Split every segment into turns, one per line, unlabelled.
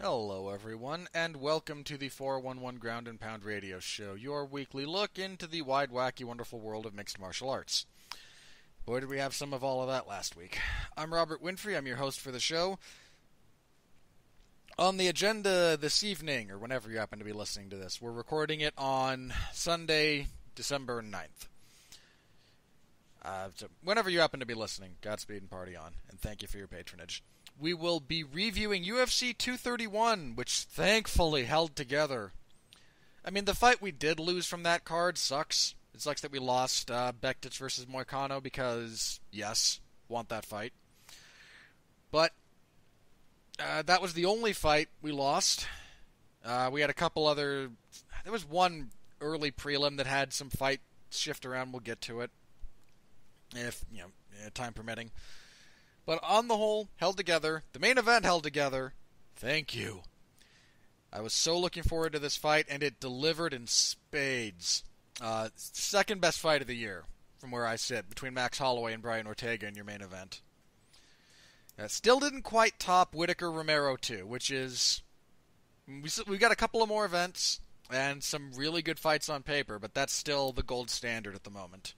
Hello, everyone, and welcome to the 411 Ground and Pound Radio Show, your weekly look into the wide, wacky, wonderful world of mixed martial arts. Boy, did we have some of all of that last week. I'm Robert Winfrey, I'm your host for the show. On the agenda this evening, or whenever you happen to be listening to this, we're recording it on Sunday, December 9th. So whenever you happen to be listening, Godspeed and party on, and thank you for your patronage. We will be reviewing UFC 231, which thankfully held together. I mean, the fight we did lose from that card sucks. It sucks that we lost Bektic versus Moicano because, yes, want that fight. But that was the only fight we lost. We had a couple other... There was one early prelim that had some fight shift around. We'll get to it, if, time permitting. But on the whole, held together. The main event held together. Thank you. I was so looking forward to this fight, and it delivered in spades. Second best fight of the year, from where I sit, between Max Holloway and Brian Ortega in your main event. Still didn't quite top Whittaker-Romero 2, which is... We've got a couple of more events, and some really good fights on paper, but that's still the gold standard at the moment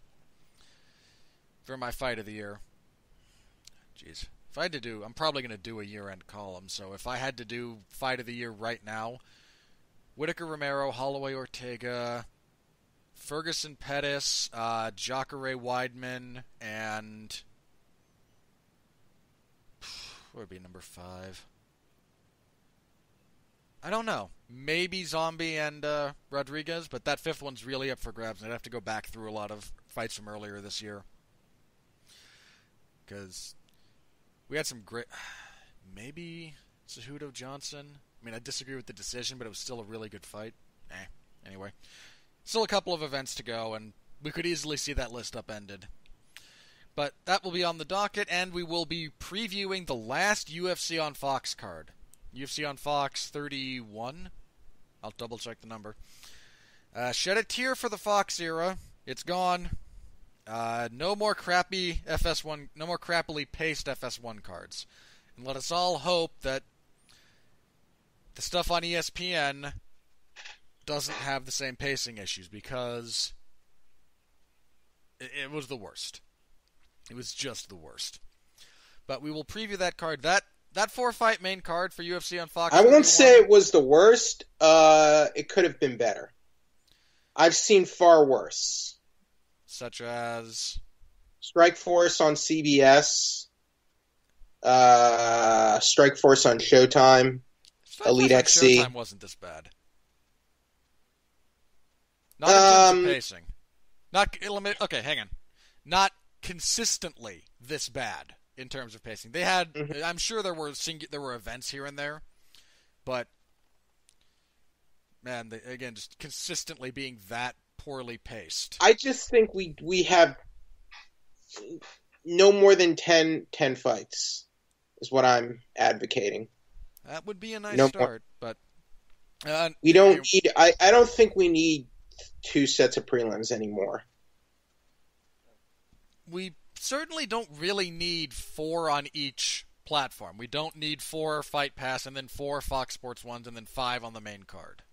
for my fight of the year. Jeez. If I had to do... I'm probably going to do a year-end column, so if I had to do fight of the year right now, Whittaker-Romero, Holloway-Ortega, Ferguson-Pettis, Jacare-Weidman, and... What would be number 5? I don't know. Maybe Zombie and Rodriguez, but that fifth one's really up for grabs, and I'd have to go back through a lot of fights from earlier this year. Because... we had some great... Maybe Cejudo Johnson? I mean, I disagree with the decision, but it was still a really good fight. Anyway. Still a couple of events to go, and we could easily see that list upended. But that will be on the docket, and we will be previewing the last UFC on Fox card. UFC on Fox 31? I'll double-check the number. Shed a tear for the Fox era. It's gone. No more crappy FS1, no more crappily paced FS1 cards. And let us all hope that the stuff on ESPN doesn't have the same pacing issues, because it was the worst. It was just the worst. But we will preview that card. That 4-fight main card for UFC on Fox.
I won't say it was the worst. It could have been better. I've seen far worse.
Such as?
Strikeforce on CBS, Strikeforce on Showtime, Elite XC.
Showtime wasn't this bad. Not in terms of pacing. Okay, hang on. Not consistently this bad in terms of pacing. They had, I'm sure there were events here and there, but man, again, just consistently being that poorly paced.
I just think we have no more than 10 fights is what I'm advocating.
That would be a nice start, but
we don't need. I don't think we need 2 sets of prelims anymore.
We certainly don't really need 4 on each platform. We don't need 4 Fight Pass and then 4 Fox Sports ones and then 5 on the main card.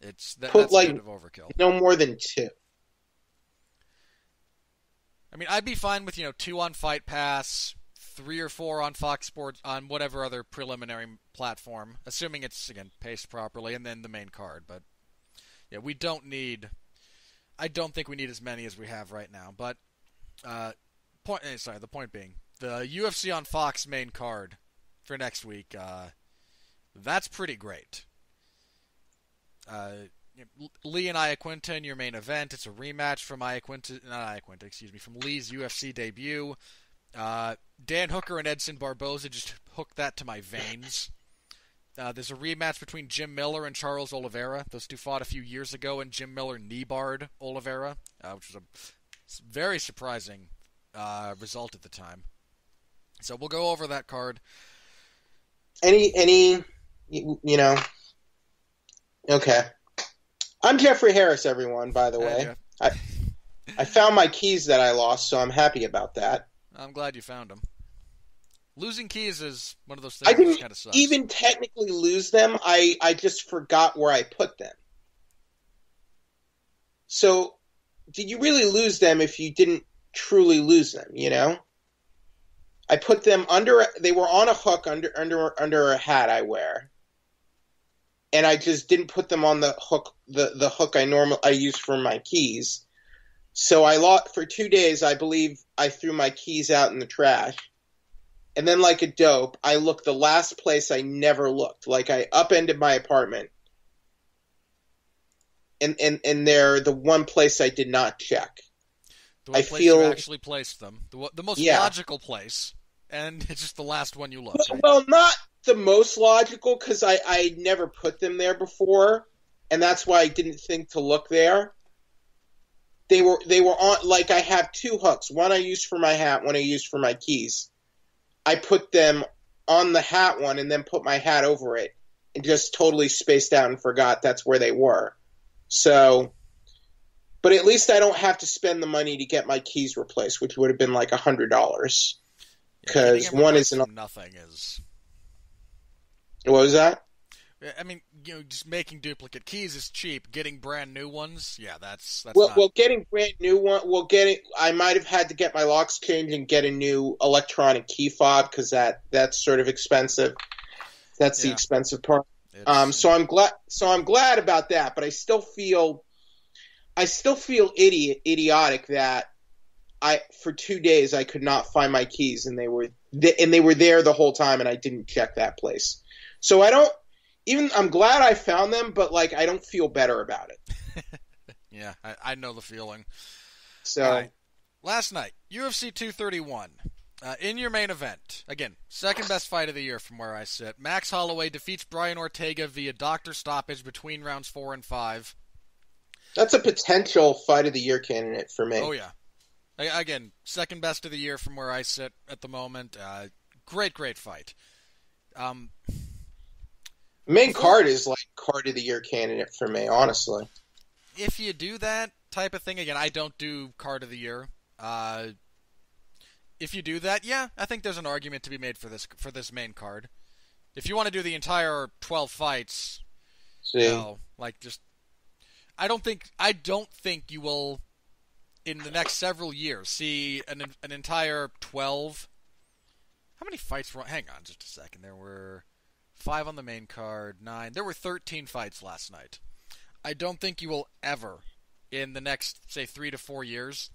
That's a bit of overkill.
No more than 2.
I mean, I'd be fine with 2 on Fight Pass, 3 or 4 on Fox Sports, on whatever other preliminary platform, assuming it's, again, paced properly, and then the main card. But yeah, we don't need... I don't think we need as many as we have right now. But the point being, the UFC on Fox main card for next week, that's pretty great. Lee and Iaquinta in your main event. It's a rematch from from Lee's UFC debut. Dan Hooker and Edson Barboza just hooked that to my veins. There's a rematch between Jim Miller and Charles Oliveira. Those two fought a few years ago, and Jim Miller knee-barred Oliveira, which was a very surprising result at the time. So we'll go over that card.
Okay. I'm Jeffrey Harris, everyone, by the way. I found my keys that I lost, so I'm happy about that.
I'm glad you found them. Losing keys is one of those
I
things that
didn't
kind of sucks.
even technically lose them. I just forgot where I put them. So, did you really lose them if you didn't truly lose them, you know? I put them they were on a hook under a hat I wear. And I just didn't put them on the hook, the hook I use for my keys. So I lost, for 2 days, I believe I threw my keys out in the trash. And then like a dope, I looked the last place I never looked. Like I upended my apartment. And they're the one place I did not check.
The one place you actually placed them. The most logical place. And it's just the last one you looked. Right?
Well, not the most logical, because I never put them there before. And that's why I didn't think to look there. They were on, like I have two hooks. One I use for my hat, one I use for my keys. I put them on the hat one and then put my hat over it. And just totally spaced out and forgot that's where they were. So, but at least I don't have to spend the money to get my keys replaced, which would have been like $100. Because one isn't
nothing is.
What was that?
I mean, just making duplicate keys is cheap. Getting brand new ones, yeah, that's
well, getting brand new one. Well, I might have had to get my locks changed and get a new electronic key fob because that's sort of expensive. That's the expensive part. So I'm glad about that, but I still feel idiotic that for 2 days I could not find my keys and they were there the whole time and I didn't check that place. So I'm glad I found them, but like I don't feel better about it.
Yeah, I know the feeling.
So
right. Last night, UFC 231. In your main event, again, second best fight of the year from where I sit, Max Holloway defeats Brian Ortega via doctor stoppage between rounds 4 and 5.
That's a potential fight of the year candidate for me.
Oh, yeah. Again, second best of the year from where I sit at the moment. Great fight.
Main card is like card of the year candidate for me, honestly.
If you do that type of thing, again, I don't do card of the year. If you do that, yeah, I think there's an argument to be made for this main card. If you want to do the entire 12 fights, I don't think you will in the next several years see an entire 12. How many fights were? Hang on, just a second. There were 5 on the main card, 9. There were 13 fights last night. I don't think you will ever, in the next, say, 3 to 4 years,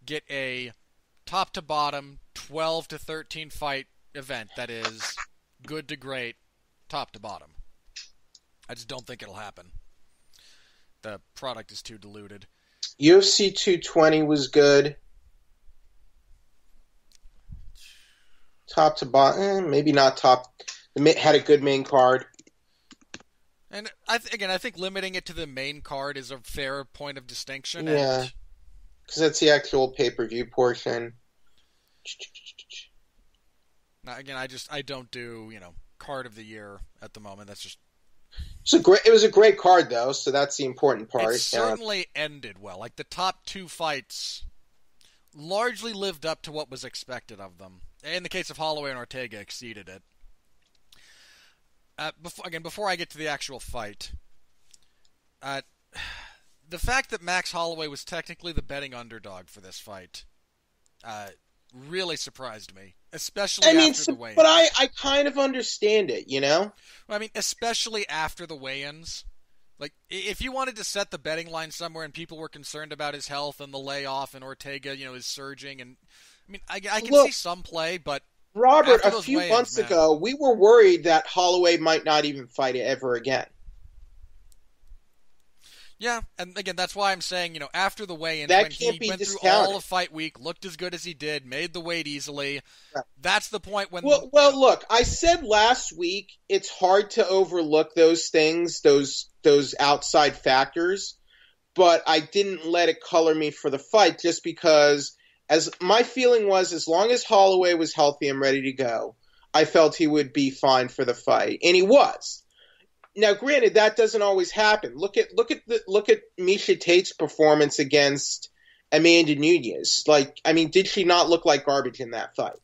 get a top to bottom 12 to 13 fight event that is good to great, top to bottom. I just don't think it'll happen. The product is too diluted.
UFC 220 was good. Top to bottom, maybe not top. It had a good main card.
And I think limiting it to the main card is a fair point of distinction.
Yeah, because that's the actual pay-per-view portion.
Now, again, I don't do card of the year at the moment. That's just.
It was a great card though, so that's the important part.
It certainly ended well. Like the top 2 fights largely lived up to what was expected of them. In the case of Holloway and Ortega, exceeded it. Before I get to the actual fight, the fact that Max Holloway was technically the betting underdog for this fight really surprised me, especially after the weigh-ins.
But I kind of understand it,
I mean, especially after the weigh-ins. Like, if you wanted to set the betting line somewhere and people were concerned about his health and the layoff and Ortega, is surging, and I mean, I can see some play, but
Robert, a few months ago, we were worried that Holloway might not even fight it ever again.
Yeah, and again, that's why I'm saying, after the weigh-ins,
when
he went through all of fight week, looked as good as he did, made the weight easily, that's the point when...
Well, look, I said last week, it's hard to overlook those things, those outside factors, but I didn't let it color me for the fight just because, as my feeling was, as long as Holloway was healthy and ready to go, I felt he would be fine for the fight, and he was. Now, granted, that doesn't always happen. Look at Miesha Tate's performance against Amanda Nunes. Did she not look like garbage in that fight?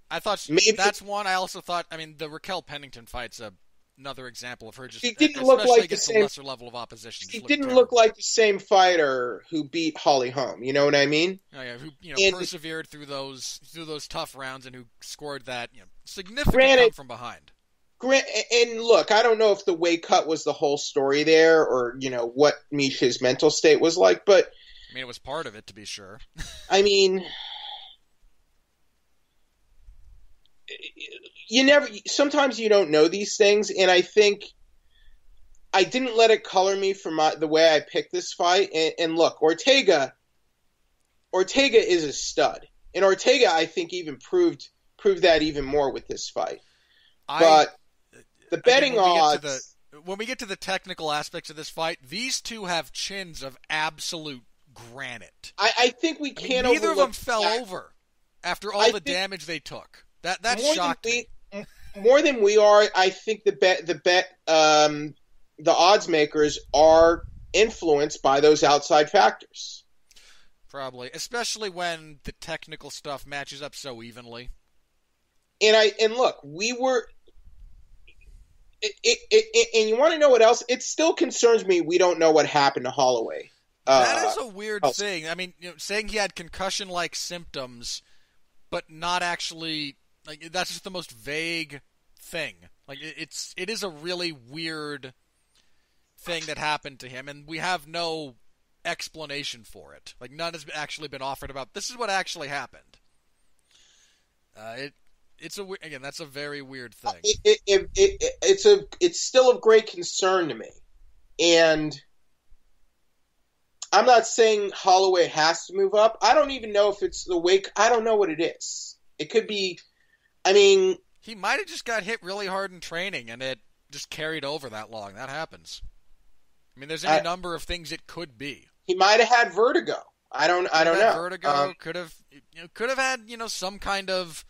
I thought
maybe
that's one. I also thought, I mean, the Raquel Pennington fight's another example of her just,
she didn't
especially
look like
against
the
a
same.
lesser level of opposition.
She
Just
didn't
terrible.
look like the same fighter who beat Holly Holm. You know what I mean?
Oh, yeah, who
And
persevered through those tough rounds and who scored that significant
granted,
come from behind.
And look, I don't know if the weight cut was the whole story there, or what Misha's mental state was like, but
I mean, it was part of it, to be sure.
I mean, sometimes you don't know these things, and I think I didn't let it color me for the way I picked this fight. And look, Ortega is a stud, and Ortega, I think, even proved that even more with this fight. But the betting odds,
when we get to the technical aspects of this fight, these two have chins of absolute granite.
I think we can't.
Neither of them fell over after all the damage they took. That shocked me.
More than we are, I think the odds makers are influenced by those outside factors.
Probably, especially when the technical stuff matches up so evenly.
And look, we were. And you want to know what else? It still concerns me. We don't know what happened to Holloway.
That is a weird thing. I mean, saying he had concussion-like symptoms, but not actually. Like, that's just the most vague thing. Like, it is a really weird thing that happened to him, and we have no explanation for it. Like, none has actually been offered about this is what actually happened. That's a very weird thing.
It's still of great concern to me, and I'm not saying Holloway has to move up. I don't even know if it's the weight. I don't know what it is. It could be. I mean,
he might have just got hit really hard in training, and it just carried over that long. That happens. I mean, there's any number of things it could be.
He might have had vertigo. I don't know.
Vertigo could have had some kind of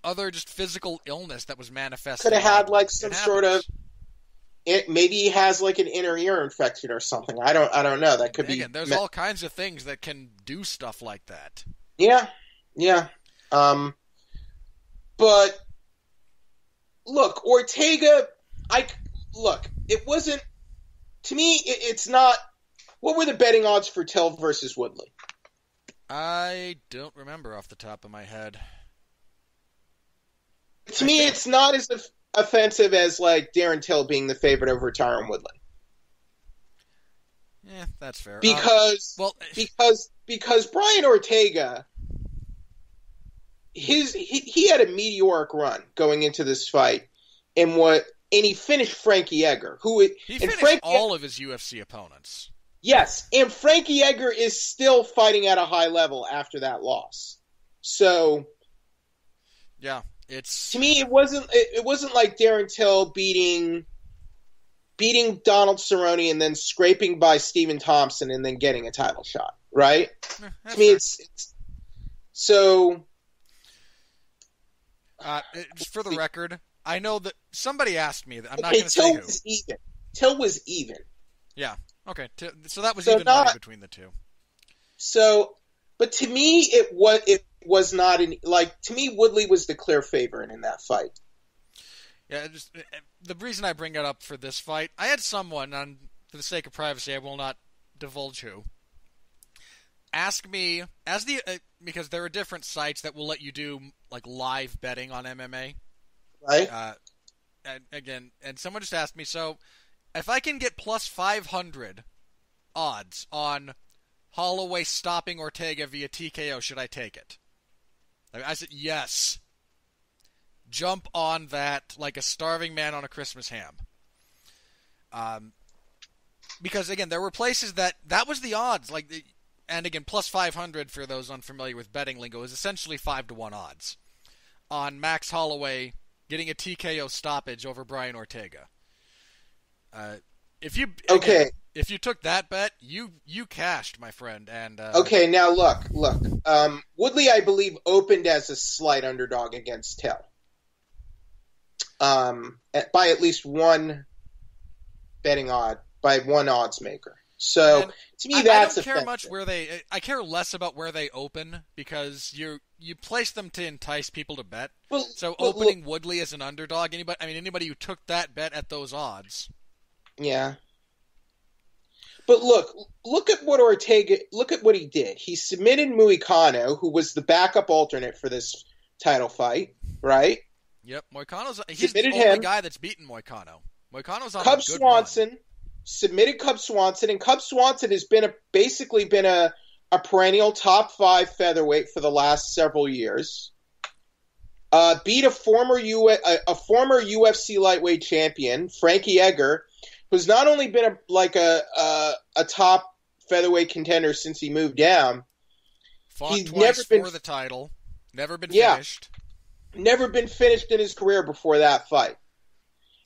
other just physical illness that was manifested.
Could have had like some sort of. Maybe he has like an inner ear infection or something. I don't know. That could be.
There's all kinds of things that can do stuff like that.
Yeah. But look, Ortega. It wasn't. To me, it's not. What were the betting odds for Till versus Woodley?
I don't remember off the top of my head.
To me, it's not as offensive as like Darren Till being the favorite over Tyron Woodley.
Yeah, that's fair.
Because Brian Ortega, he had a meteoric run going into this fight, and he finished Frankie Edgar,
he finished all of his UFC opponents.
Yes, and Frankie Edgar is still fighting at a high level after that loss. So,
yeah.
To me, it wasn't like Darren Till beating Donald Cerrone and then scraping by Stephen Thompson and then getting a title shot, right? To me, it's so.
Just for the record, I know that somebody asked me that I'm not going to say who.
Till was even.
Yeah. Okay. So that was even money between the two.
So, but to me, it was not to me, Woodley was the clear favorite in that fight.
Yeah, the reason I bring it up for this fight, I had someone, for the sake of privacy, I will not divulge who, ask me because there are different sites that will let you do like live betting on MMA,
right?
And someone just asked me, so if I can get plus 500 odds on Holloway stopping Ortega via TKO, should I take it? I said, yes. Jump on that like a starving man on a Christmas ham. Because, again, there were places that was the odds. And, again, plus 500 for those unfamiliar with betting lingo is essentially 5-1 odds on Max Holloway getting a TKO stoppage over Brian Ortega. If you took that bet, you cashed, my friend. And
okay, now look. Woodley, I believe, opened as a slight underdog against Till. By at least one betting odd, by one odds maker. So
And
to me, that's
I don't care
offensive.
much where they. I care less about where they open because you place them to entice people to bet. So opening Woodley as an underdog, anybody who took that bet at those odds.
Yeah. But look at what Ortega. Look at what he did. He submitted Moicano, who was the backup alternate for this title fight, right?
Yep, he's the
Submitted
only
him.
guy that's beaten Moicano. Moicano's on
Cub
a good
Swanson
run.
submitted Cub Swanson, and Cub Swanson has basically been a perennial top 5 featherweight for the last several years. Beat a former UFC lightweight champion, Frankie Edgar, who's not only been a top featherweight contender since he moved down.
Fought
He's
twice for the title. Never been finished.
Never been finished in his career before that fight.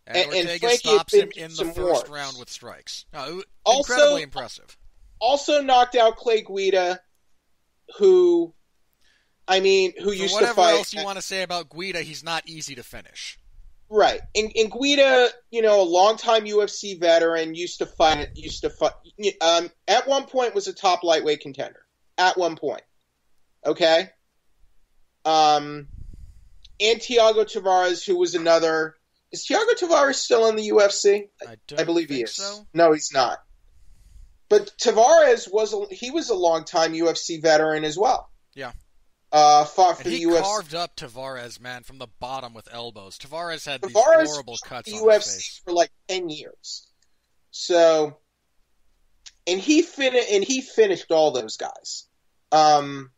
And Ortega
Frankie
stops him in the first
wars.
round with strikes. No,
Also,
incredibly impressive.
Also knocked out Clay Guida, who used to fight.
Whatever else you want to say about Guida, he's not easy to finish.
Right. And Guida, a longtime UFC veteran, used to fight, at one point was a top lightweight contender. At one point. Okay? And Thiago Tavares, who was another... Is Thiago Tavares still in the UFC? I believe he is.
So.
No, he's not. But Tavares was a longtime UFC veteran as well.
Yeah.
Fought for the UFC.
He carved up Tavares, man, from the bottom with elbows. Tavares had these horrible cuts on his face.
For like 10 years. So, and he finished all those guys. And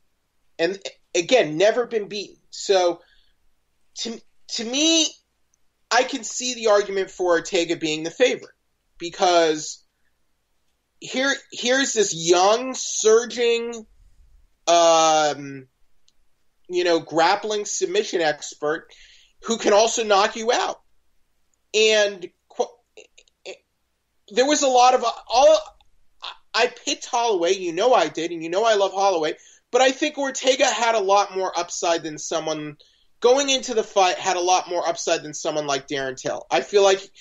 again, never been beaten. So, to me, I can see the argument for Ortega being the favorite because here's this young, surging, grappling submission expert who can also knock you out. And there was a lot of I picked Holloway, I did, and I love Holloway, but I think Ortega had a lot more upside than someone going into the fight had a lot more upside than someone like Darren Till. I feel like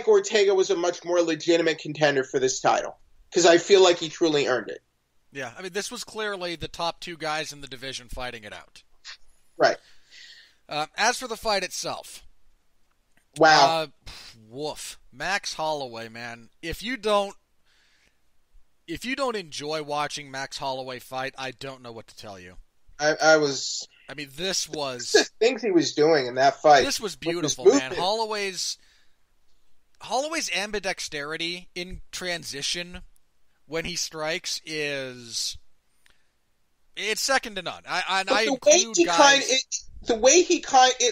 Ortega was a much more legitimate contender for this title because I feel like he truly earned it.
Yeah, this was clearly the top 2 guys in the division fighting it out.
Right.
As for the fight itself,
wow,
woof, Max Holloway, man. If you don't enjoy watching Max Holloway fight, I don't know what to tell you. This was
the things he was doing in that fight.
This was beautiful, man. Holloway's ambidexterity in transition when he strikes it's second to none. It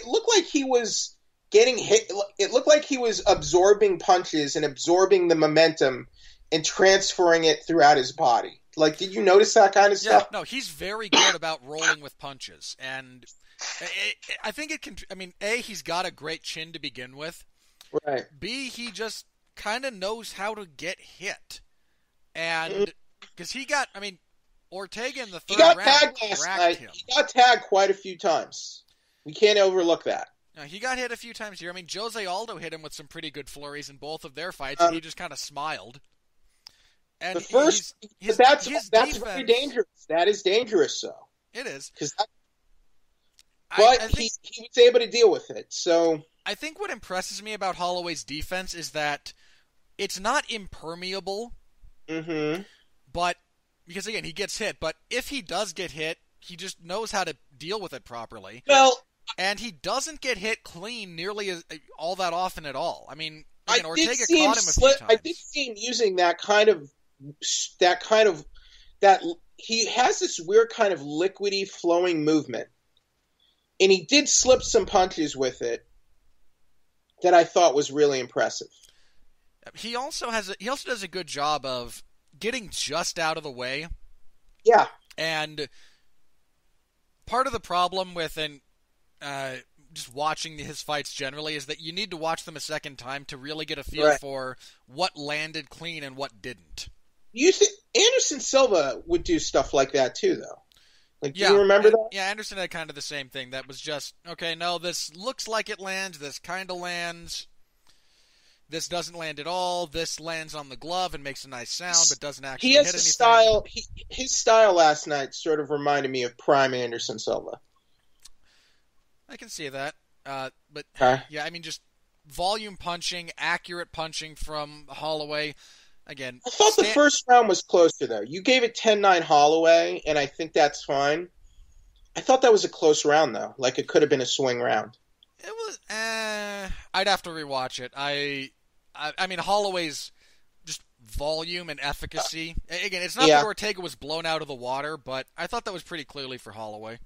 looked like he was getting hit. It looked like he was absorbing punches and absorbing the momentum and transferring it throughout his body. Like, did you notice that kind of stuff? Yeah, no, he's very good about rolling with punches. And I think it can... A, he's got a great chin to begin with.
Right.
B, he just kind of knows how to get hit. And... Because he got... Ortega in the third round
tagged last night.
Him.
He got tagged quite a few times. We can't overlook that.
No, he got hit a few times here. Jose Aldo hit him with some pretty good flurries in both of their fights, and he just kind of smiled. And
that's
defense,
very dangerous. That is dangerous, though.
It is.
But he was able to deal with it. So
I think what impresses me about Holloway's defense is that it's not impermeable.
Mm-hmm.
But because again, he gets hit. But if he does get hit, he just knows how to deal with it properly.
Well,
and he doesn't get hit clean nearly all that often at all. Ortega caught him a few times.
I did see him using that he has this weird kind of liquidy flowing movement, and he did slip some punches with it that I thought was really impressive.
He also does a good job of getting just out of the way.
Yeah,
and part of the problem with just watching his fights generally is that you need to watch them a second time to really get a feel for what landed clean and what didn't.
You think Anderson Silva would do stuff like that too, though? Do you remember that?
Yeah, Anderson had kind of the same thing. That was just, okay, no, this looks like it lands, this kind of lands. this doesn't land at all. This lands on the glove and makes a nice sound, but doesn't actually
He has
hit
a
anything.
style. His style last night sort of reminded me of Prime Anderson Silva.
I can see that. But,
Okay.
yeah, I mean, just volume punching, accurate punching from Holloway. Again,
I thought the first round was closer, though. You gave it 10-9 Holloway, and I think that's fine. I thought that was a close round, though. Like, it could have been a swing round.
It was. I'd have to rewatch it. I mean, Holloway's just volume and efficacy. Again, it's not that Ortega was blown out of the water, but I thought that was pretty clearly for Holloway.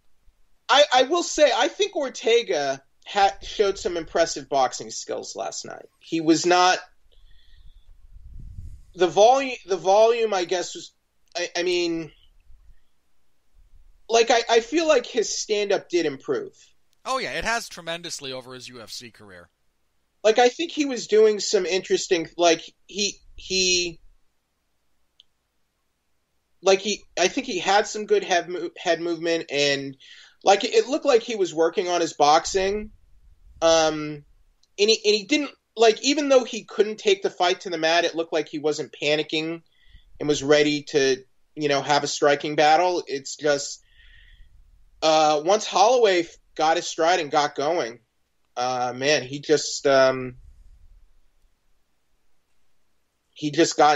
I will say, I think Ortega showed some impressive boxing skills last night. He was not the volume. I guess was. I mean, like I feel like his stand-up did improve.
Oh yeah, it has tremendously over his UFC career.
Like I think he was doing some interesting. I think he had some good head movement, and like it looked like he was working on his boxing. And he didn't, like, even though he couldn't take the fight to the mat, it looked like he wasn't panicking and was ready to, have a striking battle. It's just once Holloway got his stride and got going, man, he just got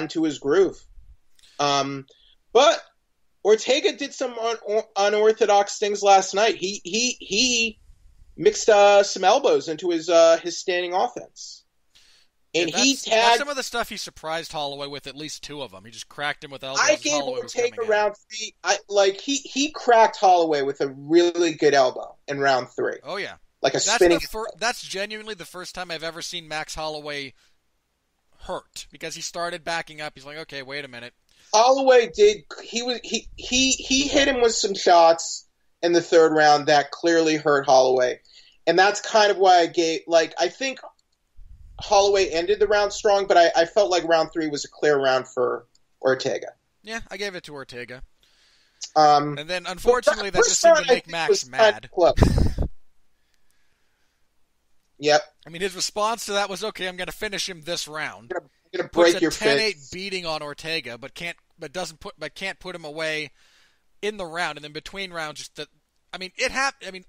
into his groove. But Ortega did some unorthodox things last night. He mixed some elbows into his standing offense, and he tagged.
That's some of the stuff he surprised Holloway with. At least two of them. He just cracked him with elbows.
I gave
Holloway
Ortega round 3. He cracked Holloway with a really good elbow in round 3.
Oh yeah,
like a spinning.
That's genuinely the first time I've ever seen Max Holloway hurt, because he started backing up. He's like, okay, wait a minute.
Holloway did. He hit him with some shots in the third round that clearly hurt Holloway, and that's kind of why I gave. Like, I think Holloway ended the round strong, but I felt like round 3 was a clear round for Ortega.
Yeah, I gave it to Ortega.
And
then, unfortunately, that just seemed to make Max mad.
Yep.
I mean, his response to that was, okay, I'm going to finish him this round.
I'm going to break your face.
10-8 beating on Ortega, but can't put him away in the round, and then between rounds, just that. I mean,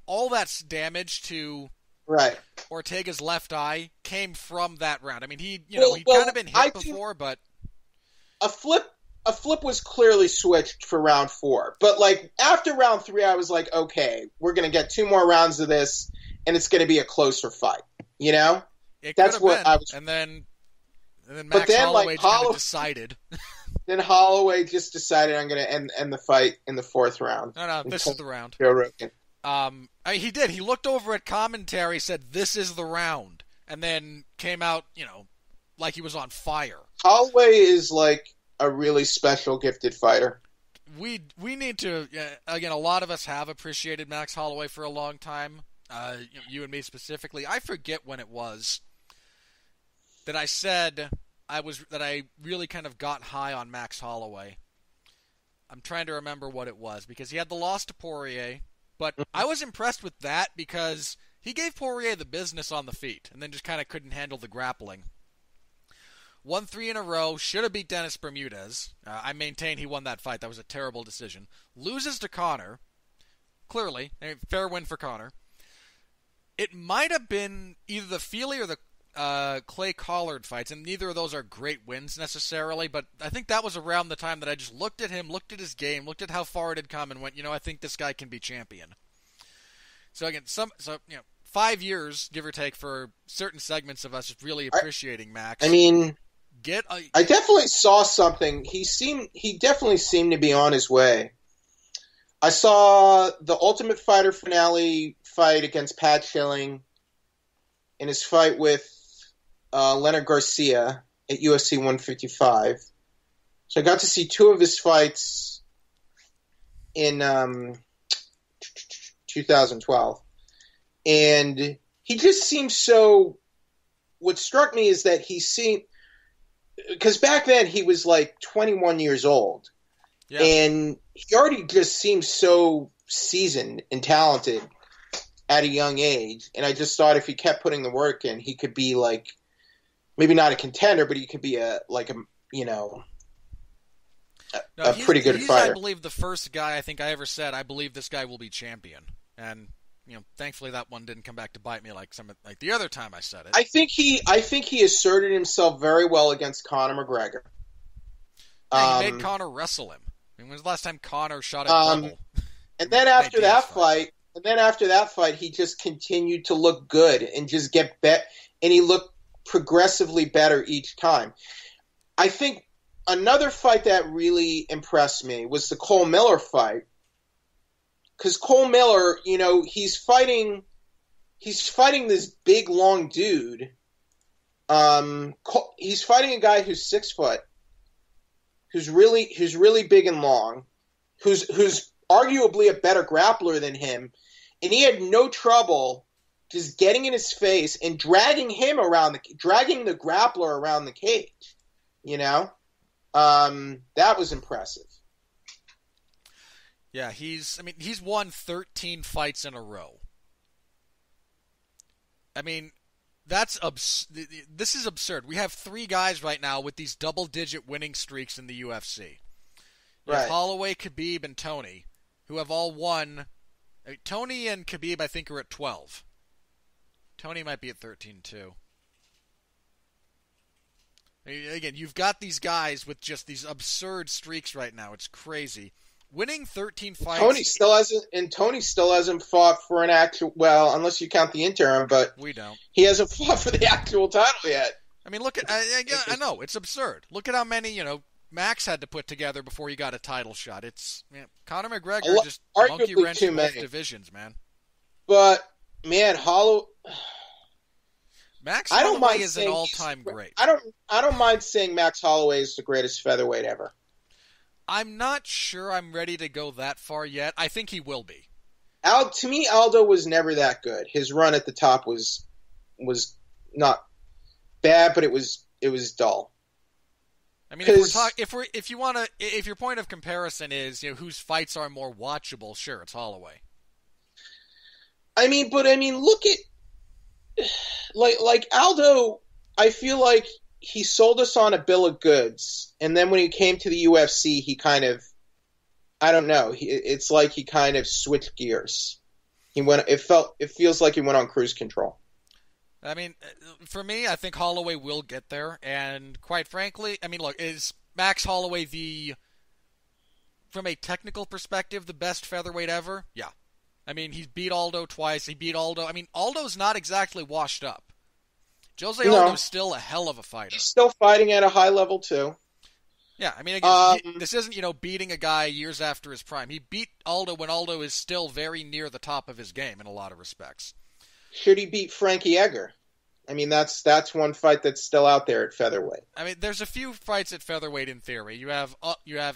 all that's damage to Ortega's left eye came from that round. I mean, he'd kind of been hit before, but
a flip was clearly switched for round 4. But like after round 3, I was like, okay, we're going to get 2 more rounds of this, and it's going to be a closer fight. That's what I was.
And then Max Holloway kind of decided.
Then Holloway just decided, I'm going to end the fight in the 4th round.
No, this is the round.
Joe Rogan.
He did. He looked over at commentary, said, "This is the round," and then came out, like he was on fire.
Holloway is like a really special, gifted fighter.
We need to. Again, a lot of us have appreciated Max Holloway for a long time. You and me specifically. I forget when it was that I said that I really kind of got high on Max Holloway. I'm trying to remember what it was, because he had the loss to Poirier, but I was impressed with that because he gave Poirier the business on the feet and then just kind of couldn't handle the grappling. Won 3 in a row, should have beat Dennis Bermudez. I maintain he won that fight. That was a terrible decision. Loses to Conor. Clearly, a fair win for Conor. It might have been either the Feely or the Clay Collard fights, and neither of those are great wins necessarily, but I think that was around the time that I just looked at him, looked at his game, looked at how far it had come, and went, I think this guy can be champion. So again, 5 years, give or take, for certain segments of us really appreciating Max.
I mean, I definitely saw something. He definitely seemed to be on his way. I saw the Ultimate Fighter finale fight against Pat Schilling in his fight with Leonard Garcia at UFC 155. So I got to see 2 of his fights in 2012. And he just seemed so... What struck me is that he seemed... Because back then he was like 21 years old. Yeah. And he already just seemed so seasoned and talented at a young age. And I just thought if he kept putting the work in, he could be like maybe not a contender, but he could be a pretty good fighter.
I believe the first guy I think I ever said, I believe this guy will be champion. And, thankfully that one didn't come back to bite me like the other time I said it.
I think he asserted himself very well against Conor McGregor.
Yeah, he made Conor wrestle him. I mean, when was the last time Conor shot at double?
And then after that fight, he just continued to look good and just get bet, and he looked progressively better each time. I think another fight that really impressed me was the Cole Miller fight. Because Cole Miller, he's fighting this big, long dude. He's fighting a guy who's 6 foot, who's really big and long, who's arguably a better grappler than him, and he had no trouble just getting in his face and dragging the grappler around the cage. That was impressive.
Yeah, he's won 13 fights in a row. I mean, this is absurd. We have 3 guys right now with these double-digit winning streaks in the UFC. Right. Holloway, Khabib, and Tony, who have all won. Tony and Khabib, I think, are at 12. Tony might be at 13, too. Again, you've got these guys with just these absurd streaks right now. It's crazy. Winning 13 fights. Tony
still hasn't fought for an actual. Well, unless you count the interim, but
we don't.
He hasn't fought for the actual title yet.
I mean, look at. I know it's absurd. Look at how many Max had to put together before he got a title shot. It's Conor McGregor just monkey wrenching both divisions, man.
But man,
Max Holloway is an all-time great.
I don't mind saying Max Holloway is the greatest featherweight ever.
I'm not sure I'm ready to go that far yet. I think he will be.
To me, Aldo was never that good. His run at the top was not bad, but it was dull.
I mean, if your point of comparison is whose fights are more watchable, sure, it's Holloway.
I mean, look at like Aldo. I feel like he sold us on a bill of goods, and then when he came to the UFC, he kind of, I don't know. It's like he kind of switched gears. It feels like he went on cruise control.
I mean, for me, I think Holloway will get there, and quite frankly, I mean, look, is Max Holloway from a technical perspective, the best featherweight ever? Yeah. I mean, he's beat Aldo twice. He beat Aldo. I mean, Aldo's not exactly washed up. Jose Aldo's still a hell of a fighter.
He's still fighting at a high level, too.
Yeah, I mean, again, this isn't, beating a guy years after his prime. He beat Aldo when Aldo is still very near the top of his game in a lot of respects.
Should he beat Frankie Edgar? I mean, that's one fight that's still out there at featherweight.
I mean, there's a few fights at featherweight in theory. You have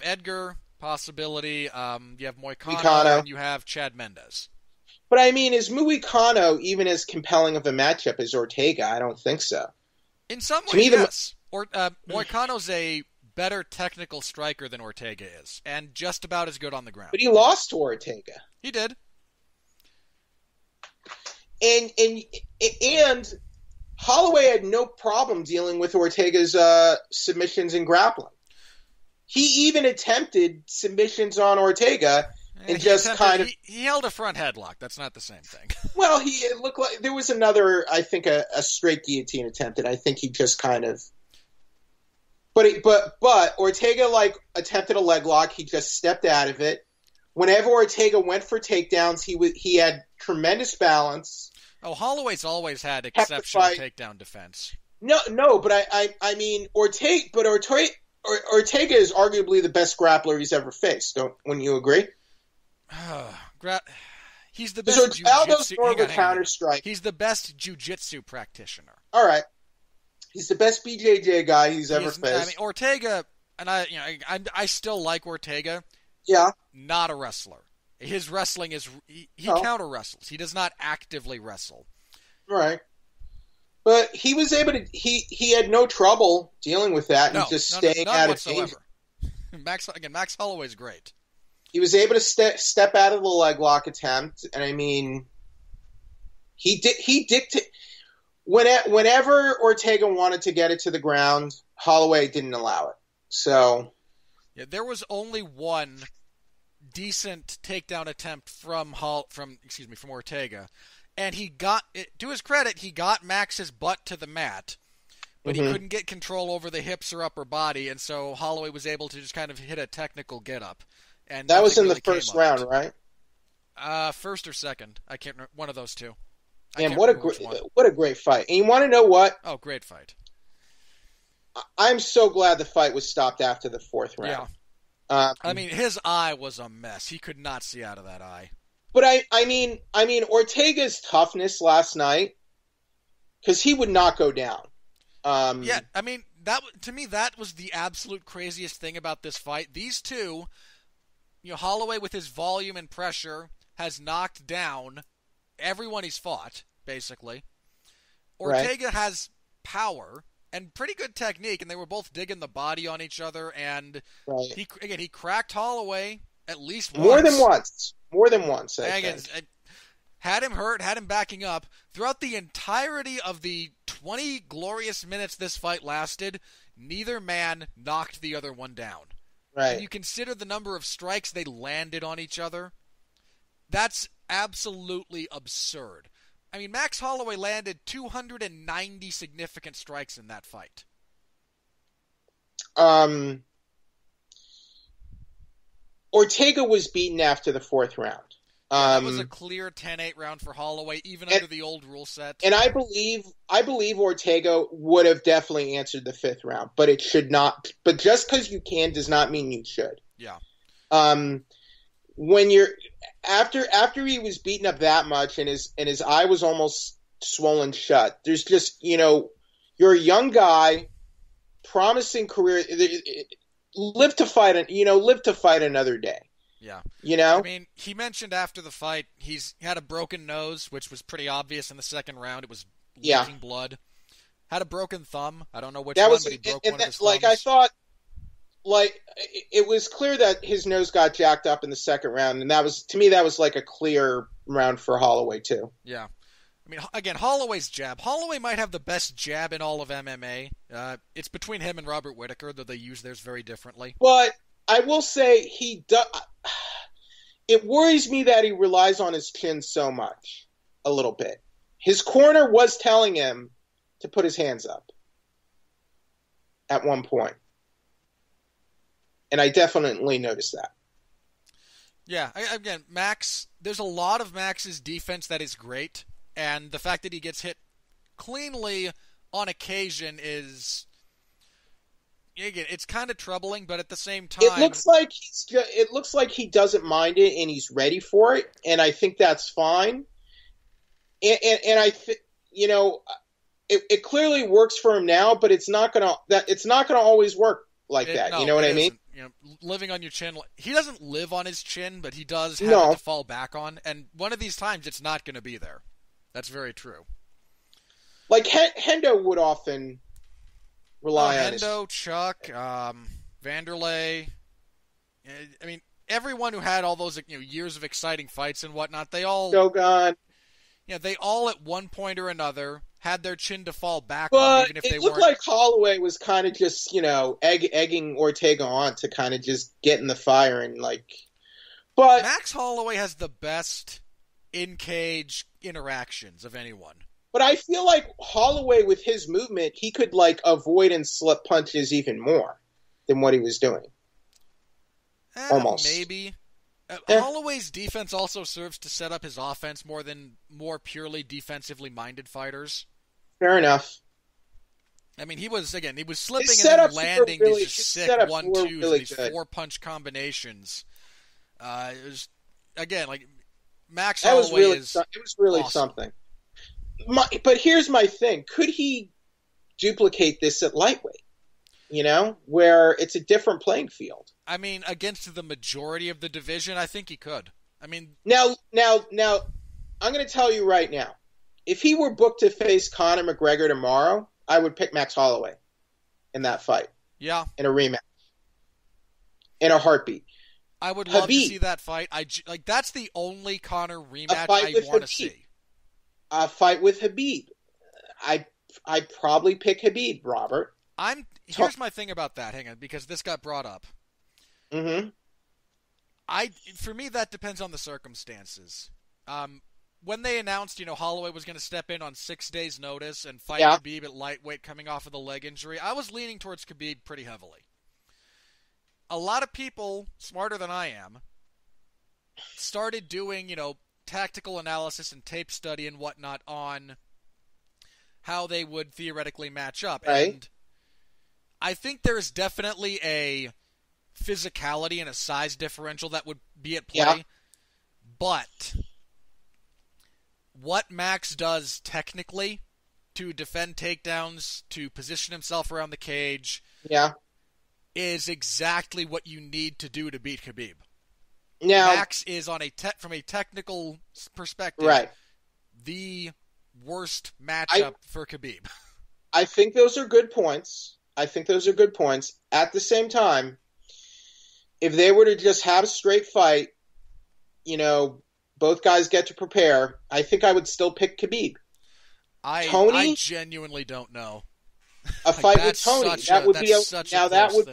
Edgar, possibility. You have Moicano, and you have Chad Mendes.
But I mean, is Moicano even as compelling of a matchup as Ortega? I don't think so.
In some ways, yes. Moicano's a better technical striker than Ortega is, and just about as good on the ground.
But he lost to Ortega.
He did.
And Holloway had no problem dealing with Ortega's submissions and grappling. He even attempted submissions on Ortega. And
he held a front headlock. That's not the same thing.
Well, it looked like there was another, I think, a straight guillotine attempt, and I think he just kind of. But Ortega attempted a leg lock. He just stepped out of it. Whenever Ortega went for takedowns, he had tremendous balance.
Oh, Holloway's always had exceptional takedown defense.
No, but I mean Ortega is arguably the best grappler he's ever faced. Wouldn't you agree?
He's the best.
Aldo's more of a counter strike.
He's the best jiu-jitsu practitioner.
All right, he's the best BJJ guy he's ever faced.
I mean, Ortega, and I still like Ortega.
Yeah,
not a wrestler. His wrestling is he counter wrestles. He does not actively wrestle.
Right, but he was able to. He had no trouble dealing with that and just staying out of danger.
Max Holloway's great.
He was able to step out of the leg lock attempt, and I mean, he dictated. Whenever Ortega wanted to get it to the ground, Holloway didn't allow it. So
yeah, there was only one decent takedown attempt from Ortega, and he got it, to his credit, he got Max's butt to the mat, but he couldn't get control over the hips or upper body, and so Holloway was able to just kind of hit a technical get up. And
that was in
really
the first round, right?
First or second, I can't remember. One of those two.
And what a great fight! And you want to know what?
Oh, great fight!
I'm so glad the fight was stopped after the fourth round.
Yeah. I mean, his eye was a mess. He could not see out of that eye.
But I mean, Ortega's toughness last night, because he would not go down.
Yeah, I mean, to me, that was the absolute craziest thing about this fight. These two, Holloway with his volume and pressure has knocked down everyone he's fought, basically. Ortega has power and pretty good technique, and they were both digging the body on each other, and he cracked Holloway at least once.
More than once, I think.
Had him hurt, had him backing up. Throughout the entirety of the 20 glorious minutes this fight lasted, neither man knocked the other one down.
Right.
When you consider the number of strikes they landed on each other, that's absolutely absurd. I mean, Max Holloway landed 290 significant strikes in that fight.
Ortega was beaten after the fourth round.
That was a clear 10-8 round for Holloway, even under the old rule set.
And I believe Ortega would have definitely answered the fifth round, but it should not. But just because you can does not mean you should.
Yeah.
When you're after he was beaten up that much and his eye was almost swollen shut, there's just, you're a young guy, promising career, live to fight another day.
Yeah. I mean, he mentioned after the fight he had a broken nose, which was pretty obvious in the second round. It was leaking blood. Had a broken thumb. I don't know which one, but he broke one of his thumbs.
I thought, it was clear that his nose got jacked up in the second round, and that was like a clear round for Holloway too.
Yeah. I mean, again, Holloway's jab. Holloway might have the best jab in all of MMA. It's between him and Robert Whittaker, though they use theirs very differently.
But I will say it worries me that he relies on his chin so much, a little bit. His corner was telling him to put his hands up at one point. And I definitely noticed that.
Yeah, again, Max, there's a lot of Max's defense that is great, and the fact that he gets hit cleanly on occasion is... Again, it's kind of troubling, but at the same time,
it looks like he doesn't mind it and he's ready for it, and I think that's fine. And I think it clearly works for him now, but it's not gonna always work like that.
No,
you know what I mean?
Living on your chin. He doesn't live on his chin, but he does have it to fall back on, and one of these times it's not going to be there. That's very true.
Like Hendo would often rely on
Hendo, Chuck, Vanderlei. I mean, everyone who had all those years of exciting fights and whatnot, they all
Shogun.
They all at one point or another had their chin to fall back
on,
even if they weren't.
It looked like Holloway was kind of just egging Ortega on to kind of just get in the fire and But
Max Holloway has the best in-cage interactions of anyone.
But I feel like Holloway, with his movement, he could avoid and slip punches even more than what he was doing. Almost.
Maybe. Holloway's defense also serves to set up his offense more than more purely defensively minded fighters.
Fair enough.
I mean, he was slipping and then landing these just sick 1-2s, really these 4-punch combinations. It was, again, Max Holloway
it was really
awesome.
Something. But here's my thing. Could he duplicate this at lightweight? Where it's a different playing field.
I mean, against the majority of the division, I think he could. I mean...
Now, I'm going to tell you right now. If he were booked to face Conor McGregor tomorrow, I would pick Max Holloway in that fight.
Yeah.
In a rematch. In a heartbeat.
I would love to see that fight. That's the only Conor rematch I want to see.
A fight with Habib. I'd probably pick Khabib, Robert.
Here's my thing about that. Hang on, because this got brought up.
Mm-hmm.
For me, that depends on the circumstances. When they announced, Holloway was going to step in on 6 days' notice and fight Khabib at lightweight coming off of the leg injury, I was leaning towards Khabib pretty heavily. A lot of people, smarter than I am, started doing, tactical analysis and tape study and whatnot on how they would theoretically match up.
Right.
And I think there's definitely a physicality and a size differential that would be at play.
Yeah.
But what Max does technically to defend takedowns, to position himself around the cage, is exactly what you need to do to beat Khabib. Now, Max is from a technical perspective, the worst matchup for Khabib.
I think those are good points. At the same time, if they were to just have a straight fight, both guys get to prepare, I think I would still pick Khabib.
I genuinely don't know.
A fight with Tony. That would be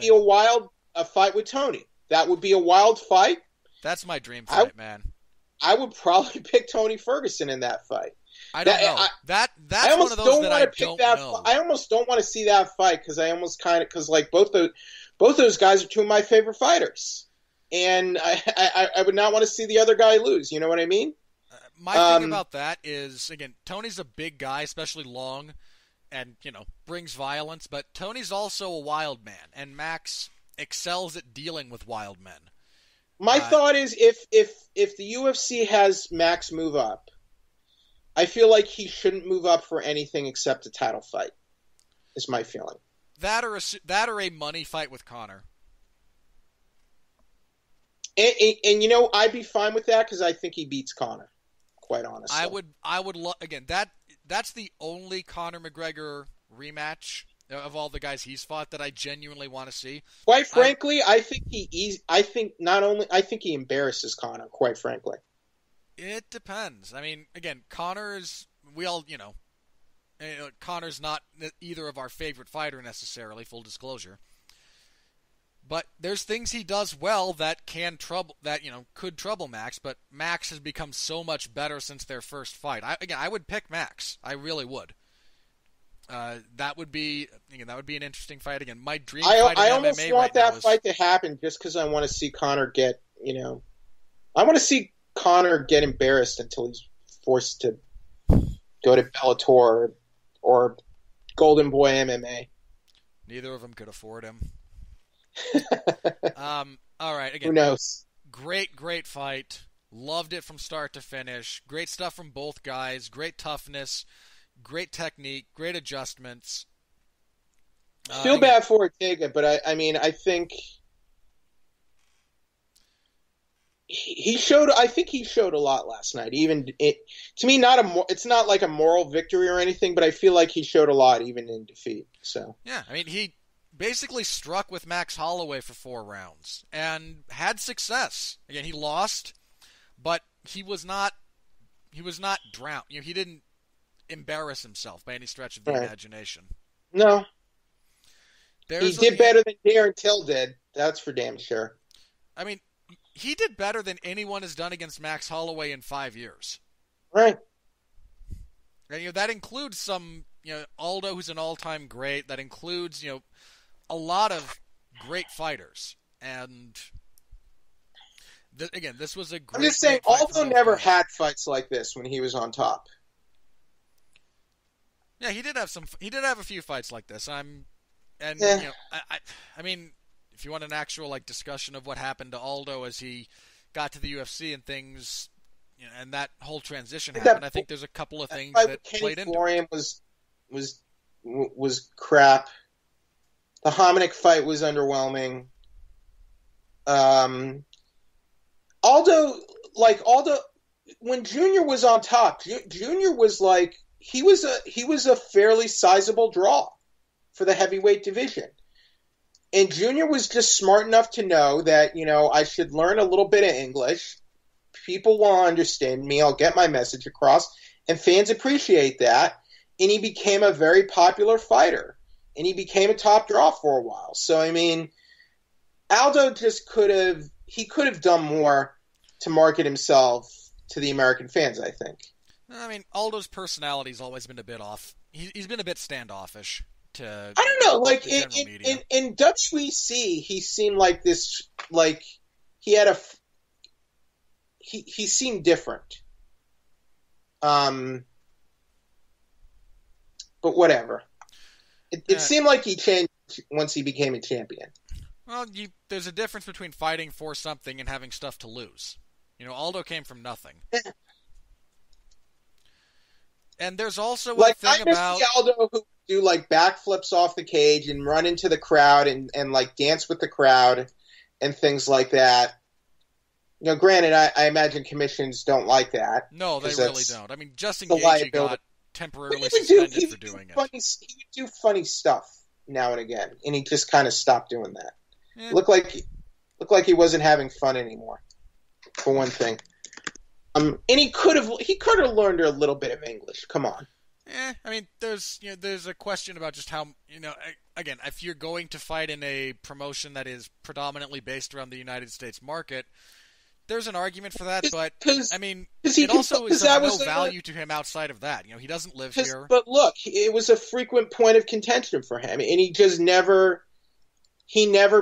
a wild fight with Tony. That would be a wild fight.
That's my dream fight, man.
I would probably pick Tony Ferguson in that fight.
I don't know. That's one of those that I don't know.
I almost don't want to see that fight because both those guys are two of my favorite fighters, and I would not want to see the other guy lose. You know what I mean?
My thing about that is, again, Tony's a big guy, especially long, and brings violence. But Tony's also a wild man, and Max excels at dealing with wild men.
My thought is, if the UFC has Max move up, I feel like he shouldn't move up for anything except a title fight. Is my feeling.
That or a money fight with Conor.
And I'd be fine with that because I think he beats Conor. Quite honestly,
I would again. That's the only Conor McGregor rematch of all the guys he's fought that I genuinely want to see.
Quite frankly, I think he embarrasses Conor. Quite frankly,
it depends. I mean, again, Conor's Conor's not either of our favorite fighter necessarily. Full disclosure, but there's things he does well that could trouble Max. But Max has become so much better since their first fight. I would pick Max. I really would. That would be an interesting fight again. My dream fight in MMA
almost want that fight to happen just because I want to see Conor get I want to see Conor get embarrassed until he's forced to go to Bellator or Golden Boy MMA.
Neither of them could afford him. All right. Again,
who knows?
Great fight. Loved it from start to finish. Great stuff from both guys. Great toughness. Great technique, great adjustments.
Feel bad for Ortega, but I think he showed. I think he showed a lot last night. To me, it's not like a moral victory or anything, but I feel like he showed a lot even in defeat. So
yeah, he basically struck with Max Holloway for 4 rounds and had success. Again, he lost, but he was not drowned. He didn't embarrass himself by any stretch of the imagination.
No. He did better than Darren Till did. That's for damn sure.
I mean, he did better than anyone has done against Max Holloway in 5 years.
Right.
And that includes some, Aldo, who's an all-time great. That includes, a lot of great fighters. And again, this was a great.
I'm just saying, Aldo never had fights like this when he was on top.
Yeah, he did have a few fights like this. I mean, if you want an actual discussion of what happened to Aldo as he got to the UFC and things, and that whole transition happened, I think there's a couple of things that played into it.
was crap. The Hominick fight was underwhelming. Aldo, when Junior was on top, Junior was like. He was a fairly sizable draw for the heavyweight division. And Junior was just smart enough to know that, I should learn a little bit of English. People will understand me. I'll get my message across. And fans appreciate that. and he became a very popular fighter, and he became a top draw for a while. So, I mean, Aldo just could have done more to market himself to the American fans, I think.
I mean, Aldo's personality's always been a bit off. He's been a bit standoffish to
I don't know, like
the general media.
in WEC, he seemed like this, like he had he seemed different. But whatever. It seemed like he changed once he became a champion.
Well, there's a difference between fighting for something and having stuff to lose. You know, Aldo came from nothing. And there's also
like,
a thing
I miss
about
the Aldo who would do like backflips off the cage and run into the crowd and like dance with the crowd and things like that. You know, granted, I imagine commissions don't like that.
No, they really don't. I mean, Justin
the
Gaethje
liability.
Got temporarily suspended for doing it.
He would do funny stuff now and again, and he just kind of stopped doing that.
Yeah.
Looked like he wasn't having fun anymore, for one thing. And he could have learned a little bit of English. Come on.
I mean, there's a question about just how, again, if you're going to fight in a promotion that is predominantly based around the United States market, there's an argument for that, but I mean, it also is of no value to him outside of that. You know, he doesn't live here.
But look, it was a frequent point of contention for him, and he just never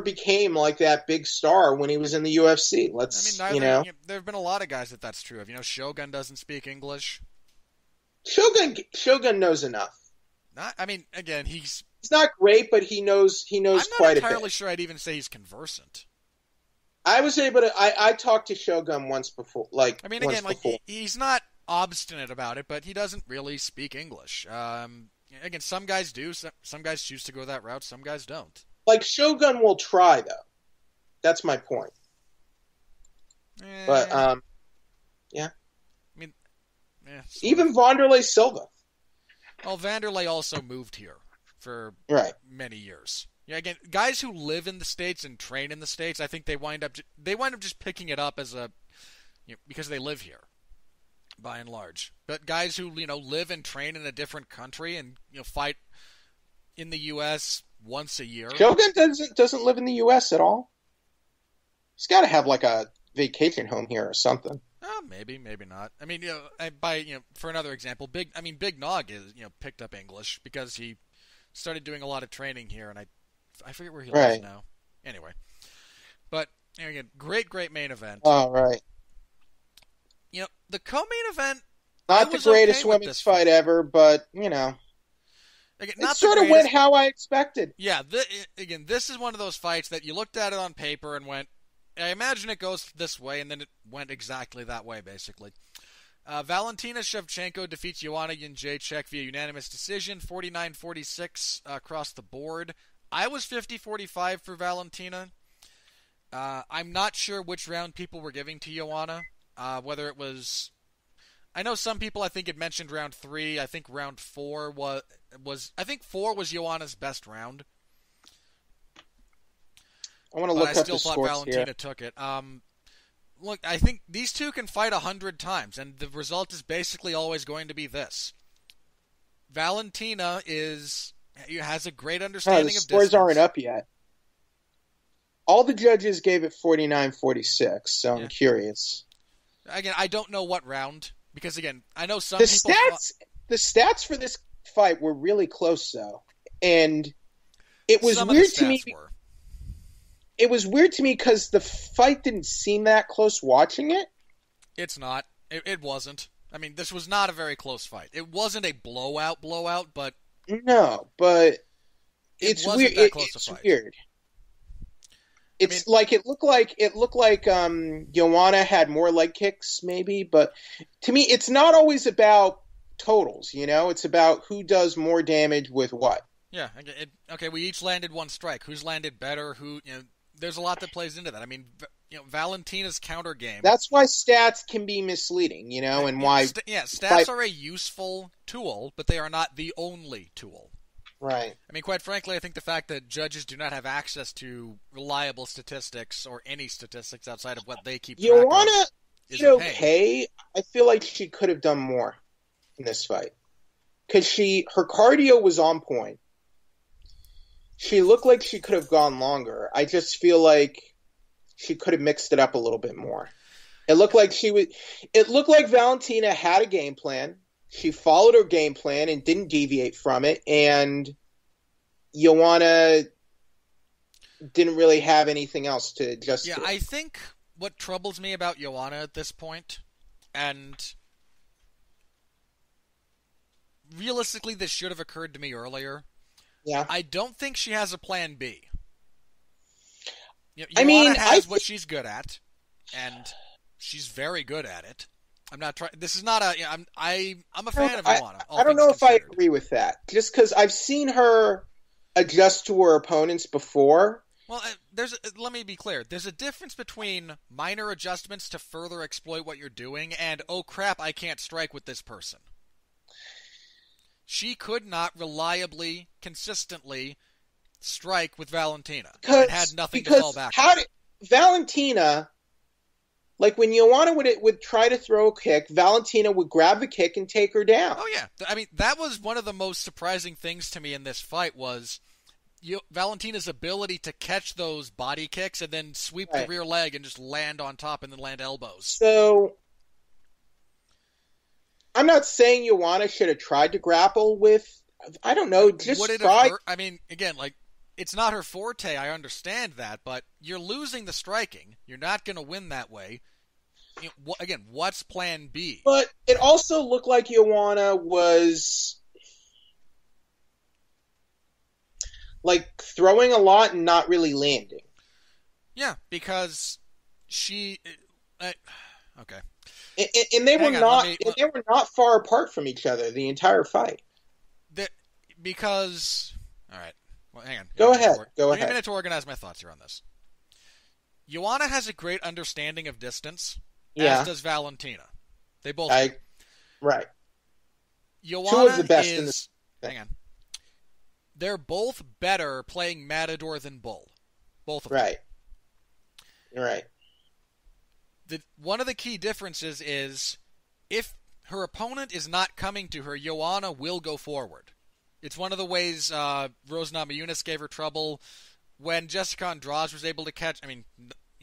became like that big star when he was in the UFC. There
have been a lot of guys that's true of. You know, Shogun doesn't speak English.
Shogun knows enough.
Again, he's
not great, but he knows quite a bit.
I'm not entirely sure I'd even say he's conversant.
I was able to. I talked to Shogun once before.
He's not obstinate about it, but he doesn't really speak English. Again, some guys do. Some guys choose to go that route. Some guys don't.
Like, Shogun will try, though. That's my point. But yeah. Even Wanderlei Silva.
Well, Wanderlei also moved here for many years. Yeah, again, guys who live in the States and train in the States, I think they wind up just picking it up as because they live here, by and large. But guys who live and train in a different country and fight in the U.S. once a year.
Shogun doesn't live in the U.S. at all. He's got to have like a vacation home here or something.
Maybe not. I mean, for another example, Big Nog is picked up English because he started doing a lot of training here, and I forget where he lives now. Anyway, but again, great main event.
Oh, right.
The co-main event.
Not the greatest women's fight ever, but again, it sort of went how I expected.
Yeah. This is one of those fights that you looked at it on paper and went, I imagine it goes this way, and then it went exactly that way, basically. Valentina Shevchenko defeats Joanna Jędrzejczyk via unanimous decision, 49-46 across the board. I was 50-45 for Valentina. I'm not sure which round people were giving to Joanna, whether it was... I know some people, I think, had mentioned round 3. I think round 4 was... I think 4 was Joanna's best round.
I want to look up the scores here. I still thought
Valentina took it. Look, I think these two can fight 100 times, and the result is basically always going to be this. Valentina has a great understanding of distance.
The scores aren't up yet. All the judges gave it 49-46, so I'm curious.
Again, I don't know what round, because again, I know some
the
people...
The stats for this fight were really close, though, and it was weird to me. It was weird to me because the fight didn't seem that close watching it.
It's not. It wasn't. I mean, this was not a very close fight. It wasn't a blowout, but...
No, but it's weird. It's weird. It's like it looked like Joanna had more leg kicks, maybe, but to me, it's not always about totals. It's about who does more damage with what.
Yeah. Okay. We each landed one strike. Who's landed better? There's a lot that plays into that. I mean, Valentina's counter game.
That's why stats can be misleading, and why...
Stats are a useful tool, but they are not the only tool.
Right.
I mean, quite frankly, I think the fact that judges do not have access to reliable statistics or any statistics outside of what they keep track of is
okay. I feel like she could have done more in this fight. because her cardio was on point. She looked like she could have gone longer. I just feel like she could have mixed it up a little bit more. It looked like Valentina had a game plan. She followed her game plan and didn't deviate from it. And Joanna didn't really have anything else to adjust to.
Yeah, I think what troubles me about Joanna at this point, and realistically this should have occurred to me earlier, I don't think she has a plan B. Joanna has what she's good at, and she's very good at it. I'm not trying. This is not a. I'm a fan of Joanna.
I don't know if I agree with that. Just because I've seen her adjust to her opponents before.
Well, let me be clear. There's a difference between minor adjustments to further exploit what you're doing and, oh crap, I can't strike with this person. She could not reliably, consistently strike with Valentina. And had nothing to fall back on.
Valentina, like when Joanna would try to throw a kick, Valentina would grab the kick and take her down.
Oh yeah. I mean, that was one of the most surprising things to me in this fight was Valentina's ability to catch those body kicks and then sweep the rear leg and just land on top and then land elbows.
So, I'm not saying Joanna should have tried to grapple with, I don't know, just try.
I mean, again, like, it's not her forte, I understand that, but you're losing the striking. You're not going to win that way. Again, what's plan B?
But it also looked like Joanna was like throwing a lot and not really landing.
Yeah, because she okay.
And they were not far apart from each other the entire fight.
Because all right. Well, hang on.
Go ahead.
Give me a minute to organize my thoughts here on this. Joanna has a great understanding of distance, as does Valentina. They both do.
Right.
Joanna
two of the best in the
hang on. They're both better playing Matador than Bull. Both of them.
Right. Right.
One of the key differences is if her opponent is not coming to her, Joanna will go forward. It's one of the ways Rose Namajunas gave her trouble when Jessica Andrade was able to catch, I mean,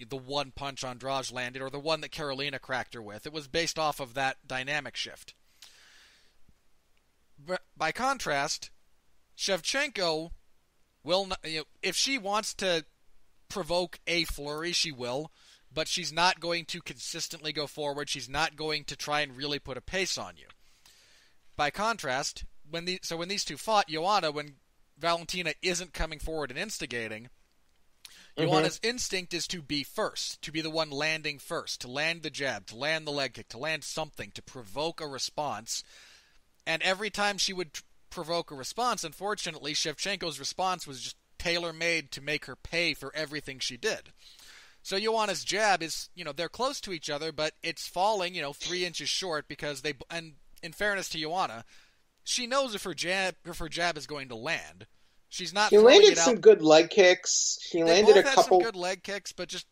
the one punch Andrade landed, or the one that Carolina cracked her with. It was based off of that dynamic shift. But by contrast, Shevchenko will not, if she wants to provoke a flurry, she will, but she's not going to consistently go forward. She's not going to try and really put a pace on you. By contrast, when these two fought, Joanna, when Valentina isn't coming forward and instigating, Joanna's instinct is to be first, to be the one landing first, to land the jab, to land the leg kick, to land something, to provoke a response. And every time she would provoke a response, unfortunately, Shevchenko's response was just tailor-made to make her pay for everything she did. So Joanna's jab is, they're close to each other, but it's falling, 3 inches short because and in fairness to Joanna, she knows if her jab is going to land. She's not. She
landed some good leg kicks. She landed a couple.
Some good leg kicks, but just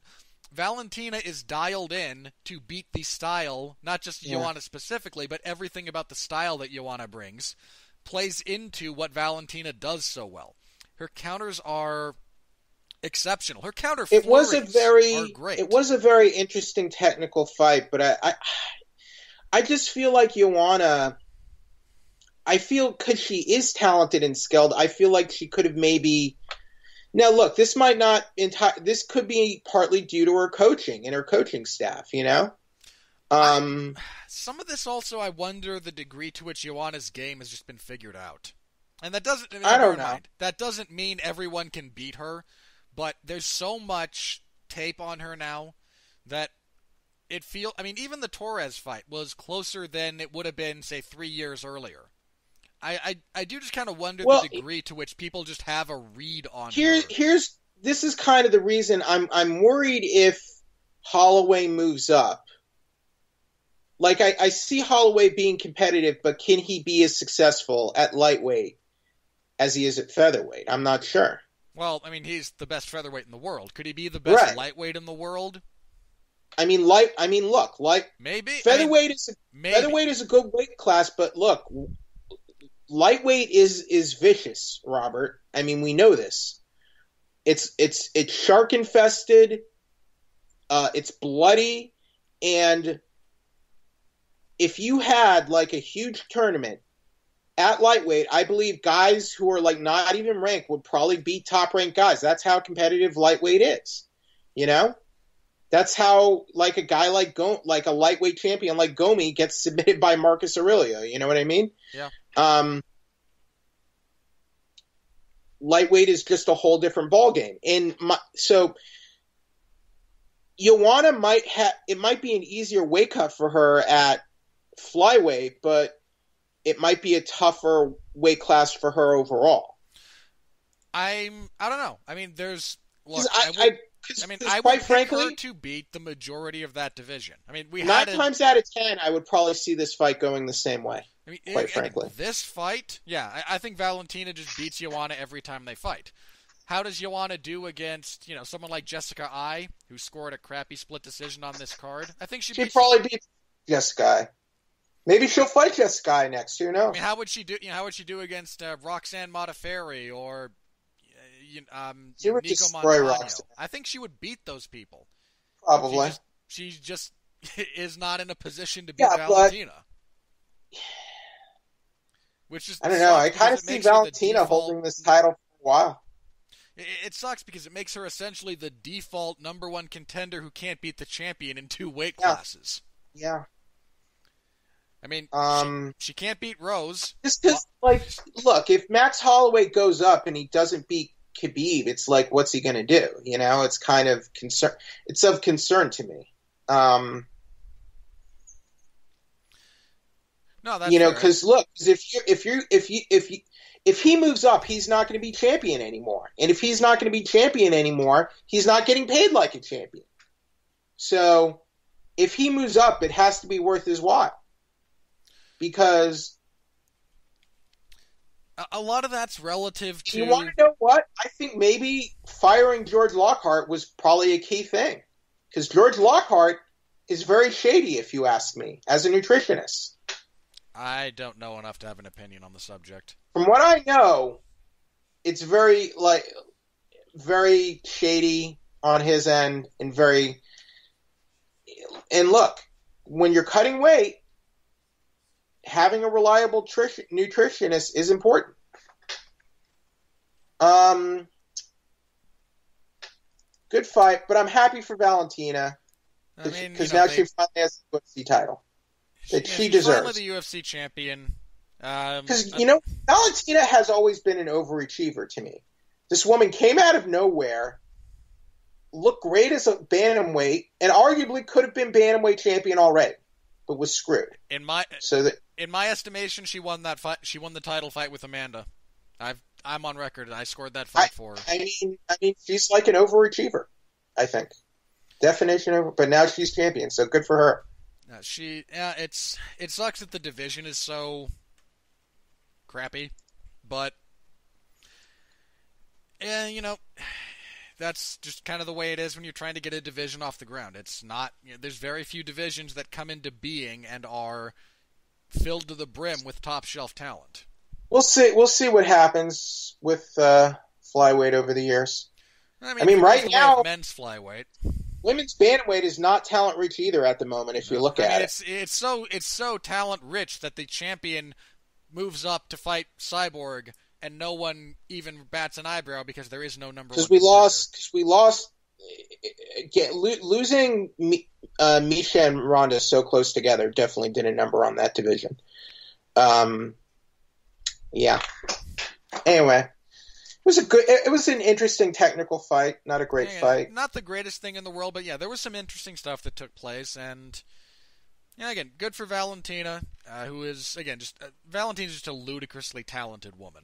Valentina is dialed in to beat the style, not just Joanna specifically, but everything about the style that Joanna brings plays into what Valentina does so well. Her counters are exceptional. Her counter flurries are great.
It was a very interesting technical fight, but I just feel like Joanna. I feel because she is talented and skilled, I feel like she could have maybe. Now, look, this might not this could be partly due to her coaching and her coaching staff.
Some of this also, I wonder the degree to which Joanna's game has just been figured out, and that doesn't.
I don't know.
That doesn't mean everyone can beat her, but there's so much tape on her now that it feels. I mean, even the Torres fight was closer than it would have been, say, 3 years earlier. I do just kind of wonder the degree to which people just have a read on her.
This is kind of the reason I'm worried if Holloway moves up. Like I see Holloway being competitive, but can he be as successful at lightweight as he is at featherweight? I'm not sure.
Well, I mean, he's the best featherweight in the world. Could he be the best lightweight in the world?
Look,
maybe
featherweight is a good weight class, but look. lightweight is vicious, Robert. I mean, we know this. It's shark infested. It's bloody, and if you had like a huge tournament at lightweight, I believe guys who are like not even ranked would probably beat top ranked guys. That's how competitive lightweight is. You know, that's how like a guy like a lightweight champion like Gomi gets submitted by Marcus Aurelio. You know what I mean?
Yeah.
Lightweight is just a whole different ballgame. So Joanna might be an easier weight cut for her at flyweight, but it might be a tougher weight class for her overall.
I don't know. I mean, I
quite
would
frankly,
pick her to beat the majority of that division. I mean,
times out of 10, I would probably see this fight going the same way.
I mean,
quite frankly,
this fight, yeah, I think Valentina just beats Joanna every time they fight. How does Joanna do against, someone like Jessica Ai, who scored a crappy split decision on this card? I think
she'd probably beat Jessica Ai. Maybe she'll fight Jessica Ai next. Who knows?
I mean, how would she do? How would she do against Roxanne Modafferi or
she would
Nico
destroy
Montano?
Roxanne.
I think she would beat those people.
Probably.
She just is not in a position to beat Valentina. Which is,
I don't know. I kind of see Valentina holding this title for a while.
It sucks because it makes her essentially the default number one contender who can't beat the champion in two weight classes.
Yeah.
I mean, she can't beat Rose.
Just because, look, if Max Holloway goes up and he doesn't beat Khabib, it's like, what's he going to do? It's kind of concern. It's of concern to me.
No, that's fair.
Because look, if he moves up, he's not going to be champion anymore, and if he's not going to be champion anymore, he's not getting paid like a champion. So, if he moves up, it has to be worth his while. Because
a lot of that's relative to...
You want to know what? I think maybe firing George Lockhart was probably a key thing. Because George Lockhart is very shady, if you ask me, as a nutritionist.
I don't know enough to have an opinion on the subject.
From what I know, it's very shady on his end, and look, when you're cutting weight, having a reliable nutritionist is important. Good fight, but I'm happy for Valentina because now she finally has the UFC title that she deserves.
Finally, the UFC champion.
Because Valentina has always been an overachiever to me. This woman came out of nowhere, looked great as a bantamweight, and arguably could have been bantamweight champion already, but was screwed.
In my estimation, she won that fight. She won the title fight with Amanda. I'm on record, and I scored that fight for her.
I mean, she's like an overachiever. I think definition of. But now she's champion, so good for her.
It sucks that the division is so crappy, but that's just kind of the way it is when you're trying to get a division off the ground. It's not. There's very few divisions that come into being and are filled to the brim with top shelf talent. We'll
see what happens with flyweight over the years. I mean right now,
men's flyweight,
women's bantamweight is not talent rich either at the moment. If you look at it,
it's so talent rich that the champion moves up to fight Cyborg, and no one even bats an eyebrow because there is no number one.
Because we lost. Losing Misha and Ronda so close together definitely did a number on that division. Yeah. Anyway, it was an interesting technical fight, not a great fight.
Not the greatest thing in the world, but yeah, there was some interesting stuff that took place, and again, good for Valentina, who is Valentina's just a ludicrously talented woman.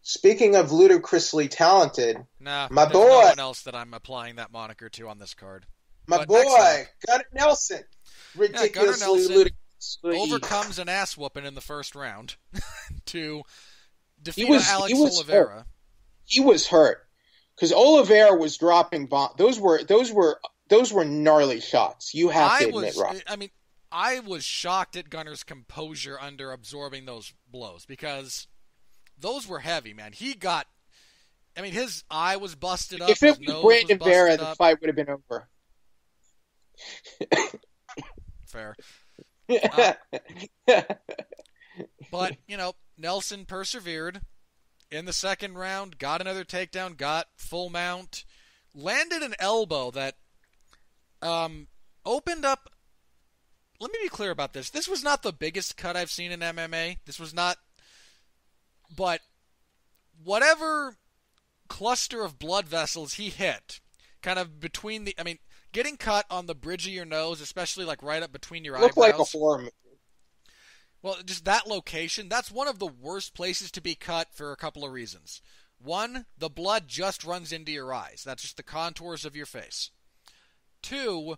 Speaking of ludicrously talented,
my
boy,
no one else that I'm applying that moniker to on this card.
But boy, Gunnar Nelson, ridiculously ludicrously
overcomes an ass whooping in the first round to defeat Alex Oliveira.
Hurt. He was hurt because Oliveira was dropping bombs. Those were gnarly shots. You have to admit, Rob.
I mean, I was shocked at Gunner's composure under absorbing those blows because those were heavy, man. His eye was busted up.
If it was Brandon Vera, the fight would have been over.
Fair. But, Nelson persevered in the second round, got another takedown, got full mount, landed an elbow that opened up. Let me be clear about this. This was not the biggest cut I've seen in MMA. This was not. But whatever cluster of blood vessels he hit, kind of between the. Getting cut on the bridge of your nose, especially like right up between your eyebrows.
Looked like a horror movie.
Well, just that location, that's one of the worst places to be cut for a couple of reasons. One, the blood just runs into your eyes. That's just the contours of your face. Two,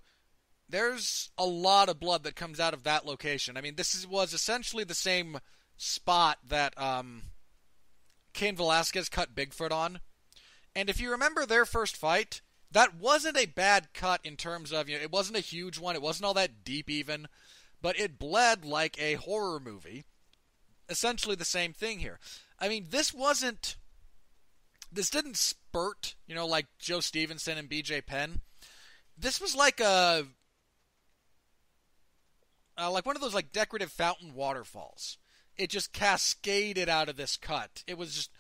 there's a lot of blood that comes out of that location. Was essentially the same spot that Cain Velasquez cut Bigfoot on. And if you remember their first fight, that wasn't a bad cut in terms of, it wasn't a huge one. It wasn't all that deep even. But it bled like a horror movie. Essentially the same thing here. This didn't spurt, like Joe Stevenson and BJ Penn. This was like one of those like decorative fountain waterfalls. It just cascaded out of this cut. It was just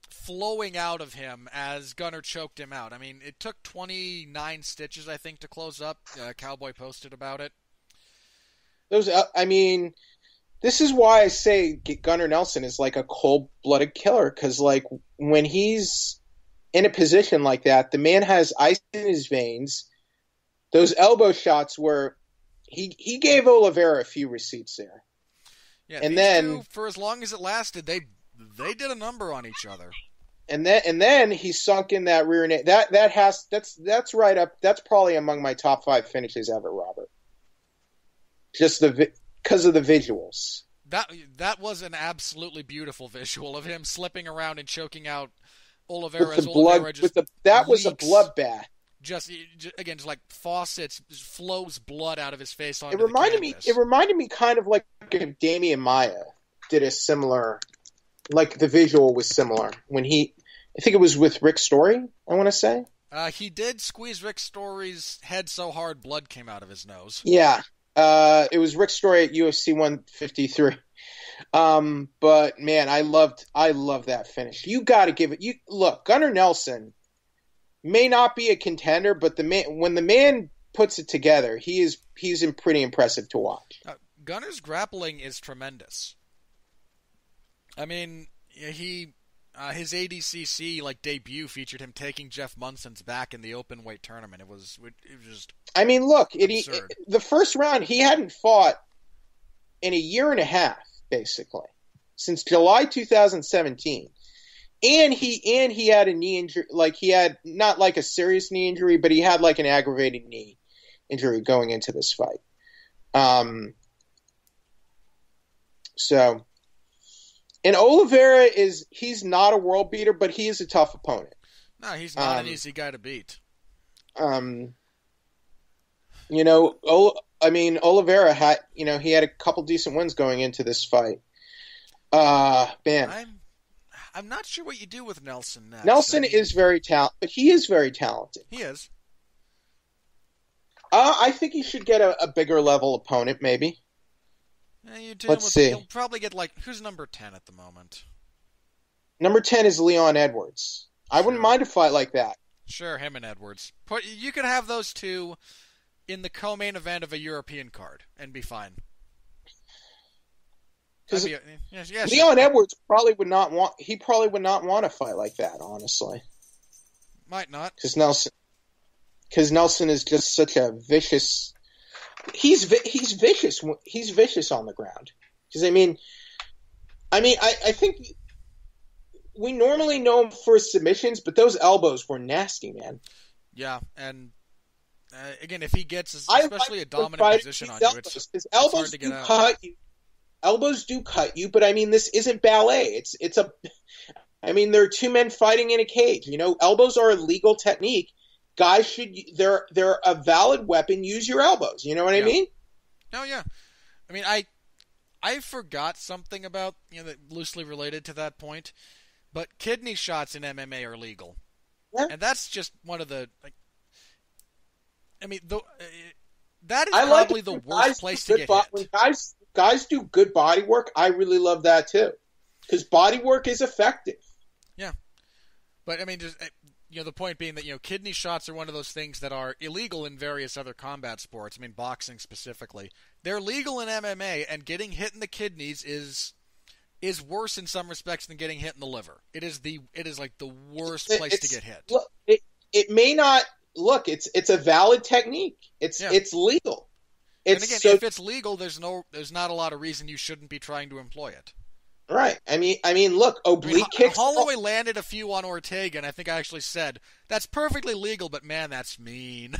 flowing out of him as Gunner choked him out. It took 29 stitches, I think, to close up. Cowboy posted about it.
This is why I say Gunnar Nelson is like a cold-blooded killer, because like when he's in a position like that, the man has ice in his veins. Those elbow shots were he gave Oliveira a few receipts there.
Yeah,
and then
for as long as it lasted, they did a number on each other.
And then he sunk in that rear naked. That's right up. That's probably among my top 5 finishes ever, Robert. Just because of the visuals.
That was an absolutely beautiful visual of him slipping around and choking out Oliveira.
With the blood, that was a bloodbath.
Just like faucets, flows blood out of his face onto
It reminded me kind of like if Damian Maia did a similar, like the visual was similar when I think it was with Rick Story, I want to say.
He did squeeze Rick Story's head so hard blood came out of his nose.
Yeah. It was Rick Story at UFC 153. But man, I love that finish. You got to give it. Look, Gunnar Nelson may not be a contender, but when the man puts it together, he's pretty impressive to watch.
Gunnar's grappling is tremendous. His ADCC debut featured him taking Jeff Munson's back in the open weight tournament. It was just.
The first round he hadn't fought in a year and a half, basically, since July 2017, and he had a knee injury. Like he had not like a serious knee injury, but he had like an aggravated knee injury going into this fight. And Oliveira he's not a world beater, but he is a tough opponent.
No, he's not an easy guy to beat.
Oliveira had, he had a couple decent wins going into this fight. Man.
I'm not sure what you do with Nelson next.
Nelson is very talented, but he is very talented.
He is.
I think he should get a bigger level opponent, maybe. Let's see.
He'll probably get who's number 10 at the moment?
Number 10 is Leon Edwards. I wouldn't mind a fight like that.
Sure, him and Edwards. You could have those two in the co-main event of a European card and be fine.
Leon Edwards probably would not want a fight like that, honestly.
Might not.
Because Nelson is just such a vicious. He's vicious. He's vicious on the ground. Because I think we normally know him for his submissions, but those elbows were nasty, man.
Yeah, and again, if he gets especially a dominant position on you,
his elbows do cut you. Elbows do cut you, but this isn't ballet. There are two men fighting in a cage. Elbows are a legal technique. Guys they're a valid weapon. Use your elbows. You know what I mean?
No, yeah. I mean, I forgot something about that loosely related to that point, but kidney shots in MMA are legal,
Yeah.
and that's just one of the like. I mean, that is
I like
probably
it
the
when
worst
guys
place
do
to
good
get
when
hit.
guys do good body work. I really love that too, because body work is effective.
Yeah, but I mean, just the point being that kidney shots are one of those things that are illegal in various other combat sports. I mean, boxing specifically, they're legal in MMA, and getting hit in the kidneys is worse in some respects than getting hit in the liver. It is like the worst place to get hit.
Look, it may not look. It's a valid technique.
Yeah.
It's legal.
And again, if it's legal, there's not a lot of reason you shouldn't be trying to employ it.
Right. I mean, look, oblique kicks.
Holloway landed a few on Ortega, and I think I actually said that's perfectly legal, but man, that's mean.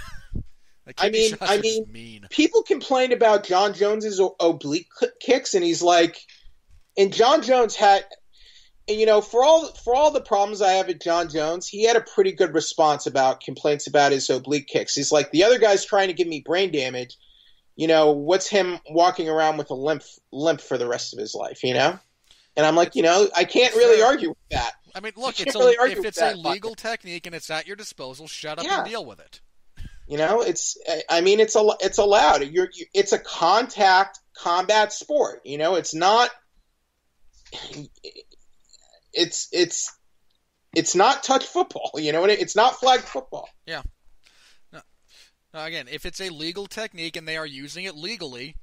I mean, people complained about John Jones's oblique kicks, and he's like, and John Jones had, and for all the problems I have with John Jones, he had a pretty good response about complaints about his oblique kicks. He's like, the other guy's trying to give me brain damage. What's him walking around with a limp for the rest of his life? And I'm like, I can't really argue with that.
I mean, look, if it's a legal technique and it's at your disposal, shut up and deal with it.
It's allowed. It's a contact combat sport. It's not. It's not touch football. It's not flag football.
Yeah. No, again, if it's a legal technique and they are using it legally,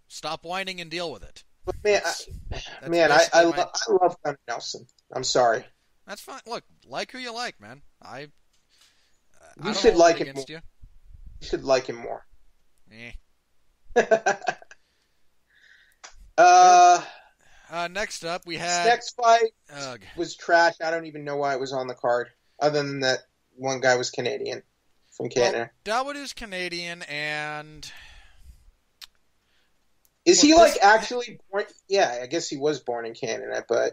stop whining and deal with it.
But I love Gunnar Nelson. I'm sorry.
That's fine. Look, like who you like, man. I
you should like him more.
You
should like him more.
Next up, we had
next fight was trash. I don't even know why it was on the card, other than that one guy was Canadian from Canada.
Well, Dawodu's Canadian, and
is he actually born? Yeah, I guess he was born in Canada, but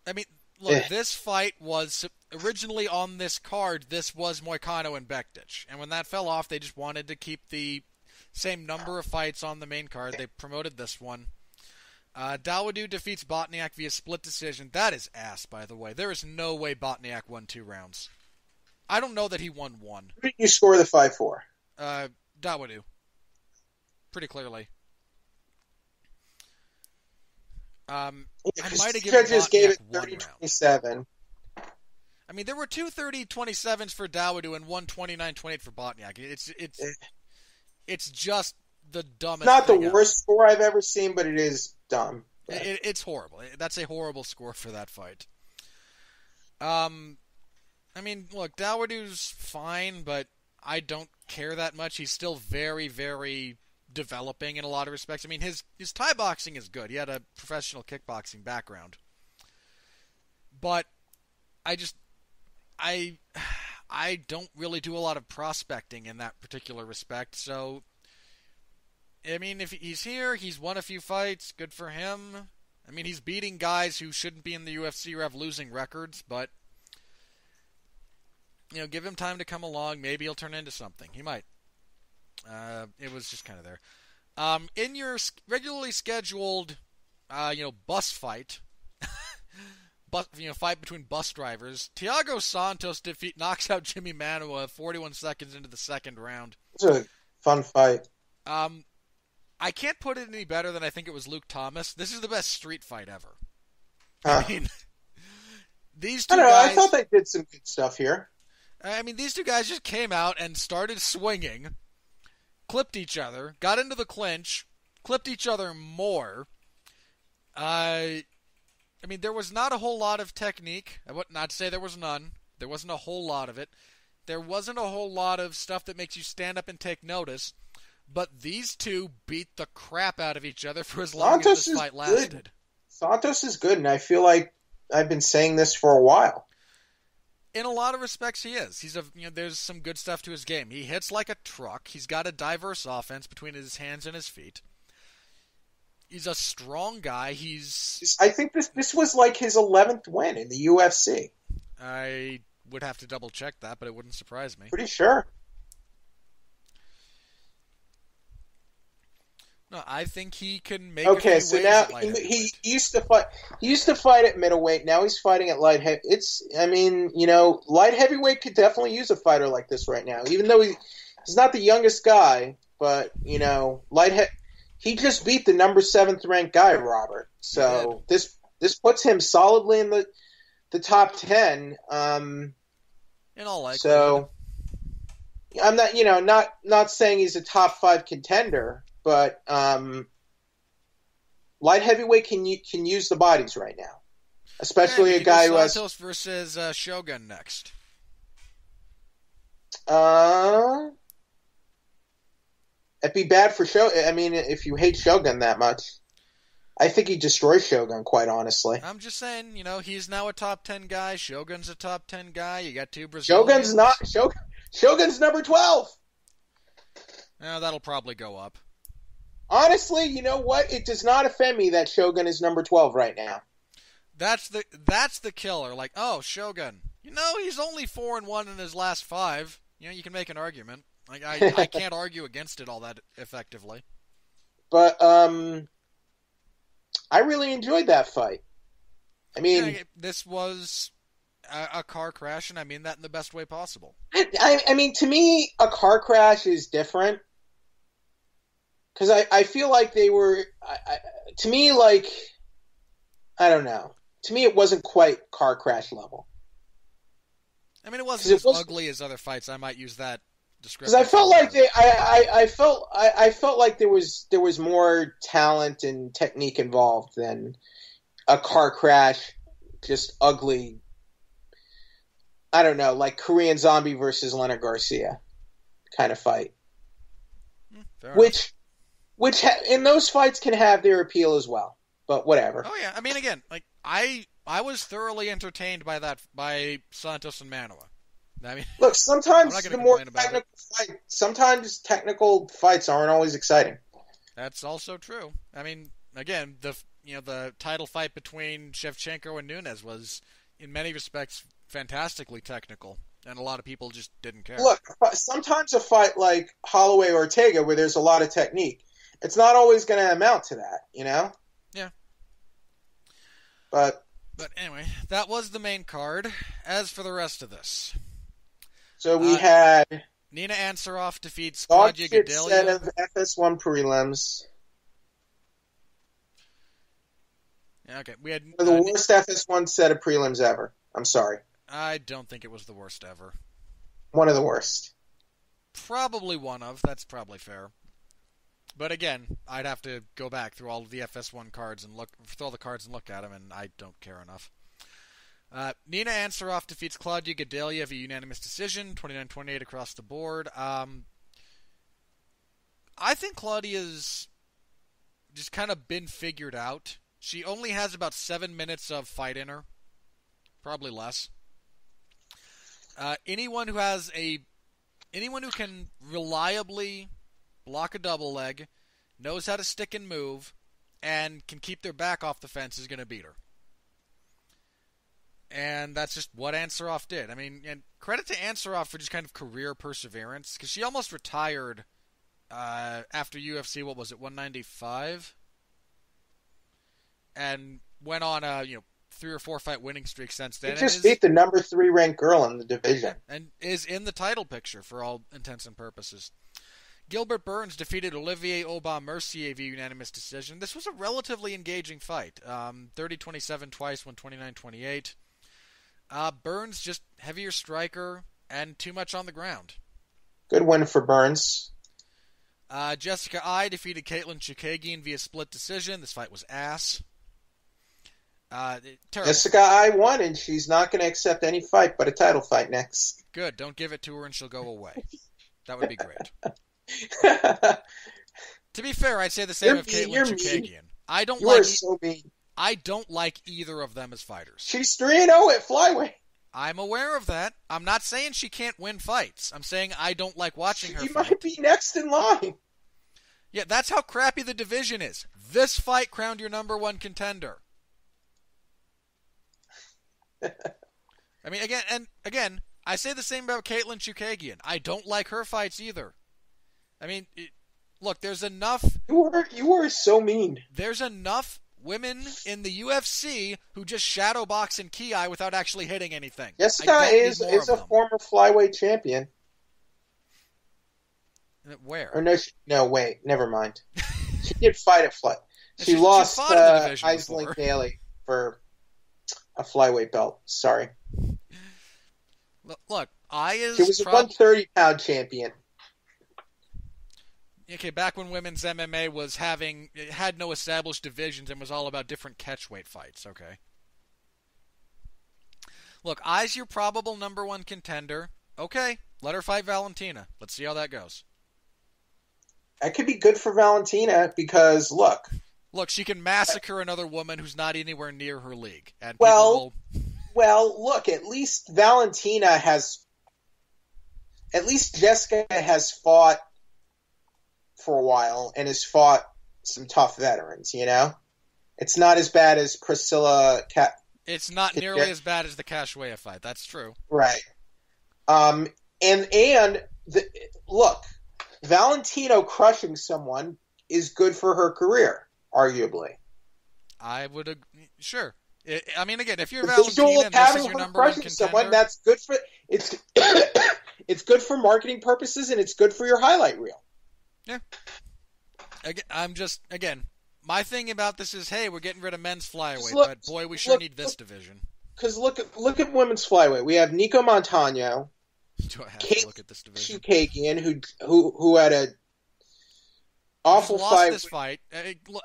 I mean, look, this fight was originally on this card. This was Moicano and Bektic, and when that fell off, they just wanted to keep the same number of fights on the main card. They promoted this one. Dawodu defeats Botniak via split decision. That is ass, by the way. There is no way Botniak won 2 rounds. I don't know that he won 1.
Who did you score the fight for?
Dawodu. Pretty clearly. I might have given
judges gave it
30-27. I mean, there were 2 30-27s for Dawodu and 1 29-28 for Botniak. It's just the dumbest.
Not the worst score I've ever seen, but it is dumb.
It's horrible. That's a horrible score for that fight. I mean, look, Dawodu's fine, but I don't care that much. He's still very, very developing in a lot of respects. I mean, his Thai boxing is good. He had a professional kickboxing background. But I don't really do a lot of prospecting in that particular respect, so I mean, if he's here, he's won a few fights, good for him. I mean, he's beating guys who shouldn't be in the UFC or have losing records, but give him time to come along. Maybe he'll turn into something. He might. It was just kind of there. In your regularly scheduled, bus fight, fight between bus drivers, Thiago Santos knocks out Jimmy Manuwa 41 seconds into the second round.
It was a fun fight.
I can't put it any better than I think it was Luke Thomas. This is the best street fight ever. I mean, these two guys...
I thought they did some good stuff here.
I mean, these 2 guys just came out and started swinging, clipped each other, got into the clinch, clipped each other more. I mean, there was not a whole lot of technique. I would not say there was none. There wasn't a whole lot of it. There wasn't a whole lot of stuff that makes you stand up and take notice. But these 2 beat the crap out of each other for as long as this fight lasted.
Good. Santos is good, and I feel like I've been saying this for a while.
In a lot of respects, he is. There's some good stuff to his game. He hits like a truck. He's got a diverse offense between his hands and his feet. He's a strong guy.
I think this was like his 11th win in the UFC.
I would have to double check that, but it wouldn't surprise me.
Pretty sure.
No, I think he can make a
Okay,
few
so
waves
now
at light
he
heavyweight.
used to fight. He used to fight at middleweight. Now he's fighting at light heavy. I mean, light heavyweight could definitely use a fighter like this right now. Even though he's not the youngest guy, but he just beat the number 7th ranked guy, Robert. So this puts him solidly in the top 10.
In all likelihood.
So I'm not saying he's a top 5 contender, but light heavyweight can use the bodies right now, especially a guy who has
Santos versus Shogun next.
It'd be bad for Shogun. I mean, if you hate Shogun that much, I think he destroys Shogun. Quite honestly,
I'm just saying, he's now a top 10 guy. Shogun's a top 10 guy. You got 2 Brazilians.
Shogun's number 12.
That'll probably go up.
Honestly, you know what? It does not offend me that Shogun is number 12 right now.
That's the killer. Like, oh, Shogun. He's only 4-1 in his last 5. You can make an argument. Like, I can't argue against it all that effectively.
But I really enjoyed that fight. I mean,
this was a car crash, and I mean that in the best way possible.
I mean, to me, a car crash is different. Because I feel like they were, to me, like, I don't know. To me, it wasn't quite car crash level.
I mean, it wasn't as ugly as other fights. I might use that description.
Because I felt like I felt like there was more talent and technique involved than a car crash, just ugly. I don't know, like Korean Zombie versus Leonard Garcia kind of fight. Which in those fights can have their appeal as well, but whatever.
Oh yeah, I mean, again, like I was thoroughly entertained by Santos and Manoa. I mean,
look, sometimes
sometimes
technical fights aren't always exciting.
That's also true. I mean, again, the title fight between Shevchenko and Nunes was, in many respects, fantastically technical. And a lot of people just didn't care.
Look, sometimes a fight like Holloway Ortega, where there's a lot of technique, it's not always going to amount to that,
Yeah.
But
anyway, that was the main card. As for the rest of this,
so we had
Nina Ansaroff defeats Claudia Gadelha.
Set of FS1 prelims.
Yeah, okay, we had
the worst FS1 set of prelims ever. I'm sorry.
I don't think it was the worst ever.
One of the worst.
Probably one of. That's probably fair. But again, I'd have to go back through all of the FS1 cards and look at them, and I don't care enough. Nina Ansaroff defeats Claudia Gadelha via unanimous decision, 29-28 across the board. I think Claudia's just kind of been figured out. She only has about 7 minutes of fight in her. Probably less. Anyone who can reliably block a double leg, knows how to stick and move, and can keep their back off the fence is going to beat her. And that's just what Ansaroff did. I mean, and credit to Ansaroff for just kind of career perseverance, because she almost retired after UFC, 195? And went on a 3 or 4 fight winning streak since then.
He just beat the number 3 ranked girl in the division.
And is in the title picture for all intents and purposes. Gilbert Burns defeated Olivier Aubin-Mercier via unanimous decision. This was a relatively engaging fight. 30-27 twice, won 29-28. Burns just heavier striker and too much on the ground.
Good win for Burns.
Jessica Ai defeated Caitlin Chukagian via split decision. This fight was ass.
Jessica Ai won, and she's not going to accept any fight but a title fight next.
Good. Don't give it to her and she'll go away. That would be great. To be fair, I'd say the same of Caitlin Chukagian. I don't like either of them as fighters.
She's 3-0 at flyweight.
I'm aware of that. I'm not saying she can't win fights. I'm saying I don't like watching her fight.
She might be next in line.
Yeah, that's how crappy the division is. This fight crowned your number 1 contender. I mean, again, I say the same about Caitlin Chukagian. I don't like her fights either. I mean, Look, there's enough.
You were so mean.
There's enough women in the UFC who just shadow box and ki without actually hitting anything.
Jessica is a former flyweight champion.
Where?
Or no, wait, never mind. She did fight at fly. She lost Aisling Daly for a flyweight belt. Sorry.
Look, she
was a 130-pound champion.
Okay, back when women's MMA had no established divisions and was all about different catchweight fights. Okay. Look, Ai's your probable number one contender. Okay, let her fight Valentina. Let's see how that goes.
That could be good for Valentina because, look,
she can massacre another woman who's not anywhere near her league. And
well, look, at least Jessica has fought for a while and has fought some tough veterans, you know? It's not as bad as Priscilla.
It's not nearly as bad as the Cachoeira fight. That's true.
Right. Look, Valentino crushing someone is good for her career, arguably.
I would agree. Sure. I mean, again, if you're Valentina and this is your number one contender, someone,
that's good for it's. It's good for marketing purposes and it's good for your highlight reel.
Yeah. My thing about this is, hey, we're getting rid of men's flyweight, but boy, we sure need this division.
Because look at women's flyweight. We have Nico Montano.
Do I have to look at this division?
Chukagian, who had a awful fight.
This fight.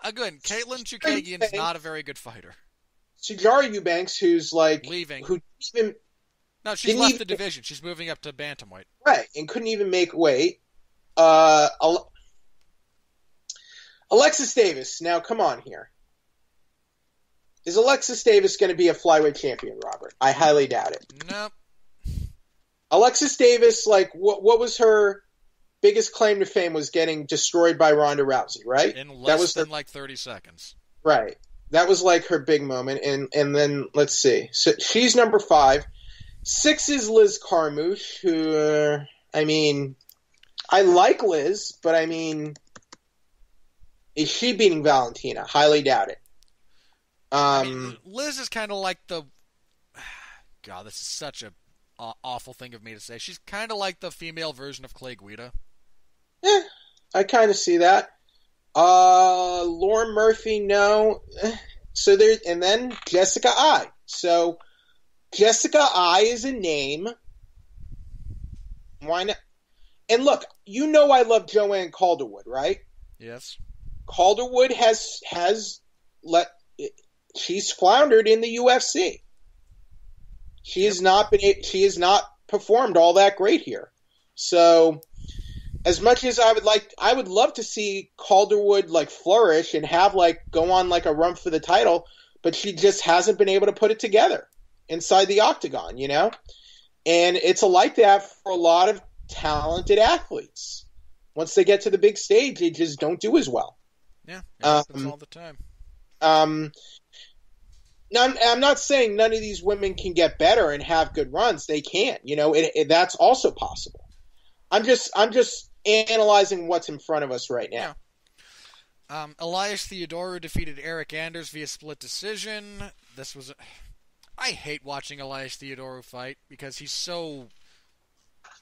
Again, Caitlin Chukagian is not a very good fighter.
Sijara Eubanks, who's like
leaving.
No,
she's left the division. She's moving up to bantamweight.
Right, and couldn't even make weight. Alexis Davis. Now, come on here. Is Alexis Davis going to be a flyweight champion, Robert? I highly doubt it.
Nope.
Alexis Davis, like, what was her biggest claim to fame? Was getting destroyed by Ronda Rousey, right?
In less than 30 seconds.
Right. That was like her big moment. And then, let's see. So she's number 5. 6 is Liz Carmouche, who, I like Liz, but is she beating Valentina? Highly doubt it.
Liz is kind of like the... God, this is such a awful thing of me to say. She's kind of like the female version of Clay Guida.
Yeah, I kind of see that. Lauren Murphy, no. So and then Jessica I. So Jessica I is a name. Why not? And look, you know I love Joanne Calderwood, right?
Yes.
Calderwood she's floundered in the UFC. She has not performed all that great here. So as much as I would love to see Calderwood flourish and have go on a run for the title, but she just hasn't been able to put it together inside the octagon, you know? And it's like that for a lot of talented athletes. Once they get to the big stage, they just don't do as well.
Yeah, it happens all the time.
Now, I'm not saying none of these women can get better and have good runs. They can't. You know, that's also possible. I'm just analyzing what's in front of us right now.
Yeah. Elias Theodorou defeated Eric Anders via split decision. I hate watching Elias Theodorou fight because he's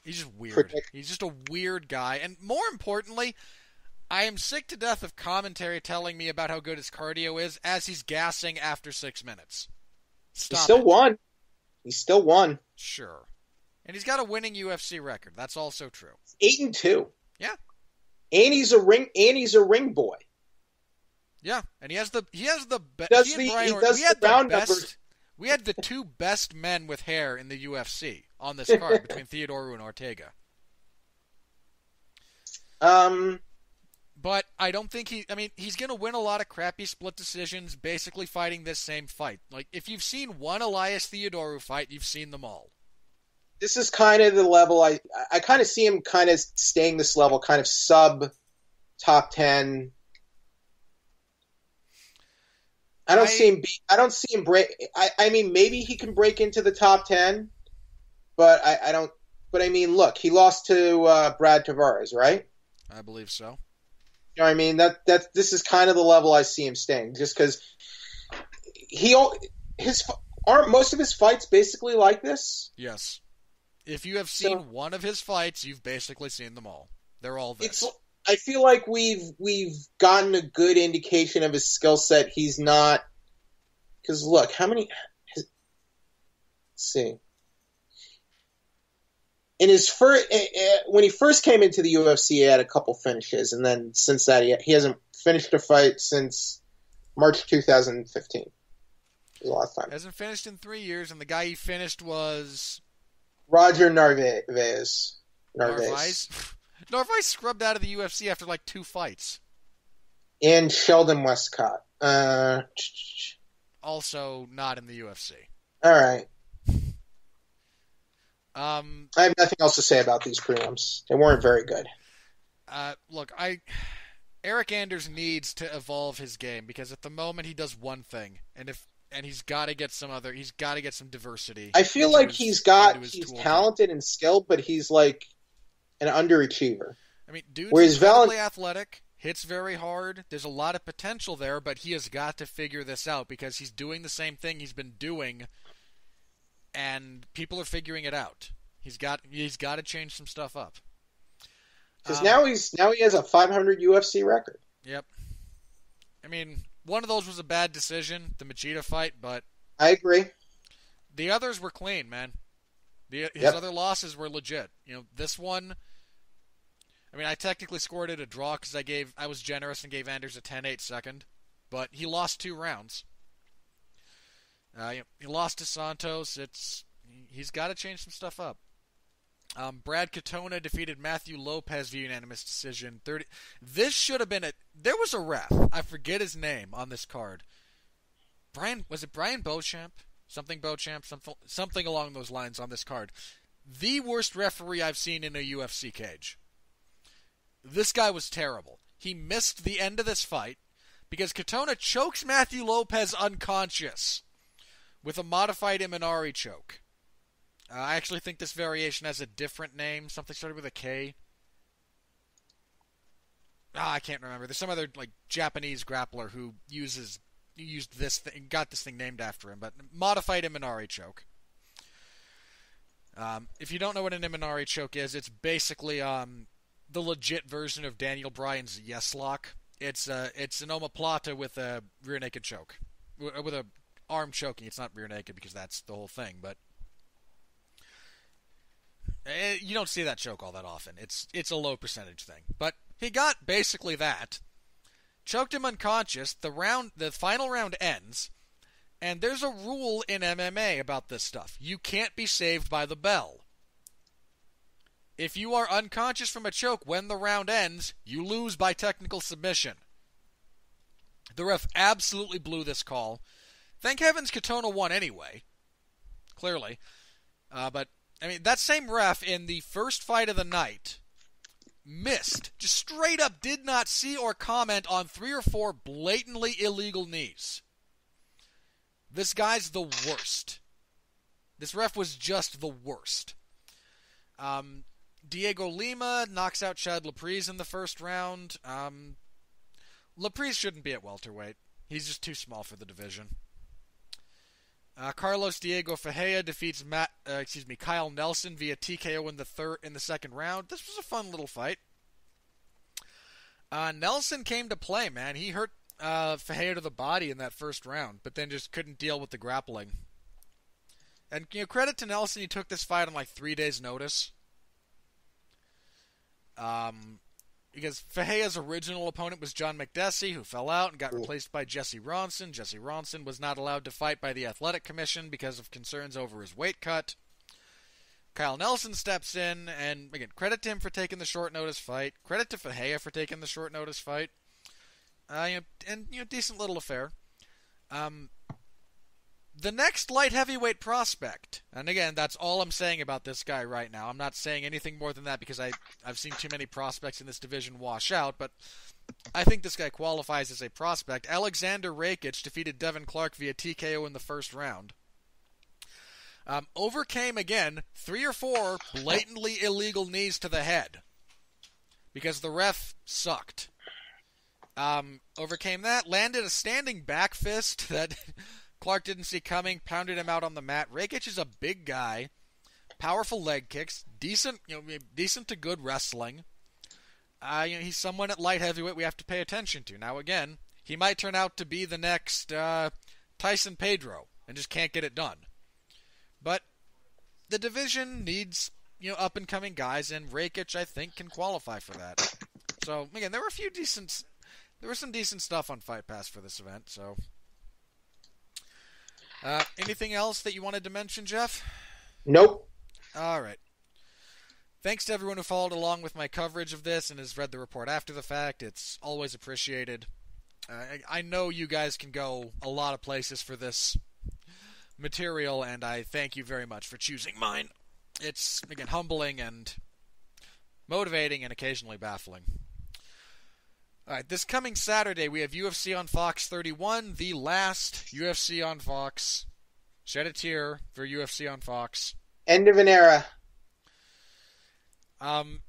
just weird. He's just a weird guy. And more importantly, I am sick to death of commentary telling me about how good his cardio is as he's gassing after 6 minutes. He still won. Sure. And he's got a winning UFC record. That's also true.
8-2.
Yeah.
And he's a ring boy.
Yeah, and he has the best. We had the two best men with hair in the UFC on this card between Theodorou and Ortega. But I don't think he's going to win a lot of crappy split decisions basically fighting this same fight. If you've seen one Elias Theodorou fight, you've seen them all.
This is kind of the level I kind of see him kind of staying this level, kind of sub top 10. I don't see him break. Maybe he can break into the top 10, but I don't. But look, he lost to Brad Tavares, right?
I believe so.
You know what I mean? This is kind of the level I see him staying, just because aren't most of his fights basically like this?
Yes. If you have seen one of his fights, you've basically seen them all. They're all this.
I feel like we've gotten a good indication of his skill set. He's not, because look, let's see. In his when he first came into the UFC, he had a couple finishes, and then since that, he hasn't finished a fight since March 2015. It was a lot of time.
Hasn't finished in 3 years, and the guy he finished was
Roger Narvaez.
Narvaez scrubbed out of the UFC after like 2 fights.
And Sheldon Westcott.
Also not in the UFC.
All right.
I
have nothing else to say about these prelims. They weren't very good.
Look, Eric Anders needs to evolve his game, because at the moment he does one thing, and he's got to get some diversity.
I feel like he's talented and skilled, but he's like an underachiever.
I mean, dude's incredibly athletic, hits very hard. There's a lot of potential there, but he has got to figure this out, because he's doing the same thing he's been doing, and people are figuring it out. He's got to change some stuff up.
Because now he has a 500 UFC record.
Yep. I mean, one of those was a bad decision, the Machida fight, but
I agree.
The others were clean, man. His other losses were legit. You know, this one, I mean, I technically scored it a draw because I was generous and gave Anders a 10-8 second, but he lost 2 rounds. He lost to Santos. He's got to change some stuff up. Brad Katona defeated Matthew Lopez via unanimous decision. This should have been there was a ref. I forget his name on this card. Was it Brian Beauchamp? Something along those lines on this card. The worst referee I've seen in a UFC cage. This guy was terrible. He missed the end of this fight because Katona chokes Matthew Lopez unconscious with a modified Imanari choke. I actually think this variation has a different name. Something started with a K. I can't remember. There's some other Japanese grappler who used this thing, got this thing named after him, but modified Imanari choke. If you don't know what an Imanari choke is, it's basically the legit version of Daniel Bryan's yes lock. It's an omoplata with a rear naked choke, with a arm choking. It's not rear naked because that's the whole thing, but you don't see that choke all that often. It's a low percentage thing. But he got basically that. Choked him unconscious. The final round ends. And there's a rule in MMA about this stuff. You can't be saved by the bell. If you are unconscious from a choke when the round ends, you lose by technical submission. The ref absolutely blew this call. Thank heavens Katona won anyway. Clearly. But I mean, that same ref in the first fight of the night missed, just straight up did not see or comment on 3 or 4 blatantly illegal knees. This guy's the worst. This ref was just the worst. Diego Lima knocks out Chad Laprise in the first round. Laprise shouldn't be at welterweight. He's just too small for the division. Carlos Diego Ferreira defeats Kyle Nelson via TKO in the second round. This was a fun little fight. Nelson came to play, man. He hurt Ferreira to the body in that first round, but then just couldn't deal with the grappling. And credit to Nelson, he took this fight on 3 days' notice. Because Ferreira's original opponent was John McDessie, who fell out and got replaced by Jesse Ronson. Jesse Ronson was not allowed to fight by the Athletic Commission because of concerns over his weight cut. Kyle Nelson steps in, and again, credit to him for taking the short notice fight. Credit to Ferreira for taking the short notice fight. Decent little affair. The next light heavyweight prospect, and again, that's all I'm saying about this guy right now. I'm not saying anything more than that because I've seen too many prospects in this division wash out, but I think this guy qualifies as a prospect. Alexander Rakic defeated Devin Clark via TKO in the first round. Overcame, again, 3 or 4 blatantly illegal knees to the head because the ref sucked. Overcame that, landed a standing back fist that Clark didn't see coming, pounded him out on the mat. Rakic is a big guy, powerful leg kicks, decent to good wrestling. He's someone at light heavyweight we have to pay attention to. Now, again, he might turn out to be the next Tyson Pedro and just can't get it done. But the division needs up-and-coming guys, and Rakic, I think, can qualify for that. So, again, there was some decent stuff on Fight Pass for this event. So, anything else that you wanted to mention, Jeff?
Nope.
All right. Thanks to everyone who followed along with my coverage of this and has read the report after the fact. It's always appreciated. I know you guys can go a lot of places for this material, and I thank you very much for choosing mine. It's, again, humbling and motivating and occasionally baffling. All right, this coming Saturday, we have UFC on Fox 31, the last UFC on Fox. Shed a tear for UFC on Fox.
End of an era.
And,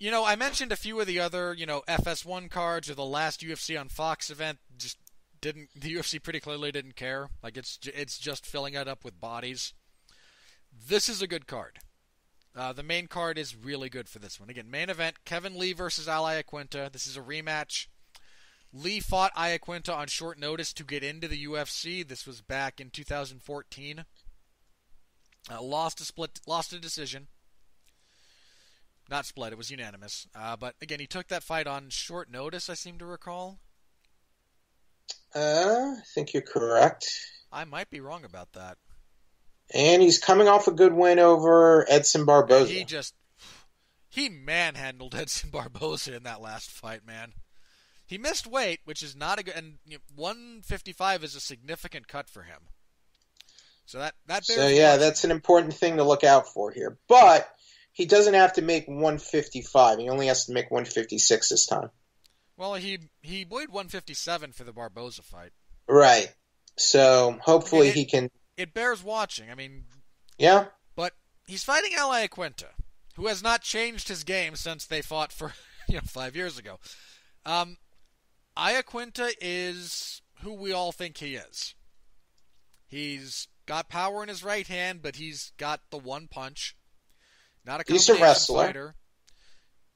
I mentioned a few of the other, FS1 cards or the last UFC on Fox event. The UFC pretty clearly didn't care. Like, it's just filling it up with bodies. This is a good card. The main card is really good for this one. Again, main event, Kevin Lee versus Al Iaquinta. This is a rematch. Lee fought Iaquinta on short notice to get into the UFC. This was back in 2014. Lost a decision. Not split, it was unanimous. But again, he took that fight on short notice, I seem to recall.
I think you're correct.
I might be wrong about that.
And he's coming off a good win over Edson Barboza.
He manhandled Edson Barboza in that last fight, man. He missed weight, which is not a good... And 155 is a significant cut for him. So that bears watching.
That's an important thing to look out for here. But he doesn't have to make 155. He only has to make 156 this time.
Well, he weighed 157 for the Barboza fight.
Right. So hopefully he can...
It bears watching.
Yeah.
But he's fighting Al Iaquinta, who has not changed his game since they fought for 5 years ago. Iaquinta is who we all think he is. He's got power in his right hand, but he's got the one punch. Not a combination fighter.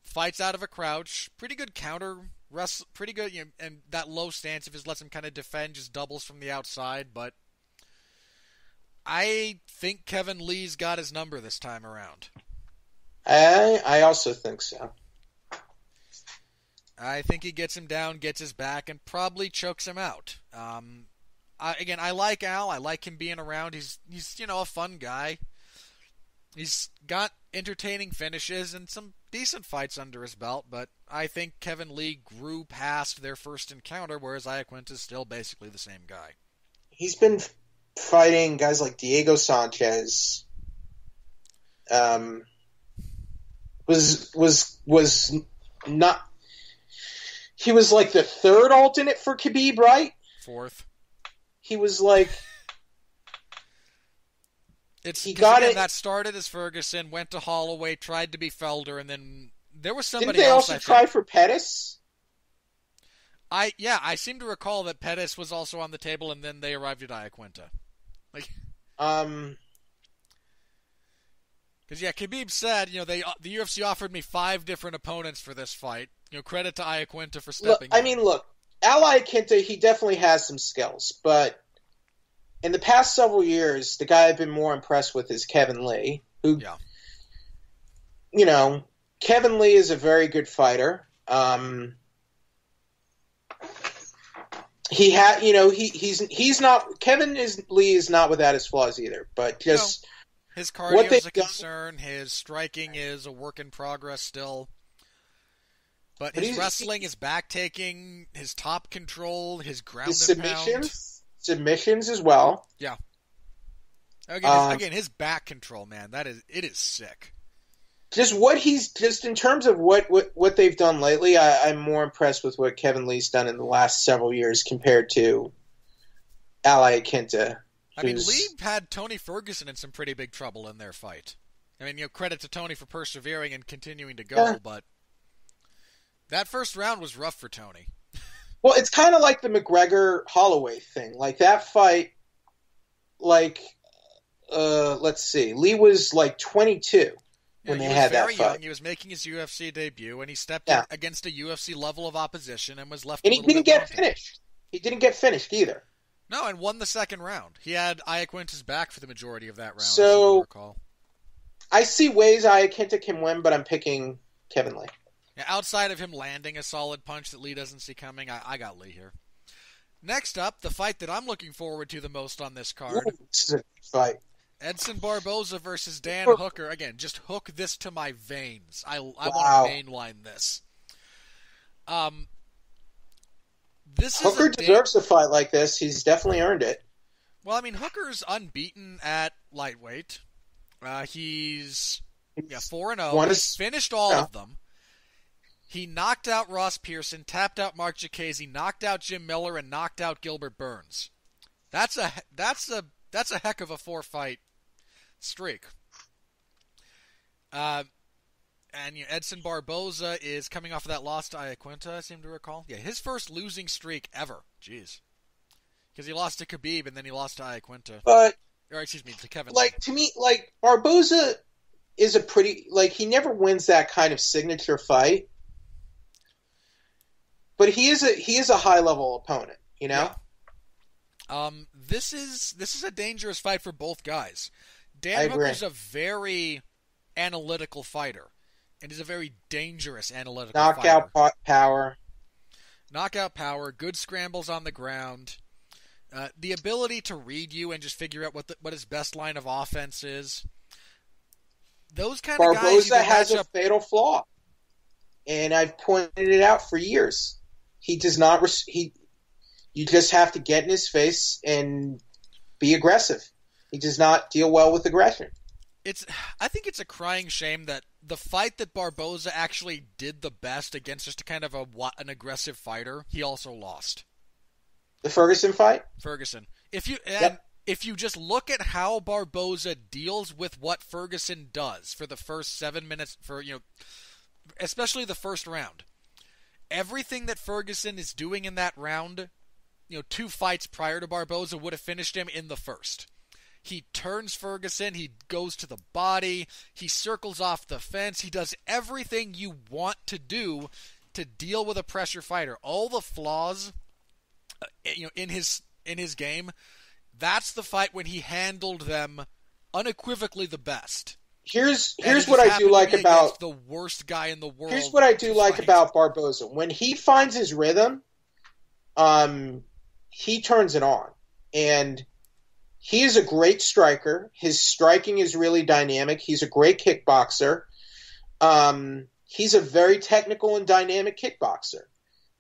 Fights out of a crouch. Pretty good counter wrestle. Pretty good, and that low stance of his lets him kind of defend, just doubles from the outside. But I think Kevin Lee's got his number this time around.
I also think so.
I think he gets him down, gets his back, and probably chokes him out. I like Al. I like him being around. He's a fun guy. He's got entertaining finishes and some decent fights under his belt, but I think Kevin Lee grew past their first encounter, whereas Iaquinta is still basically the same guy.
He's been fighting guys like Diego Sanchez. Was not... He was like the third alternate for Khabib, right?
Fourth.
He was like...
That started as Ferguson, went to Holloway, tried to be Felder, and then there was somebody else.
Didn't they also try for Pettis?
I seem to recall that Pettis was also on the table, and then they arrived at Iaquinta. Because Khabib said, the UFC offered me 5 different opponents for this fight. Credit to Iaquinta for stepping in.
Look, Al Iaquinta, he definitely has some skills, but in the past several years, the guy I've been more impressed with is Kevin Lee, who, Kevin Lee is a very good fighter. He had, he's not. Lee is not without his flaws either, but just
his cardio is a concern. His striking is a work in progress still. But his wrestling, his back taking, his top control, his ground and pound.
Submissions as well.
Yeah. Again, his back control, man, it is sick.
Just in terms of what they've done lately, I'm more impressed with what Kevin Lee's done in the last several years compared to Al Iaquinta.
Lee had Tony Ferguson in some pretty big trouble in their fight. Credit to Tony for persevering and continuing to go, but that first round was rough for Tony.
Well, it's kind of like the McGregor-Holloway thing. Like, that fight, like, let's see. Lee was, like, 22 when they had that fight.
He was very young. He was making his UFC debut, and he stepped in against a UFC level of opposition and was left
and
a little bit
he didn't get finished. He didn't get finished either.
No, and won the second round. He had Iaquinta's back for the majority of that round,
so,
as you recall.
I see ways Iaquinta can win, but I'm picking Kevin Lee.
Yeah, outside of him landing a solid punch that Lee doesn't see coming, I got Lee here. Next up, the fight that I'm looking forward to the most on this card.
Ooh, this is a good fight.
Edson Barboza versus Dan Hooker. Again, just hook this to my veins. I want to mainline this.
Hooker deserves a fight like this. He's definitely earned it.
Well, I mean, Hooker's unbeaten at lightweight. He's 4-0. He's finished all of them. He knocked out Ross Pearson, tapped out Mark Jacasey, knocked out Jim Miller, and knocked out Gilbert Burns. That's a heck of a 4-fight streak. And Edson Barboza is coming off of that loss to Iaquinta, I seem to recall. Yeah, his first losing streak ever. Jeez. Because he lost to Khabib and then he lost to Iaquinta. To Kevin.
To me, Barboza is a pretty... he never wins that kind of signature fight. But he is a high-level opponent, you know?
Yeah. This is a dangerous fight for both guys. Dan Hooker's a very analytical fighter. And he's a very dangerous analytical fighter.
Knockout power.
Knockout power, good scrambles on the ground. The ability to read you and just figure out what his best line of offense is. Those kind of guys...
Barboza has a fatal flaw. And I've pointed it out for years. He does not... You just have to get in his face and be aggressive. He does not deal well with aggression.
I think it's a crying shame that the fight that Barboza actually did the best against just a kind of an aggressive fighter, he also lost.
The Ferguson fight?
Ferguson. If you just look at how Barboza deals with what Ferguson does for the first 7 minutes, especially the first round, everything that Ferguson is doing in that round, 2 fights prior to Barboza would have finished him in the first. He turns Ferguson, he goes to the body, he circles off the fence, he does everything you want to do to deal with a pressure fighter. All the flaws in his game, that's the fight when he handled them unequivocally the best.
Here's what I do like about
the worst guy in the world.
Here's what I do like about Barboza. When he finds his rhythm, he turns it on. And he is a great striker. His striking is really dynamic. He's a great kickboxer. He's a very technical and dynamic kickboxer.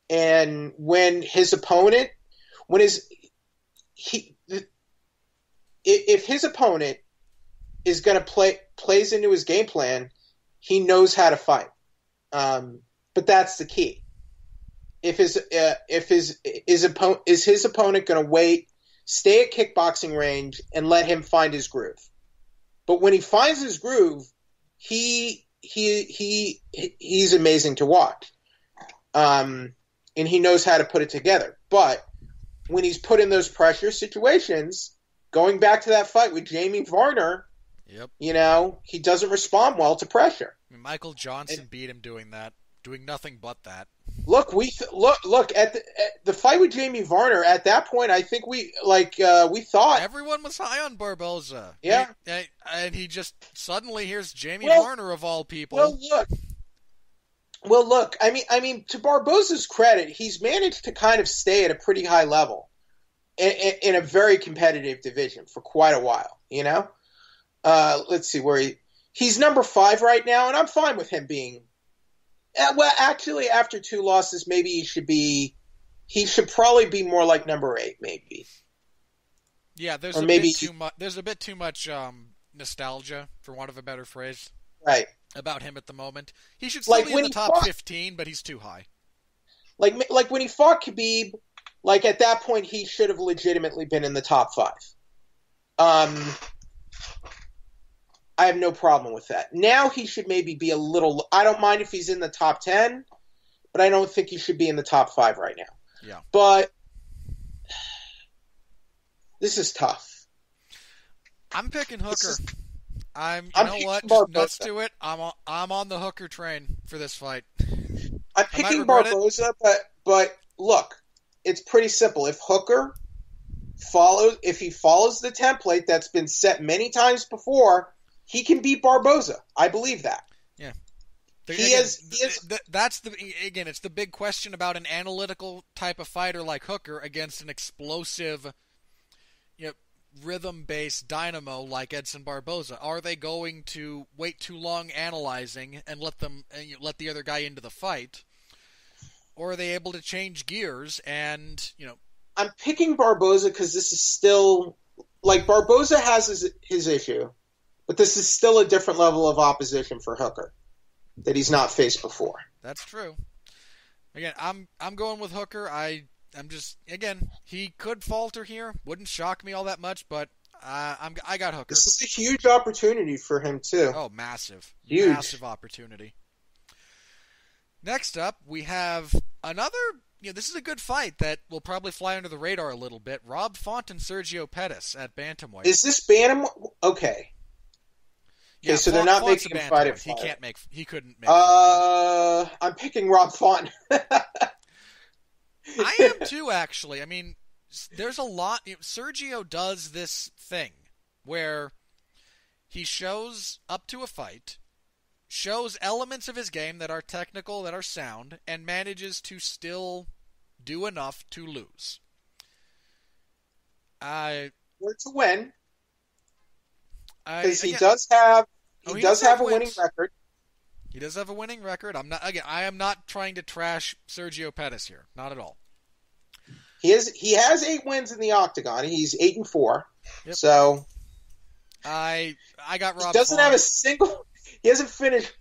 And when his opponent, if his opponent is going to plays into his game plan, he knows how to fight. But that's the key. If his opponent going to wait, stay at kickboxing range, and let him find his groove. But when he finds his groove, he's amazing to watch. And he knows how to put it together. But when he's put in those pressure situations, going back to that fight with Jamie Varner, he doesn't respond well to pressure.
Michael Johnson beat him doing that, doing nothing but that.
Look, look at the fight with Jamie Varner. At that point, I think we thought
everyone was high on Barboza.
Yeah,
and he just suddenly here's Jamie Varner of all people.
Well, look. I mean, to Barboza's credit, he's managed to kind of stay at a pretty high level in a very competitive division for quite a while. Let's see where he's number 5 right now, and I'm fine with him being. Well, actually, after 2 losses, maybe he should probably be more like number 8, maybe.
Yeah, there's a bit too much nostalgia, for want of a better phrase,
right,
about him at the moment. He should still be in the top 15, but he's too high.
Like when he fought Khabib, at that point he should have legitimately been in the top 5. I have no problem with that. Now he should maybe be a little... I don't mind if he's in the top 10, but I don't think he should be in the top 5 right now.
Yeah.
But this is tough.
I'm picking Hooker. You
I'm
know
picking
what? Just nuts
Barboza.
to it. I'm on the Hooker train for this fight.
I'm
I might
picking
regret it.
Barboza, but look, it's pretty simple. If he follows the template that's been set many times before, he can beat Barboza. I believe that.
Yeah. That's it's the big question about an analytical type of fighter like Hooker against an explosive, rhythm-based dynamo like Edson Barboza. Are they going to wait too long analyzing and let the other guy into the fight, or are they able to change gears and
I'm picking Barboza because this is still like Barboza has his issue, but this is still a different level of opposition for Hooker that he's not faced before.
That's true. Again, I'm going with Hooker. I'm just, again, he could falter here. Wouldn't shock me all that much, but I got Hooker.
This is a huge opportunity for him too.
Oh, massive,
huge,
massive opportunity. Next up, we have another. This is a good fight that will probably fly under the radar a little bit. Rob Font and Sergio Pettis at bantamweight.
Is this bantamweight? Okay. Okay, so they're not making him fight at fight.
He couldn't make.
I'm picking Rob Font.
I am too, actually. I mean, there's a lot. Sergio does this thing where he shows up to a fight, shows elements of his game that are technical, that are sound, and manages to still do enough to lose.
Or to win. Because he
does
have a winning record.
He does have a winning record. I am not trying to trash Sergio Pettis here. Not at all.
He has 8 wins in the octagon. He's 8-4.
Yep.
So
I got Rob.
He hasn't finished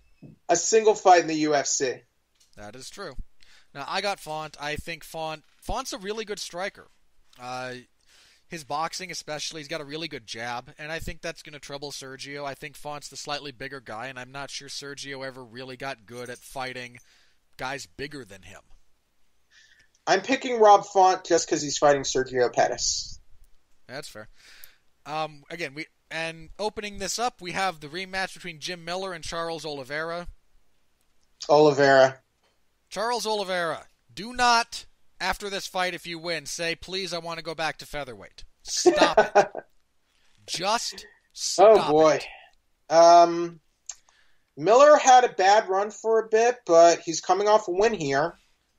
a single fight in the UFC.
That is true. Now I got Font. I think Font's a really good striker. His boxing, especially, he's got a really good jab, and I think that's going to trouble Sergio. I think Font's the slightly bigger guy, and I'm not sure Sergio ever really got good at fighting guys bigger than him.
I'm picking Rob Font just because he's fighting Sergio Pettis.
That's fair. Opening this up, we have the rematch between Jim Miller and Charles Oliveira. Charles Oliveira, do not, after this fight, if you win, say, please, I want to go back to featherweight. Stop it. Just stop it.
Oh, boy. Miller had a bad run for a bit, but he's coming off a win here.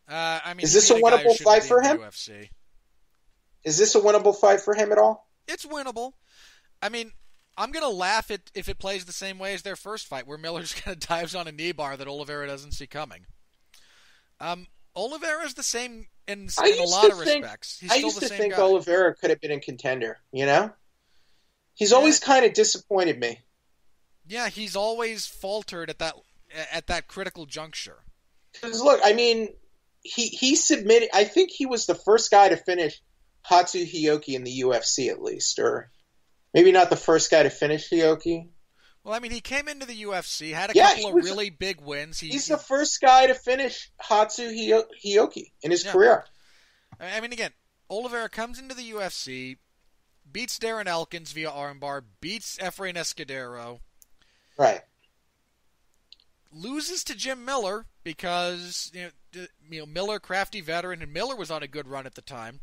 Is this a winnable fight for him?
UFC.
Is this a winnable fight for him at all?
It's winnable. I mean, I'm going to laugh if it plays the same way as their first fight, where Miller's kind of dives on a knee bar that Oliveira doesn't see coming. Oliveira's the same in a lot of respects.
I used to think Oliveira could have been a contender, He's always kind of disappointed me.
Yeah, he's always faltered at that critical juncture.
Because look, I mean, he submitted. I think he was the first guy to finish Hatsu Hiyoki in the UFC, at least, or maybe not the first guy to finish Hiyoki.
Well, I mean, he came into the UFC, had a couple of really big wins.
He's the first guy to finish Hatsu Hiyoki in his career.
I mean, again, Oliveira comes into the UFC, beats Darren Elkins via armbar, beats Efrain Escudero.
Right.
Loses to Jim Miller because Miller, crafty veteran, and Miller was on a good run at the time.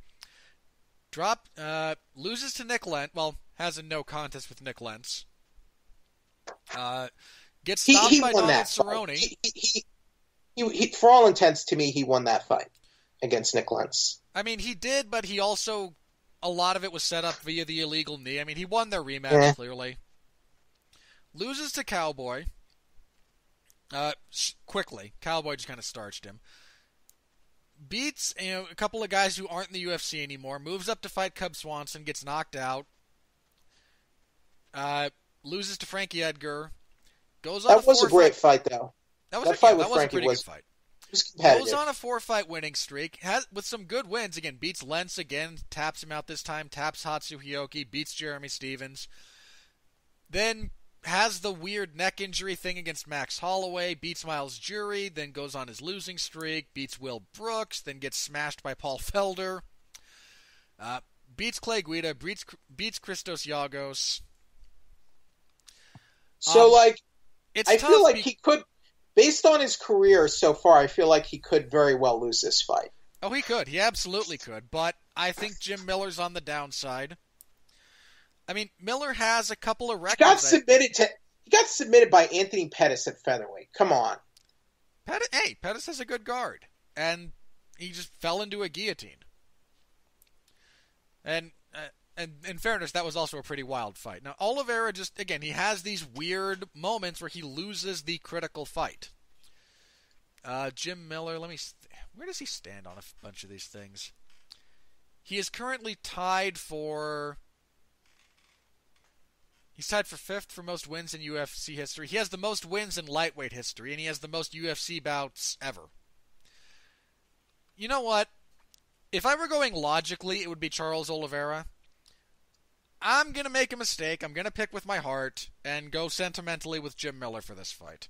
Loses to Nick Lentz. Well, has a no contest with Nick Lentz. Gets stopped by Donald Cerrone.
He, for all intents, to me, he won that fight against Nick Lentz.
I mean, he did, but he also, a lot of it was set up via the illegal knee. I mean, he won their rematch, clearly. Loses to Cowboy. Quickly. Cowboy just kind of starched him. Beats a couple of guys who aren't in the UFC anymore. Moves up to fight Cub Swanson. Gets knocked out. Loses to Frankie Edgar.
That was a great fight, though.
That was a pretty good fight.
It was competitive.
Goes on a 4-fight winning streak with some good wins. Again, beats Lentz again. Taps him out this time. Taps Hatsu Hiyoki. Beats Jeremy Stevens. Then has the weird neck injury thing against Max Holloway, beats Miles Jury, then goes on his losing streak, beats Will Brooks, then gets smashed by Paul Felder, beats Clay Guida, beats Christos Giagos.
So, like,
it's
I
tough
feel like he could, based on his career so far, I feel like he could very well lose this fight.
Oh, he could. He absolutely could. But I think Jim Miller's on the downside. I mean, Miller has a couple of records.
He got submitted by Anthony Pettis at featherweight. Come on.
Pettis has a good guard. And he just fell into a guillotine. And in fairness, that was also a pretty wild fight. Now, Oliveira just, again, he has these weird moments where he loses the critical fight. Jim Miller, where does he stand on a bunch of these things? He is currently tied for... He's tied for 5th for most wins in UFC history. He has the most wins in lightweight history, and he has the most UFC bouts ever. You know what? If I were going logically, it would be Charles Oliveira. I'm going to make a mistake. I'm going to pick with my heart and go sentimentally with Jim Miller for this fight.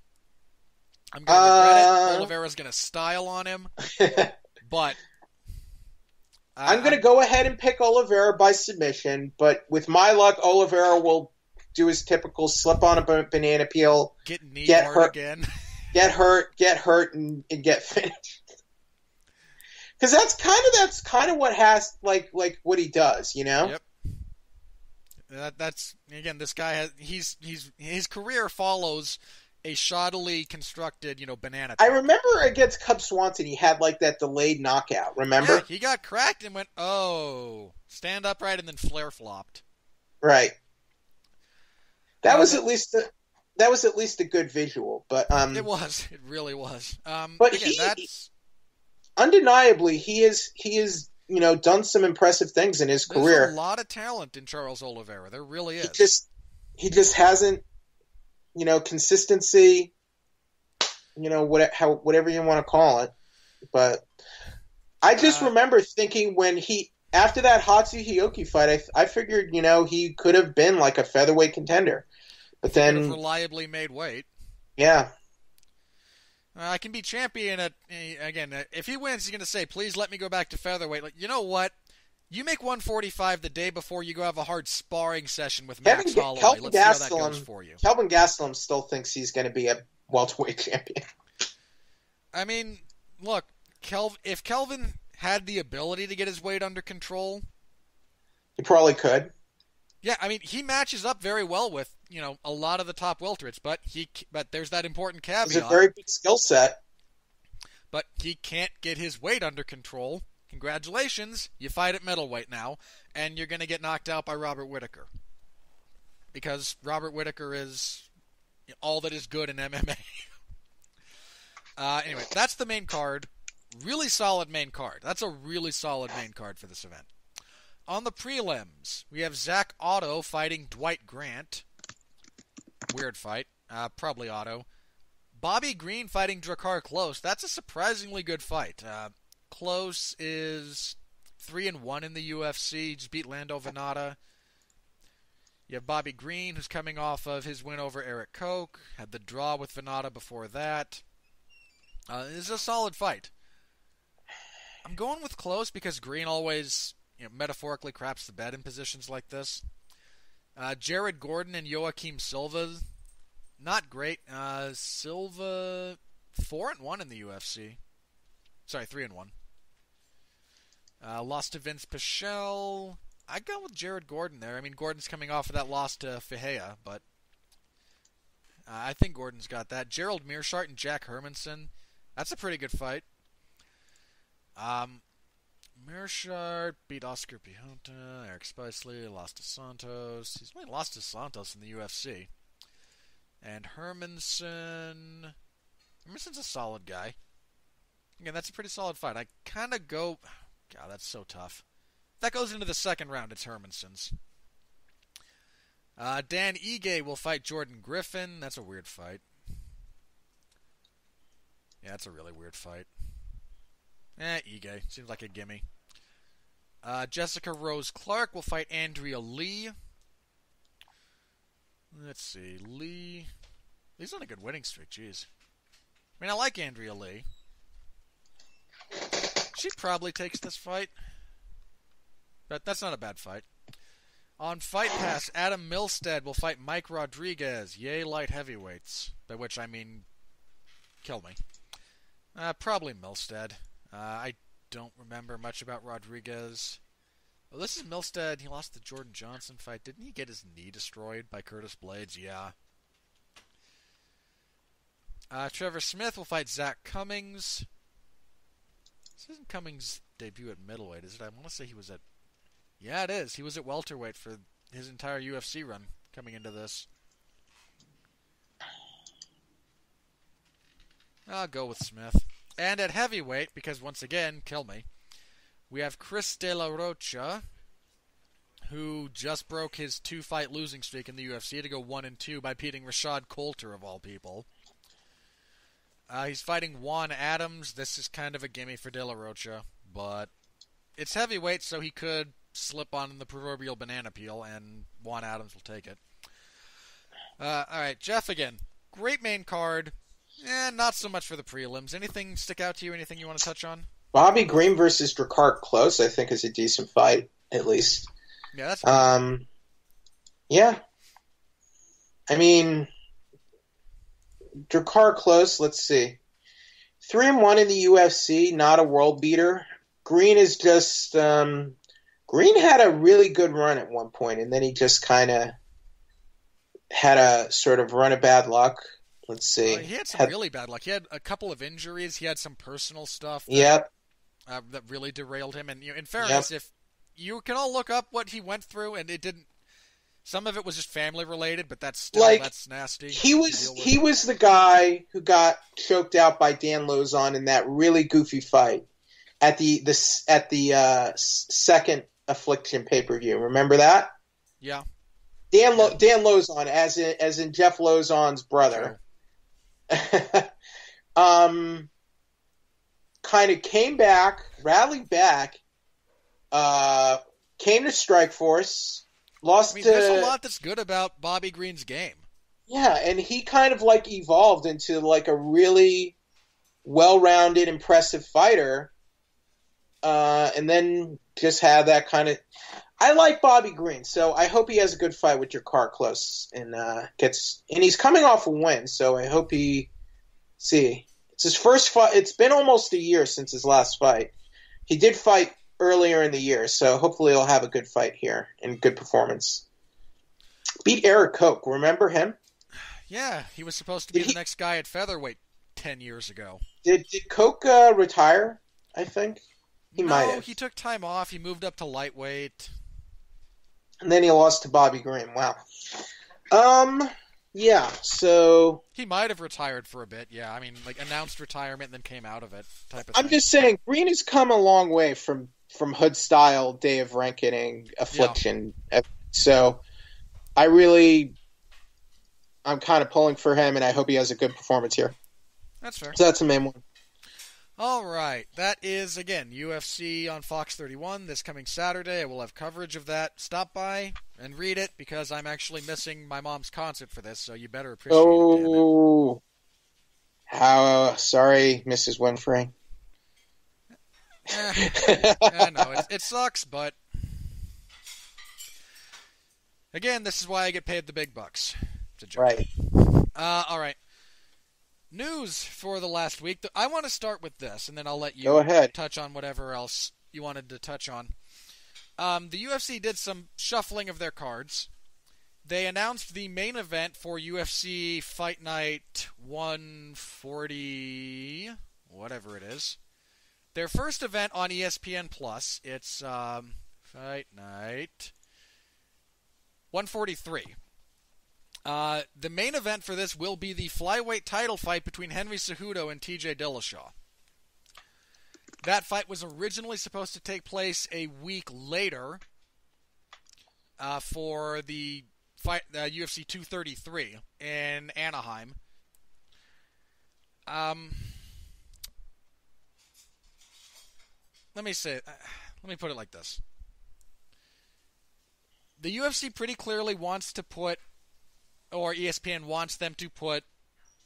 I'm going to regret it. Oliveira's going to style on him. But...
I'm going to go ahead and pick Oliveira by submission, but with my luck, Oliveira will do his typical slip on a banana peel,
get hurt again,
get hurt, and get finished. Because that's kind of what has like what he does, you know.
Yep. That's again, this guy has his career follows a shoddily constructed, banana.
I remember against Cub Swanson, he had like that delayed knockout. Remember?
Yeah, he got cracked and went, stand upright, and then flare flopped.
Right. That was at least a good visual, but
it was. It really was.
But again, that's undeniably he is done some impressive things in his career.
There's a lot of talent in Charles Oliveira. There really is.
He just hasn't, consistency. Whatever you want to call it, but I just remember thinking when after that Hatsu Hioki fight, I figured he could have been like a featherweight contender. But then
reliably made weight.
Yeah.
I can be champion again. If he wins, he's going to say, "Please let me go back to featherweight." Like, you know what? You make 145 the day before you go have a hard sparring session with Max Holloway. Let's see how that goes for you.
Kelvin Gastelum still thinks he's going to be a welterweight champion.
I mean, look, if Kelvin had the ability to get his weight under control,
he probably could.
Yeah, I mean, he matches up very well with, a lot of the top welterweights, but there's that important caveat.
He's a very big skill set.
But he can't get his weight under control. Congratulations, you fight at middleweight now, and you're going to get knocked out by Robert Whittaker. Because Robert Whittaker is all that is good in MMA. Anyway, that's the main card. Really solid main card. That's a really solid main card for this event. On the prelims, we have Zach Otto fighting Dwight Grant. Weird fight. Probably Otto. Bobby Green fighting Drakkar Klose. That's a surprisingly good fight. Klose is 3-1 in the UFC. Just beat Lando Venata. You have Bobby Green, who's coming off of his win over Eric Koch. Had the draw with Venata before that. This is a solid fight. I'm going with Klose because Green always... metaphorically craps the bed in positions like this. Jared Gordon and Joaquim Silva, not great. Silva, 4-1 in the UFC. Sorry, 3-1. Lost to Vince Pichel. I'd go with Jared Gordon there. I mean, Gordon's coming off of that loss to Fajea, but I think Gordon's got that. Gerald Meerschaert and Jack Hermanson. That's a pretty good fight. Meerschaert beat Oscar Pihonta, Eric Spicely, lost to Santos. He's only lost to Santos in the UFC. And Hermansson's a solid guy. Again, that's a pretty solid fight. I kind of go... God, that's so tough. That goes into the second round. It's Hermansson's. Dan Ige will fight Jordan Griffin. That's a weird fight. Yeah, that's a really weird fight. Ige. Seems like a gimme. Jessica Rose Clark will fight Andrea Lee. Let's see. Lee. Lee's on a good winning streak, jeez. I mean, I like Andrea Lee. She probably takes this fight. But that's not a bad fight. On Fight Pass, Adam Milstead will fight Mike Rodriguez. Yay, light heavyweights. By which I mean, kill me. Probably Milstead. I don't remember much about Rodriguez. Oh, this is Milstead. He lost the Jordan Johnson fight. Didn't he get his knee destroyed by Curtis Blades? Yeah. Trevor Smith will fight Zach Cummings. This isn't Cummings' debut at middleweight, is it? I want to say he was at... Yeah, it is. He was at welterweight for his entire UFC run coming into this. I'll go with Smith. And at heavyweight, because once again, kill me, we have Chris De La Rocha, who just broke his 2-fight losing streak in the UFC to go 1-2 by beating Rashad Coulter, of all people. He's fighting Juan Adams. This is kind of a gimme for De La Rocha, but it's heavyweight, so he could slip on the proverbial banana peel, and Juan Adams will take it. Alright, Jeff again. Great main card. Not so much for the prelims. Anything stick out to you? Anything you want to touch on?
Bobby Green versus Drakkar Klose, I think, is a decent fight, at least.
Yeah, that's good.
Yeah. I mean, Drakkar Klose, let's see. 3-1 in the UFC, not a world beater. Green is just... Green had a really good run at one point, and then he just kind of had a sort of run of bad luck. Let's see.
He had some really bad luck. He had a couple of injuries. He had some personal stuff
that
really derailed him. And in fairness, if you can all look up what he went through, and it didn't. Some of it was just family related, but that's still that's nasty.
He was the guy who got choked out by Dan Lozon in that really goofy fight at the second Affliction pay-per-view. Remember that?
Yeah.
Dan Lozon, as in Jeff Lozon's brother.
Sure.
Kind of came back, rallied back, came to Strikeforce, lost
there's a lot that's good about Bobby Green's game.
Yeah, and he kind of evolved into a really well-rounded, impressive fighter. And then just had that kind of... I like Bobby Green, so I hope he has a good fight with Drakkar Klose and gets... And he's coming off a win, so I hope he... See, it's his first fight. It's been almost a year since his last fight. He did fight earlier in the year, so hopefully he'll have a good fight here and good performance. Beat Eric Koch. Remember him?
Yeah, he was supposed to be the next guy at featherweight 10 years ago.
Did Koch retire, I think? He might have.
No, he took time off. He moved up to lightweight.
And then he lost to Bobby Green. Wow. Yeah, so...
He might have retired for a bit, yeah. I mean, announced retirement and then came out of it type of thing.
I'm just saying, Green has come a long way from Hood-style Day of Reckoning Affliction. Yeah. So, I'm kind of pulling for him, and I hope he has a good performance here.
That's fair.
So that's the main one.
All right. That is, again, UFC on Fox 31 this coming Saturday. I will have coverage of that. Stop by and read it, because I'm actually missing my mom's concert for this, so you better appreciate it.
Oh, how sorry, Mrs. Winfrey.
I know, it sucks, but... Again, this is why I get paid the big bucks. It's a joke.
Right.
All right. News for the last week. I want to start with this, and then I'll let you
go ahead.
Touch on whatever else you wanted to touch on. The UFC did some shuffling of their cards. They announced the main event for UFC Fight Night 140, whatever it is. Their first event on ESPN Plus. It's Fight Night 143. The main event for this will be the flyweight title fight between Henry Cejudo and TJ Dillashaw. That fight was originally supposed to take place a week later for the fight UFC 233 in Anaheim. Let me put it like this. The UFC pretty clearly wants to put or ESPN wants them to put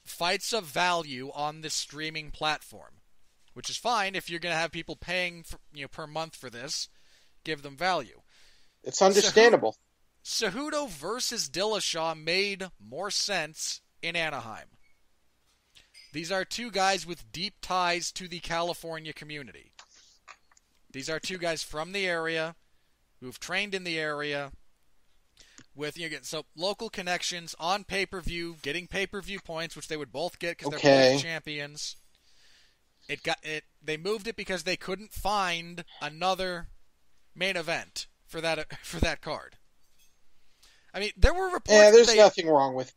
fights of value on this streaming platform, which is fine if you're going to have people paying for, per month for this. Give them value.
It's understandable.
Cejudo versus Dillashaw made more sense in Anaheim. These are two guys with deep ties to the California community. These are two guys from the area who've trained in the area with so local connections on pay-per-view, getting pay-per-view points, which they would both get because they're both champions. They moved it because they couldn't find another main event for that card. I mean, there were reports.
Yeah, there's nothing wrong with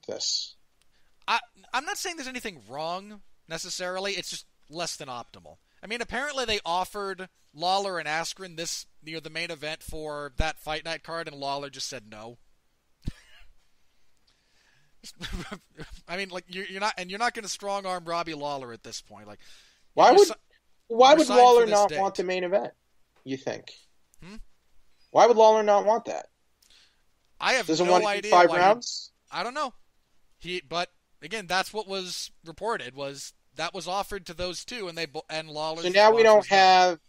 this.
I'm not saying there's anything wrong necessarily. It's just less than optimal. I mean, apparently they offered Lawler and Askren the main event for that fight night card, and Lawler just said no. I mean, like you're not going to strong arm Robbie Lawler at this point. Like,
why would Lawler not want the main event? You think? Why would Lawler not want that?
I have
Doesn't
no
want
idea.
5 rounds?
I don't know. But again, that's what was reported. That was offered to those two, and Lawler.
So now we don't have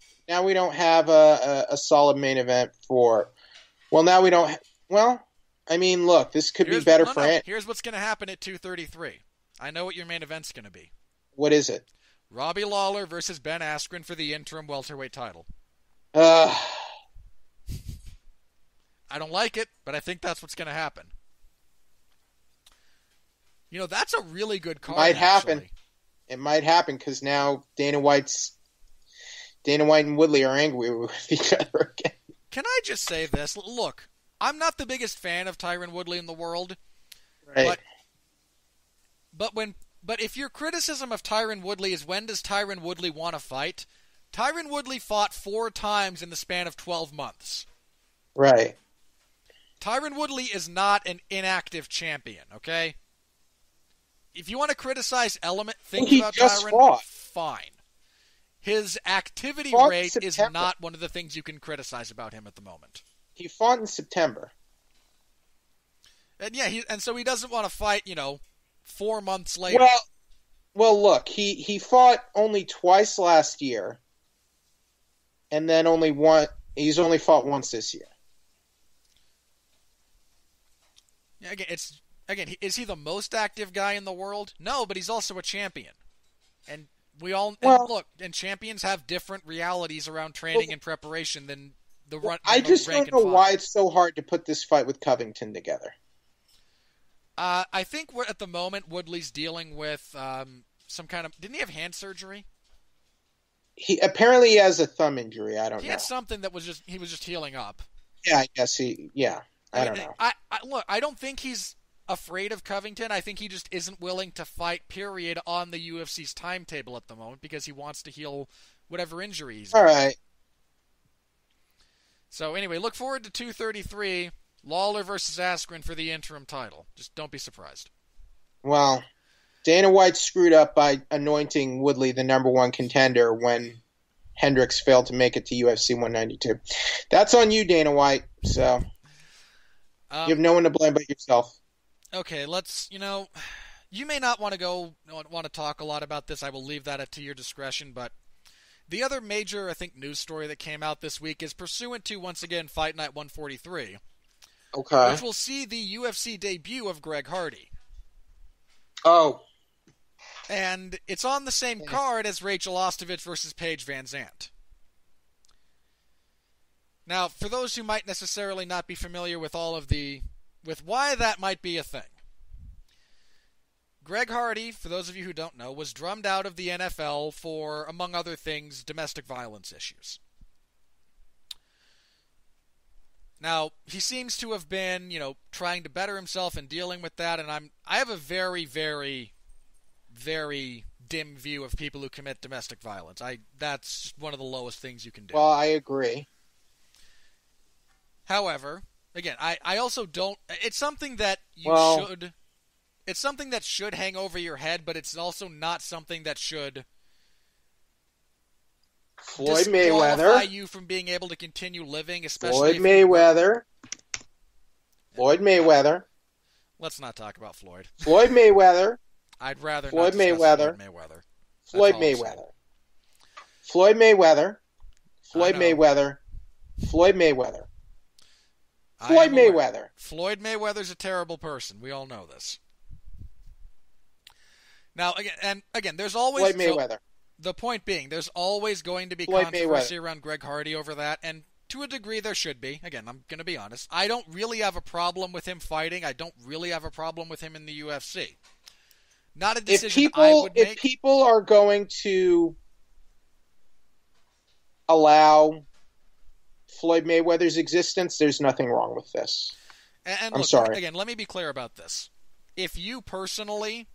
a solid main event for. Well, now we don't. Well, I mean, look, this could be better for it.
Here's what's going to happen at 233. I know what your main event's going to be.
What is it?
Robbie Lawler versus Ben Askren for the interim welterweight title. I don't like it, but I think that's what's going to happen. That's a really good card.
Might happen. It might happen because now Dana White and Woodley are angry with each other again.
Can I just say this? Look, I'm not the biggest fan of Tyron Woodley in the world.
Right.
But if your criticism of Tyron Woodley is when does Tyron Woodley want to fight, Tyron Woodley fought 4 times in the span of 12 months.
Right.
Tyron Woodley is not an inactive champion, okay? If you want to criticize things about Tyron, fine. His activity rate is not one of the things you can criticize about him at the moment.
He fought in September.
And yeah, so he doesn't want to fight, 4 months later.
Well, look, he fought only twice last year, and then he's only fought once this year.
Yeah, is he the most active guy in the world? No, but he's also a champion. And and champions have different realities around training and preparation than the run.
I just don't know why it's so hard to put this fight with Covington together.
I think at the moment Woodley's dealing with some kind of. Didn't he have hand surgery?
He apparently has a thumb injury. I don't know.
He had something that he was just healing up.
Yeah, I guess I don't know.
Look, I don't think he's afraid of Covington. I think he just isn't willing to fight, period, on the UFC's timetable at the moment because he wants to heal whatever injury he's got.
All right.
So anyway, look forward to 233, Lawler versus Askren for the interim title. Just don't be surprised.
Well, Dana White screwed up by anointing Woodley the number 1 contender when Hendricks failed to make it to UFC 192. That's on you, Dana White. So you have no one to blame but yourself.
Okay, you may not want to talk a lot about this. I will leave that to your discretion, but the other major, I think, news story that came out this week is pursuant to, once again, Fight Night 143.
Okay.
Which will see the UFC debut of Greg Hardy.
Oh.
And it's on the same card as Rachel Ostovich versus Paige Van Zandt. Now, for those who might necessarily not be familiar with with why that might be a thing. Greg Hardy, for those of you who don't know, was drummed out of the NFL for, among other things, domestic violence issues. Now, he seems to have been, trying to better himself and dealing with that, and I have a very, very, very dim view of people who commit domestic violence. That's one of the lowest things you can do.
Well, I agree.
However, again, I also don't. It's something that should. It's something that should hang over your head, but it's also not something that should disqualify you from being able to continue living, especially
Floyd Mayweather.
Let's not talk about Floyd.
Floyd Mayweather.
I'd rather
Floyd
not discuss
Mayweather.
Floyd Mayweather.
Floyd Mayweather. Floyd Mayweather. Floyd Mayweather. Floyd Mayweather. Floyd Mayweather.
Floyd Mayweather's a terrible person. We all know this. Now, again, there's always...
Floyd Mayweather.
The point being, there's always going to be
Floyd
controversy
Mayweather.
around Greg Hardy over that, and to a degree there should be. Again, I'm going to be honest. I don't really have a problem with him fighting. I don't really have a problem with him in the UFC. Not a decision I would make.
If people are going to allow Floyd Mayweather's existence, there's nothing wrong with this.
And
I'm
look,
sorry.
Again, let me be clear about this. If you personally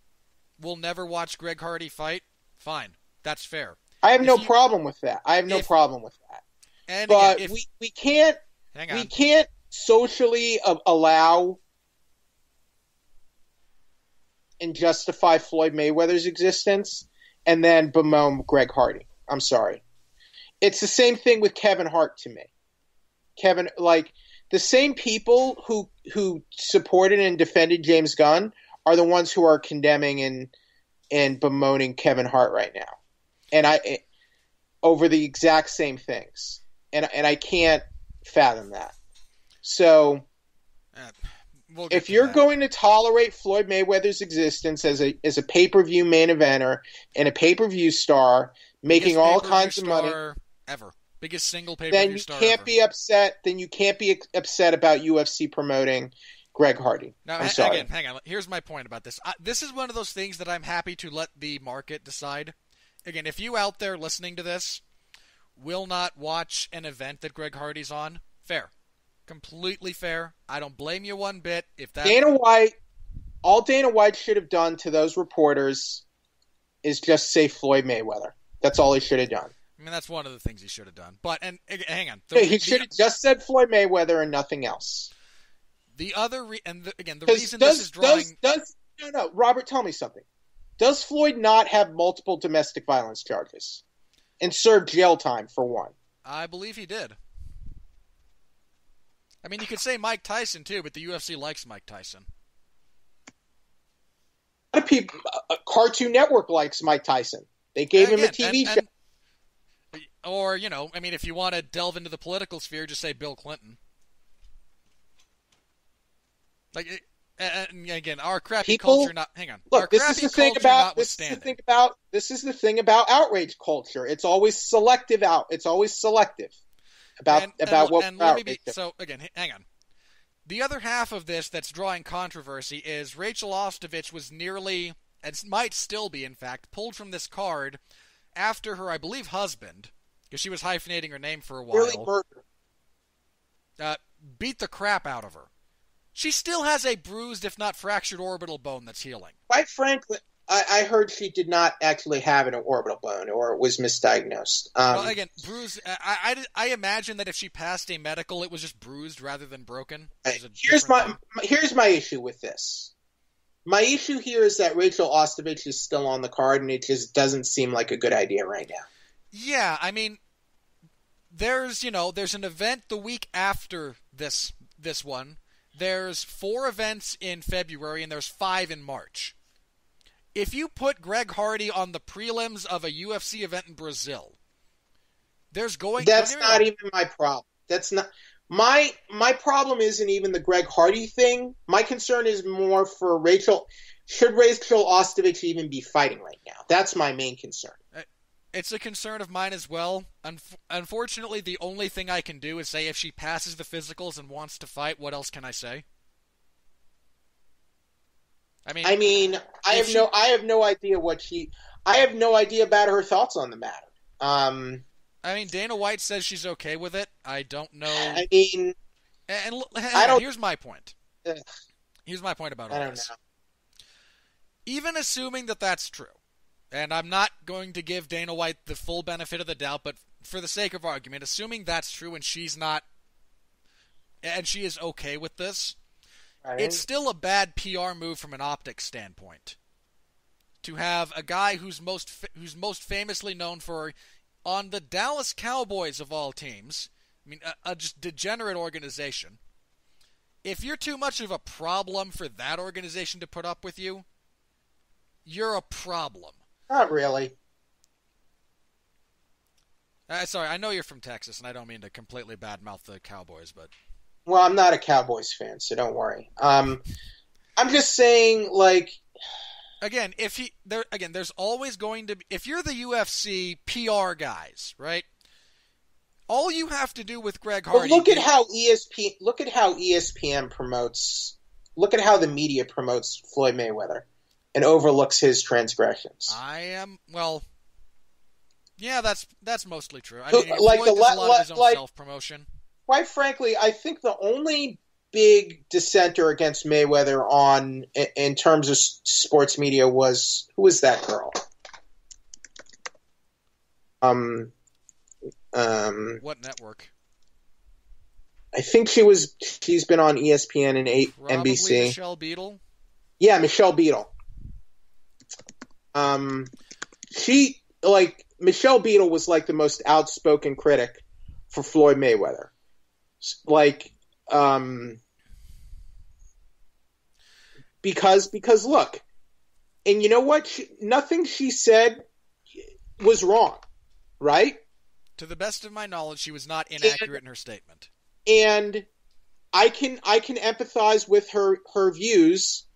will never watch Greg Hardy fight, fine. That's fair.
I have no problem with that.
And
but
again,
we can't socially allow and justify Floyd Mayweather's existence and then bemoan Greg Hardy. I'm sorry. It's the same thing with Kevin Hart to me. Kevin, like, the same people who supported and defended James Gunn are the ones who are condemning and bemoaning Kevin Hart right now. And over the exact same things. And I can't fathom that. So if you're going to tolerate Floyd Mayweather's existence as a pay-per-view main eventer and a pay-per-view star making all kinds of money
ever. Biggest single pay-per-view star ever.
Then you can't be upset about UFC promoting Greg Hardy.
Now,
I'm sorry.
Hang on. Here's my point about this. This is one of those things that I'm happy to let the market decide. Again, if you out there listening to this will not watch an event that Greg Hardy's on, fair. Completely fair. I don't blame you one bit.
All Dana White should have done to those reporters is just say Floyd Mayweather. That's all he should have done.
I mean, that's one of the things he should have done. But, and hang on.
He should have just said Floyd Mayweather and nothing else.
The other, the reason this is drawing...
No, Robert, tell me something. Does Floyd not have multiple domestic violence charges and serve jail time for one?
I believe he did. I mean, you could say Mike Tyson, too, but the UFC likes Mike Tyson.
A lot of people, Cartoon Network likes Mike Tyson. They gave him a TV show.
Or, I mean, if you want to delve into the political sphere, just say Bill Clinton. Like, and again, our crappy culture not... Hang on.
Look, this is the thing about outrage culture. It's always selective about what we're outraged about.
So, again, hang on. The other half of this that's drawing controversy is Rachel Ostovich was nearly, and might still be, in fact, pulled from this card after her, I believe, husband, because she was hyphenating her name for a while,
really
beat the crap out of her. She still has a bruised, if not fractured, orbital bone that's healing.
Quite frankly, I heard she did not actually have an orbital bone, or it was misdiagnosed.
Well, again, bruised. I imagine that if she passed a medical, it was just bruised rather than broken.
Here's my issue with this. My issue here is that Rachel Ostovich is still on the card, and it just doesn't seem like a good idea right now.
Yeah, I mean, there's an event the week after this one. There's 4 events in February, and there's 5 in March. If you put Greg Hardy on the prelims of a UFC event in Brazil, that's
not even my problem. That's not my problem. Isn't even the Greg Hardy thing. My concern is more for Rachel. Should Rachel Ostovich even be fighting right now? That's my main concern.
It's a concern of mine as well. Unfortunately, the only thing I can do is say if she passes the physicals and wants to fight, what else can I say? I have no idea I have no idea about her thoughts on the matter. I mean, Dana White says she's okay with it. I don't know.
I mean,
here's my point. Here's my point about all this. Even assuming that that's true, and I'm not going to give Dana White the full benefit of the doubt, but for the sake of argument, assuming that's true and she is okay with this, right. It's still a bad PR move from an optics standpoint. To have a guy who's most famously known for, on the Dallas Cowboys of all teams, I mean, a just degenerate organization, if you're too much of a problem for that organization to put up with you, you're a problem.
Not really.
Sorry, I know you're from Texas, and I don't mean to completely badmouth the Cowboys, but...
Well, I'm not a Cowboys fan, so don't worry. I'm just saying, like...
Again, there's always going to be... If you're the UFC PR guys, right? All you have to do with Greg Hardy...
But look at how ESPN promotes... Look at how the media promotes Floyd Mayweather and overlooks his transgressions.
Yeah, that's mostly true. I mean,
like
Floyd does a lot of his own self-promotion.
Quite frankly, I think the only big dissenter against Mayweather in terms of sports media was, who was that girl?
What network?
I think she's been on ESPN and NBC.
Michelle Beadle?
Yeah, Michelle Beadle. Michelle Beadle was like the most outspoken critic for Floyd Mayweather. Because look, and you know what? Nothing she said was wrong, right?
To the best of my knowledge, she was not inaccurate in her statement.
And I can empathize with her views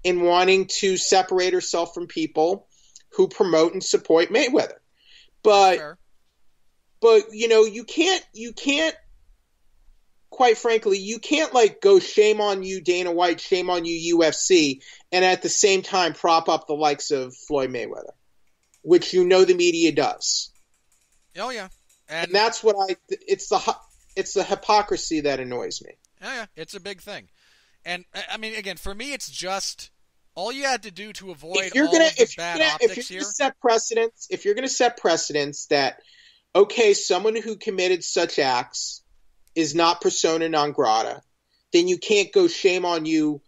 in wanting to separate herself from people who promote and support Mayweather. But you can't quite frankly, you can't like go shame on you Dana White, shame on you UFC, and at the same time prop up the likes of Floyd Mayweather, which the media does.
Oh yeah.
And that's what it's the hypocrisy that annoys me.
Oh yeah, it's a big thing. And I mean, again, for me, it's just all you had to do to avoid optics here.
If you're going to set precedents that, okay, someone who committed such acts is not persona non grata, then you can't go shame on you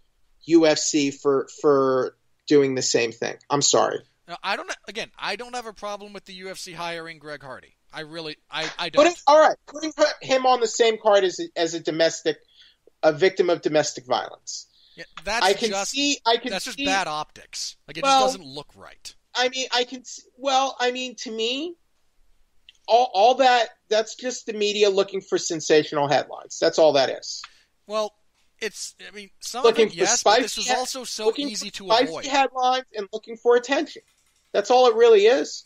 UFC for doing the same thing. I'm sorry.
Now, I don't have a problem with the UFC hiring Greg Hardy. I don't.
Putting him on the same card as a victim of domestic violence.
Yeah, that's just bad optics. Like, it just doesn't look right.
I mean, to me, all that's just the media looking for sensational headlines. That's all that is.
Well, some of it, yes, but this is also so easy to avoid.
Headlines and looking for attention. That's all it really is.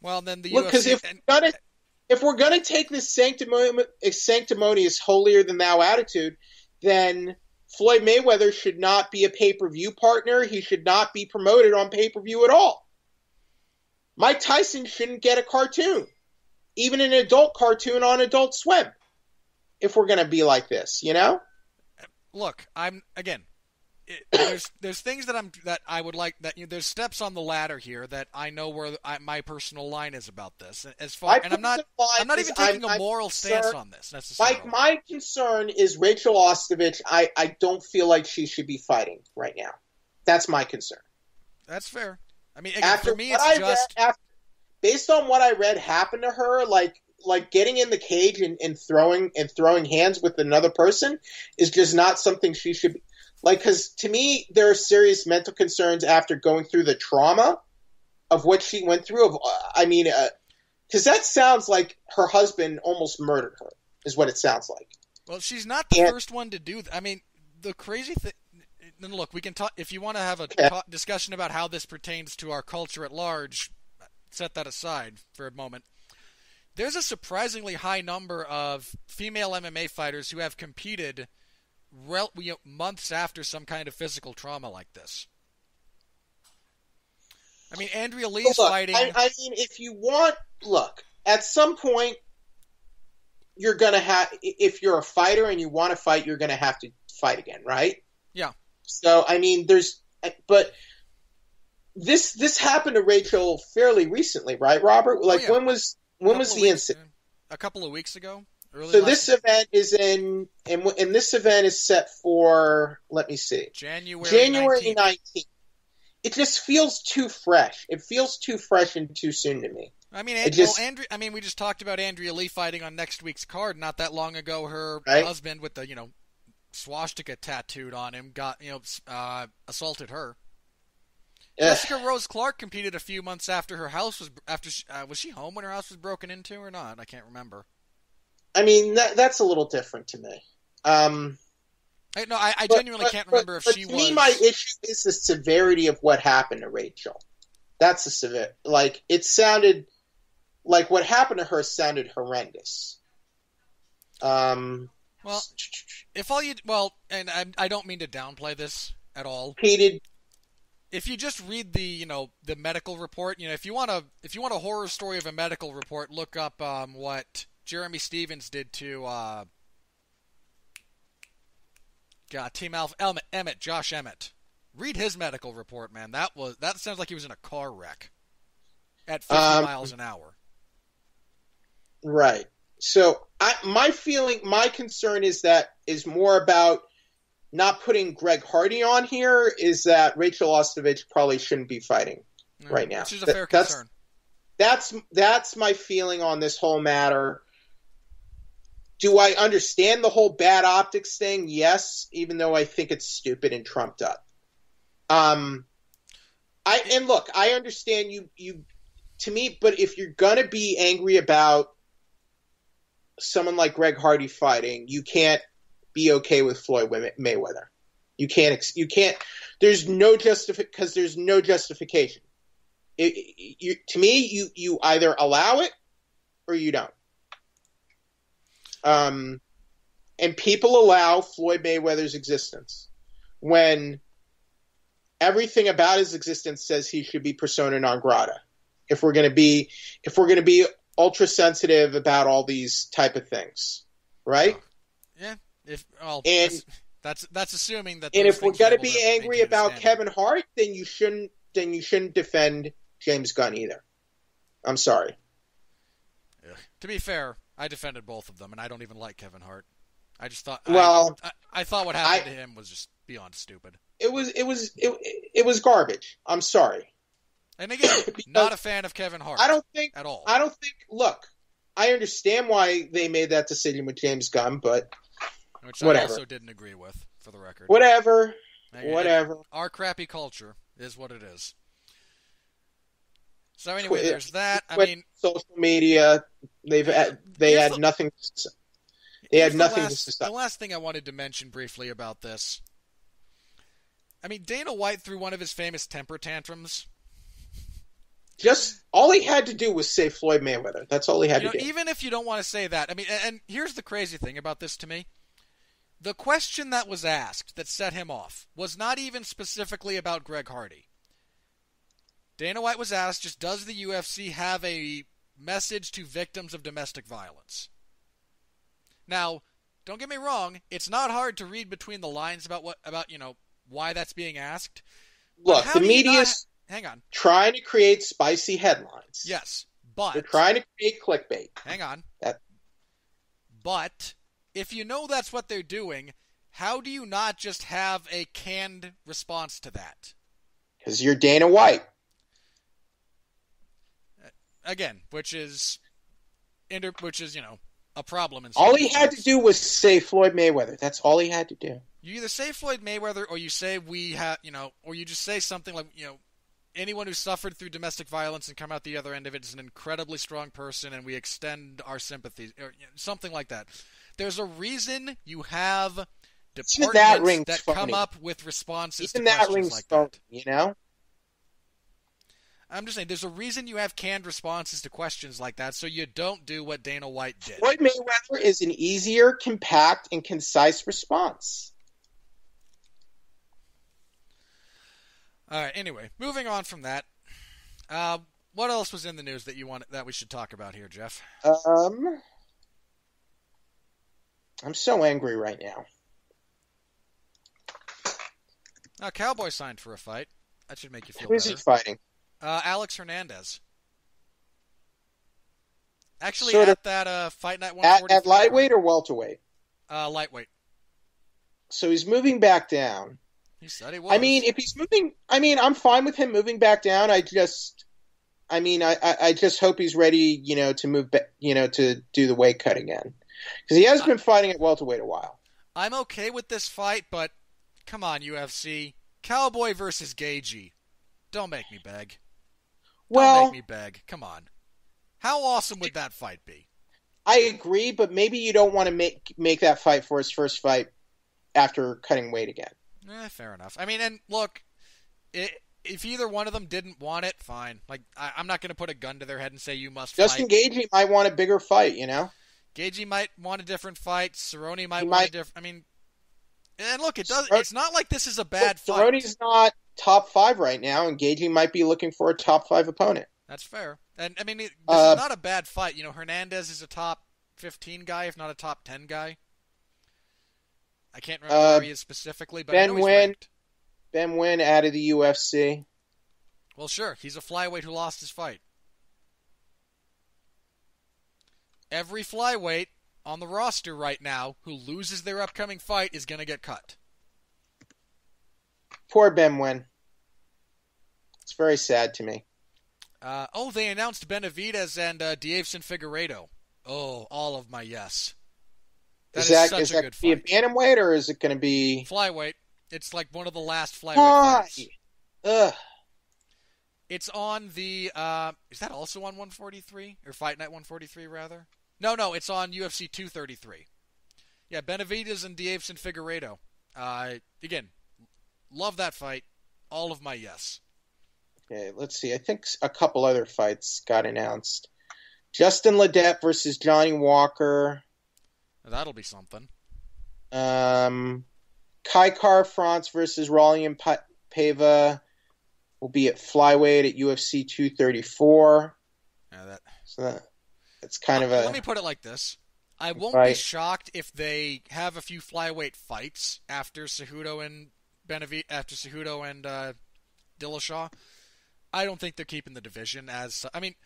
Well, then the
UFC... Because if we're gonna take this sanctimonious, holier-than-thou attitude, then Floyd Mayweather should not be a pay-per-view partner. He should not be promoted on pay-per-view at all. Mike Tyson shouldn't get a cartoon, even an adult cartoon on Adult Swim, if we're going to be like this,
Look, there's things that I would like there's steps on the ladder here that I know where my personal line is about this. I'm not even taking a moral stance on this necessarily.
My concern is Rachel Ostovich. I don't feel like she should be fighting right now. That's my concern.
That's fair. I mean, again, for me, it's just
based on what I read happened to her, like getting in the cage and throwing hands with another person is just not something she should be. Like, because to me, there are serious mental concerns after going through the trauma of what she went through. Because that sounds like her husband almost murdered her, is what it sounds like.
Well, she's not the first one to do that. I mean, the crazy thing. Then look, we can talk if you want to have a discussion about how this pertains to our culture at large. Set that aside for a moment. There's a surprisingly high number of female MMA fighters who have competed months after some kind of physical trauma like this. I mean, Andrea Lee's fighting...
I mean, if you want... Look, at some point, you're going to have... If you're a fighter and you want to fight, you're going to have to fight again, right?
Yeah.
So, I mean, But this happened to Rachel fairly recently, right, Robert? Like, when was the incident?
A couple of weeks ago.
So this event is and this event is set for, let me see, January 19th. It just feels too fresh. It feels too fresh and too soon to me.
I mean, we just talked about Andrea Lee fighting on next week's card not that long ago. Her husband with the swastika tattooed on him, assaulted her. Jessica Rose Clark competed a few months after her house was she home when her house was broken into or not? I can't remember.
I mean, that's a little different to me.
I genuinely can't remember if she was.
To me, my issue is the severity of what happened to Rachel. That's the severe. Like, it sounded like what happened to her sounded horrendous.
And I don't mean to downplay this at all. If you just read the medical report, if you want a horror story of a medical report, look up what Jeremy Stevens did to Team Alpha Emmett, Josh Emmett. Read his medical report, man. That sounds like he was in a car wreck at 50 miles an hour.
Right. So my concern is more about not putting Greg Hardy on here. Is that Rachel Ostovich probably shouldn't be fighting right now?
Which is a fair concern.
That's my feeling on this whole matter. Do I understand the whole bad optics thing? Yes, even though I think it's stupid and trumped up. I understand you to me, but if you're gonna be angry about someone like Greg Hardy fighting, you can't be okay with Floyd Mayweather. You can't. There's no justification. To me, you either allow it or you don't. And people allow Floyd Mayweather's existence when everything about his existence says he should be persona non grata. If we're going to be ultra sensitive about all these type of things, right?
Yeah. That's assuming that.
And if we're going to be angry about Kevin Hart, then you shouldn't defend James Gunn either. I'm sorry.
Yeah. To be fair, I defended both of them, and I don't even like Kevin Hart. I just thought. I thought what happened to him was just beyond stupid.
It was garbage. I'm sorry.
And again, not a fan of Kevin Hart. At all.
Look, I understand why they made that decision with James Gunn, but
which
whatever.
I also didn't agree with, for the record.
Whatever.
Our crappy culture is what it is. So anyway, there's that.
Social media, they had nothing to say. They had nothing to say.
The last thing I wanted to mention briefly about this. Dana White threw one of his famous temper tantrums.
Just all he had to do was say Floyd Mayweather. That's all he had to do.
Even if you don't want to say that, and here's the crazy thing about this to me. The question that was asked that set him off was not even specifically about Greg Hardy. Dana White was asked, just does the UFC have a message to victims of domestic violence? Now, don't get me wrong, it's not hard to read between the lines about why that's being asked.
Look, the media's
hang on.
Trying to create spicy headlines.
Yes, but
they're trying to create clickbait.
Hang on. But if you know that's what they're doing, how do you not just have a canned response to that?
Because you're Dana White.
Again, which is a problem.
All he had to do was say Floyd Mayweather. That's all he had to do.
You either say Floyd Mayweather, or you say or you just say something like, anyone who suffered through domestic violence and come out the other end of it is an incredibly strong person, and we extend our sympathies, or something like that. There's a reason you have departments that come up with responses to questions like that. I'm just saying, there's a reason you have canned responses to questions like that, so you don't do what Dana White did.
Floyd Mayweather is an easier, compact, and concise response.
All right. Anyway, moving on from that, what else was in the news that we should talk about here, Jeff?
I'm so angry right now.
Cowboy signed for a fight. That should make you feel better.
Who is he fighting?
Alex Hernandez. Actually, at that Fight Night 143.
At lightweight or welterweight?
Lightweight.
So he's moving back down.
He said he was.
If he's moving, I'm fine with him moving back down. I just hope he's ready, to move back, to do the weight cut again, because he has been fighting at welterweight a while.
I'm okay with this fight, but come on, UFC. Cowboy versus Gagey. Don't make me beg. Don't make me beg. Come on. How awesome would that fight be?
I agree, but maybe you don't want to make that fight for his first fight after cutting weight again.
Fair enough. I mean, and look, if either one of them didn't want it, fine. Like, I'm not going to put a gun to their head and say you must
Justin
fight.
Gaethje might want a bigger fight, you know?
Gaethje might want a different fight. Cerrone might want a different... I mean, and look, it's not like this is a bad fight.
Cerrone's not top 5 right now, and Gaethje might be looking for a top 5 opponent.
That's fair. And, I mean, this is not a bad fight. You know, Hernandez is a top 15 guy, if not a top 10 guy. I can't remember where he is specifically, but I know he's ranked.
Ben Nguyen out of the UFC.
Well, sure. He's a flyweight who lost his fight. Every flyweight on the roster right now who loses their upcoming fight is going to get cut.
Poor Ben Nguyen. It's very sad to me.
They announced Benavidez and Deiveson Figueiredo. Oh, all of my yes. Is that a good fight.
Is that going to be a bantamweight, or is it going to be...
Flyweight. It's like one of the last flyweight fights.
Ugh.
It's on the... is that also on 143? Or Fight Night 143, rather? No, it's on UFC 233. Yeah, Benavidez and Deiveson Figueiredo. Again, love that fight. All of my yes.
Okay, let's see. I think a couple other fights got announced. Justin Ledet versus Johnny Walker.
That'll be something.
Kai Kara-France versus Raulian Paiva will be at flyweight at UFC 234. That's kind of a...
Let me put it like this. I won't be shocked if they have a few flyweight fights after Cejudo and Dillashaw. I don't think they're keeping the division as... I mean,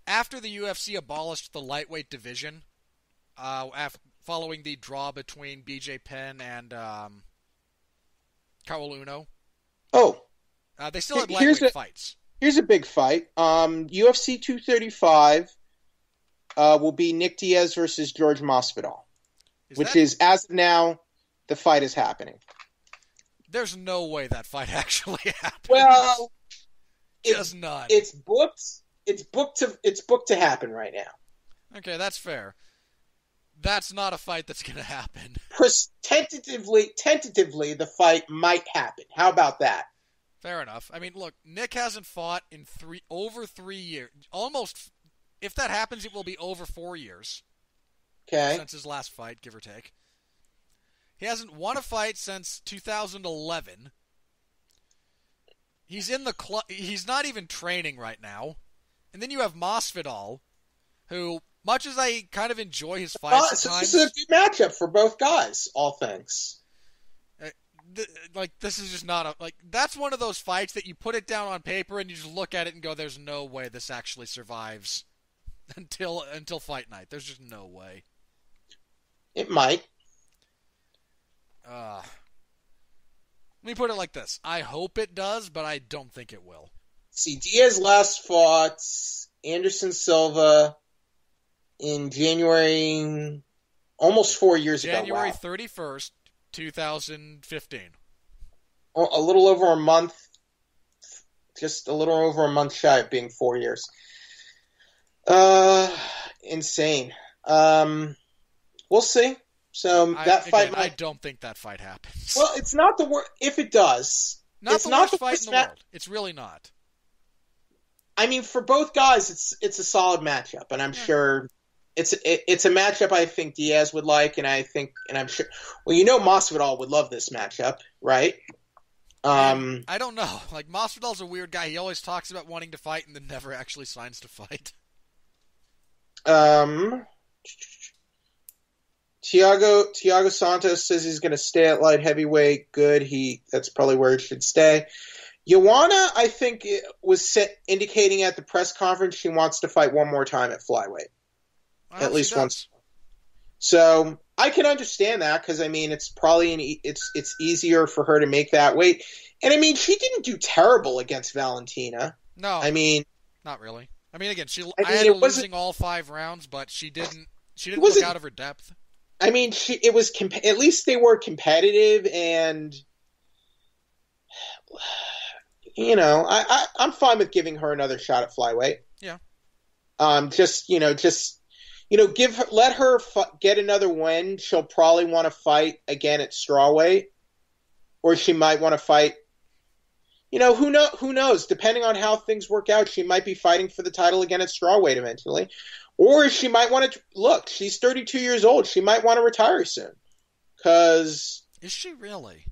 after the UFC abolished the lightweight division, following the draw between BJ Penn and Caol Uno.
Oh.
They still had lightweight fights.
Here's a big fight. UFC 235 will be Nick Diaz versus George Masvidal, which is, as of now, the fight is happening.
There's no way that fight actually happens.
Well,
just not.
It's booked. It's booked to happen right now.
Okay, that's fair. That's not a fight that's going to happen.
Tentatively, the fight might happen. How about that?
Fair enough. I mean, look, Nick hasn't fought in over 3 years. Almost, if that happens, it will be over 4 years.
Okay.
Since his last fight, give or take. He hasn't won a fight since 2011. He's in the he's not even training right now. And then you have Masvidal, who, much as I kind of enjoy his fights at times...
This is a good matchup for both guys, all things.
This is just not a... that's one of those fights that you put it down on paper and you just look at it and go, there's no way this actually survives until fight night. There's just no way.
It might.
Let me put it like this. I hope it does, but I don't think it will.
See, Diaz last fought Anderson Silva in January, almost 4 years ago.
January 31st, 2015.
A little over a month, just a little over a month shy of being 4 years. Insane. We'll see. So I
don't think that fight happens.
Well, it's not the worst. If it does,
it's not the worst fight in the world. It's really not.
I mean, for both guys, it's a solid matchup, and I'm sure it's a matchup I think Diaz would like, and I'm sure. Well, you know, Masvidal would love this matchup, right?
I don't know. Masvidal's a weird guy. He always talks about wanting to fight and then never actually signs to fight. Thiago Santos says he's going to stay at light heavyweight. Good. That's probably where he should stay. Joanna, I think, was indicating at the press conference she wants to fight one more time at flyweight. At least once. So I can understand that because, I mean, it's probably it's easier for her to make that weight. And, I mean, she didn't do terrible against Valentina. No.
I mean.
Not really. I mean, again, I had her losing all 5 rounds, but she didn't look out of her depth.
I mean, it was at least they were competitive, and I'm fine with giving her another shot at flyweight.
Yeah.
Let her get another win. She'll probably want to fight again at strawweight, or she might want to fight. Who knows? Depending on how things work out, she might be fighting for the title again at strawweight eventually. Or she might want to look. She's 32 years old. She might want to retire soon. Is
she really?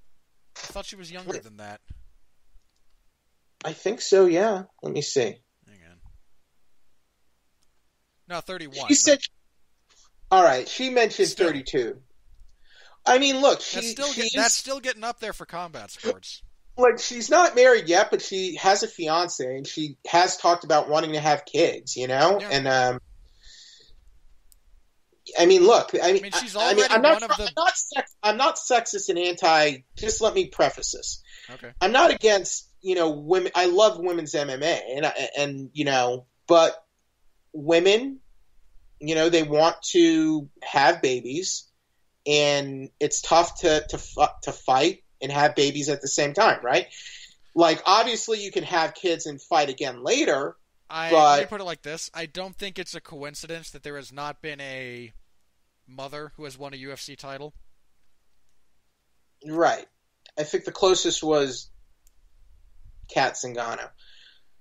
I thought she was younger than that.
I think so. Yeah. Let me see.
Hang on. No, 31.
She said. All right. She mentioned 32. I mean, look.
That's still getting up there for combat sports.
Like, she's not married yet, but she has a fiance, and she has talked about wanting to have kids. Yeah. And I mean, look.
She's already I'm
not sexist and anti. Just let me preface this.
Okay.
I'm not against women. I love women's MMA, and but women, they want to have babies, and it's tough to fight and have babies at the same time, right? Like, obviously, you can have kids and fight again later.
Let me put it like this. I don't think it's a coincidence that there has not been a mother who has won a UFC title.
Right. I think the closest was Kat Zingano.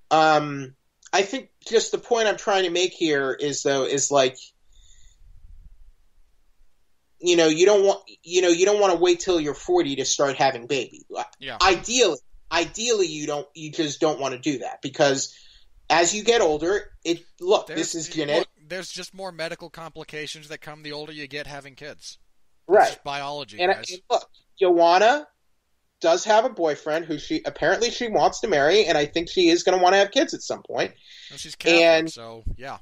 I think just the point I'm trying to make here is like, you don't want to wait till you're 40 to start having babies.
Yeah.
Ideally, you just don't want to do that, because as you get older, this is genetic.
Look, there's just more medical complications that come the older you get having kids.
Right.
It's biology,
and
guys.
Look, Joanna does have a boyfriend who she wants to marry, and I think she is going to want to have kids at some point.
Well, she's Catholic, so yeah.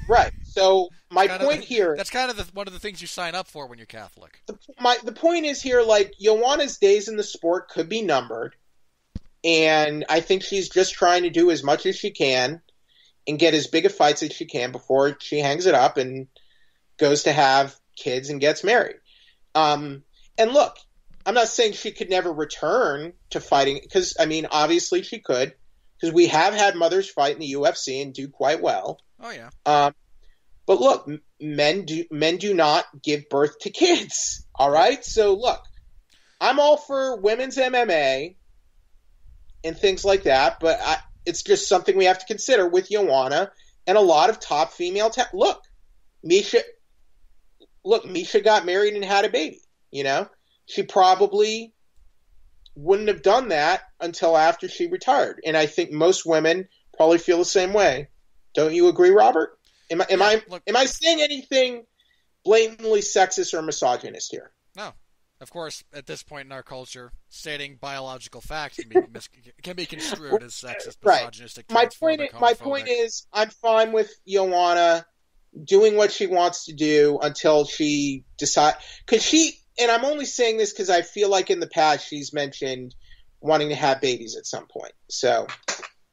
Right. So my point here...
That's kind of one of the things you sign up for when you're Catholic.
The point is here, like, Joanna's days in the sport could be numbered, and I think she's just trying to do as much as she can and get as big a fights as she can before she hangs it up and goes to have kids and gets married. And look, I'm not saying she could never return to fighting, because, I mean, obviously she could, because we have had mothers fight in the UFC and do quite well.
Oh, yeah.
But look, men do not give birth to kids, all right? So, look, I'm all for women's MMA and things like that, but it's just something we have to consider with Joanna and a lot of top female Look, Misha got married and had a baby, She probably wouldn't have done that until after she retired. And I think most women probably feel the same way. Don't you agree, Robert? Am I saying anything blatantly sexist or misogynist here?
No. Of course, at this point in our culture, stating biological facts can be construed as sexist, misogynistic.
Right. My point is, I'm fine with Joanna doing what she wants to do until she decides. And I'm only saying this because I feel like in the past she's mentioned wanting to have babies at some point. So,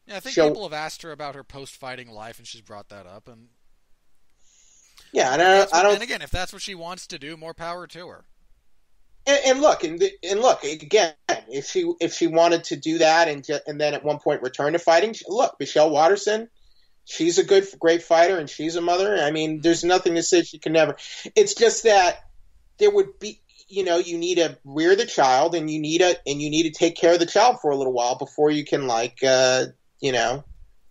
yeah, I think people have asked her about her post-fighting life, and she's brought that up. And
yeah,
and again, if that's what she wants to do, more power to her.
And look again. If she wanted to do that and then at one point return to fighting, look, Michelle Watterson, she's a great fighter and she's a mother. I mean, there's nothing to say she can never. It's just that there would be, you need to rear the child and you need to take care of the child for a little while before you can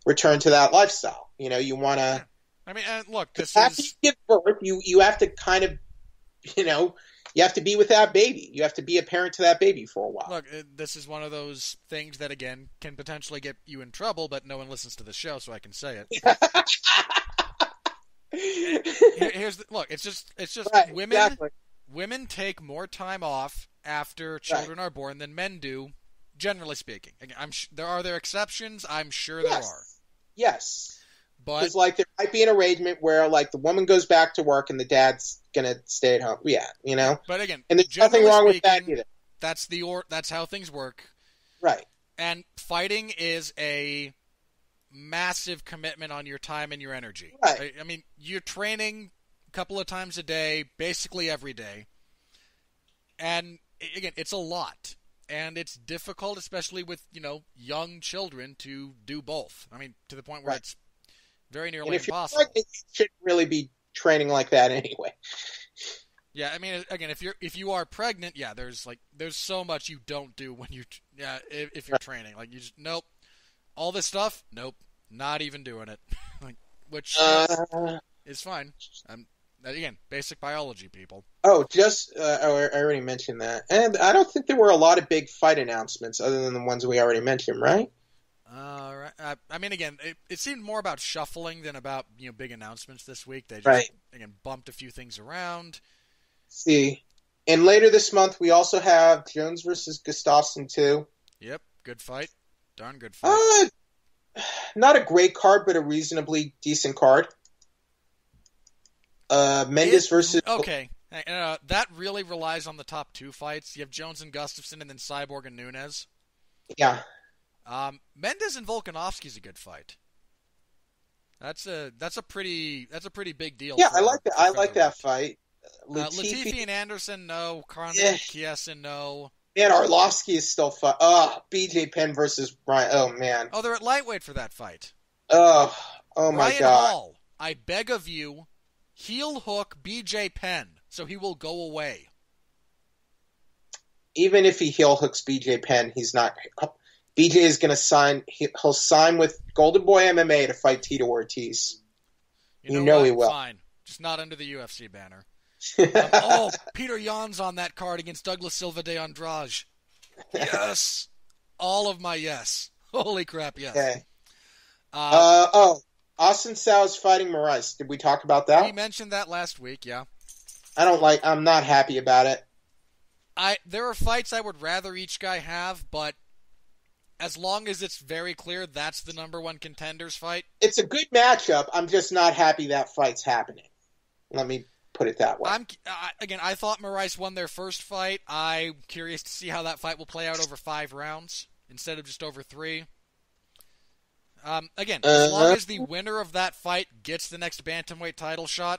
return to that lifestyle. You want to.
I mean, look,
after you give birth, you have to kind of, you have to be with that baby. You have to be a parent to that baby for a while.
Look, this is one of those things that, again, can potentially get you in trouble, but no one listens to the show, so I can say it. It's just
right,
women.
Exactly.
Women take more time off after children are born than men do, generally speaking. Again, there are exceptions. I'm sure there are.
Yes.
But
because there might be an arrangement where the woman goes back to work and the dad's gonna stay at home. Yeah,
But again,
and there's nothing wrong with that either.
That's how things work.
Right.
And fighting is a massive commitment on your time and your energy.
Right.
I mean, you're training couple of times a day, basically every day. And again, it's a lot. And it's difficult, especially with, young children, to do both. I mean, to the point where it's very nearly impossible.
Pregnant, you shouldn't really be training like that anyway.
Yeah, I mean, again, if you are pregnant, there's so much you don't do when if you're training. Like, you just, nope. All this stuff, nope. Not even doing it. Which is fine. Again, basic biology, people.
Oh, I already mentioned that. And I don't think there were a lot of big fight announcements other than the ones we already mentioned, right?
Right. I mean, again, it seemed more about shuffling than about, big announcements this week. They just, again, bumped a few things around.
See. And later this month, we also have Jones versus Gustafsson 2.
Yep, good fight. Darn good fight.
Not a great card, but a reasonably decent card. Mendes versus...
Okay. That really relies on the top two fights. You have Jones and Gustafsson, and then Cyborg and Nunes.
Yeah.
Mendes and Volkanovski's a good fight. That's a pretty big deal.
Yeah, I like that. I like that fight.
Latifi and Anderson, no. Carmen Chiesa, no.
Man, Arlovsky is still fun. BJ Penn versus Brian. Oh man.
Oh, they're at lightweight for that fight.
Oh my
Brian
God.
Hall, I beg of you, heel hook BJ Penn so he will go away.
Even if he heel hooks BJ Penn, he's not. BJ is going to sign. He'll sign with Golden Boy MMA to fight Tito Ortiz. You know he will.
Fine, just not under the UFC banner. Peter Yan's on that card against Douglas Silva de Andrade. Yes, all of my yes. Holy crap, yes.
Okay. Austin Sao fighting Moraes. Did we talk about that?
We mentioned that last week. Yeah.
I'm not happy about it.
There are fights I would rather each guy have, but as long as it's very clear that's the number one contenders fight.
It's a good matchup. I'm just not happy that fight's happening. Let me put it that way.
I thought Moraes won their first fight. I'm curious to see how that fight will play out over 5 rounds instead of just over 3. As long as the winner of that fight gets the next bantamweight title shot,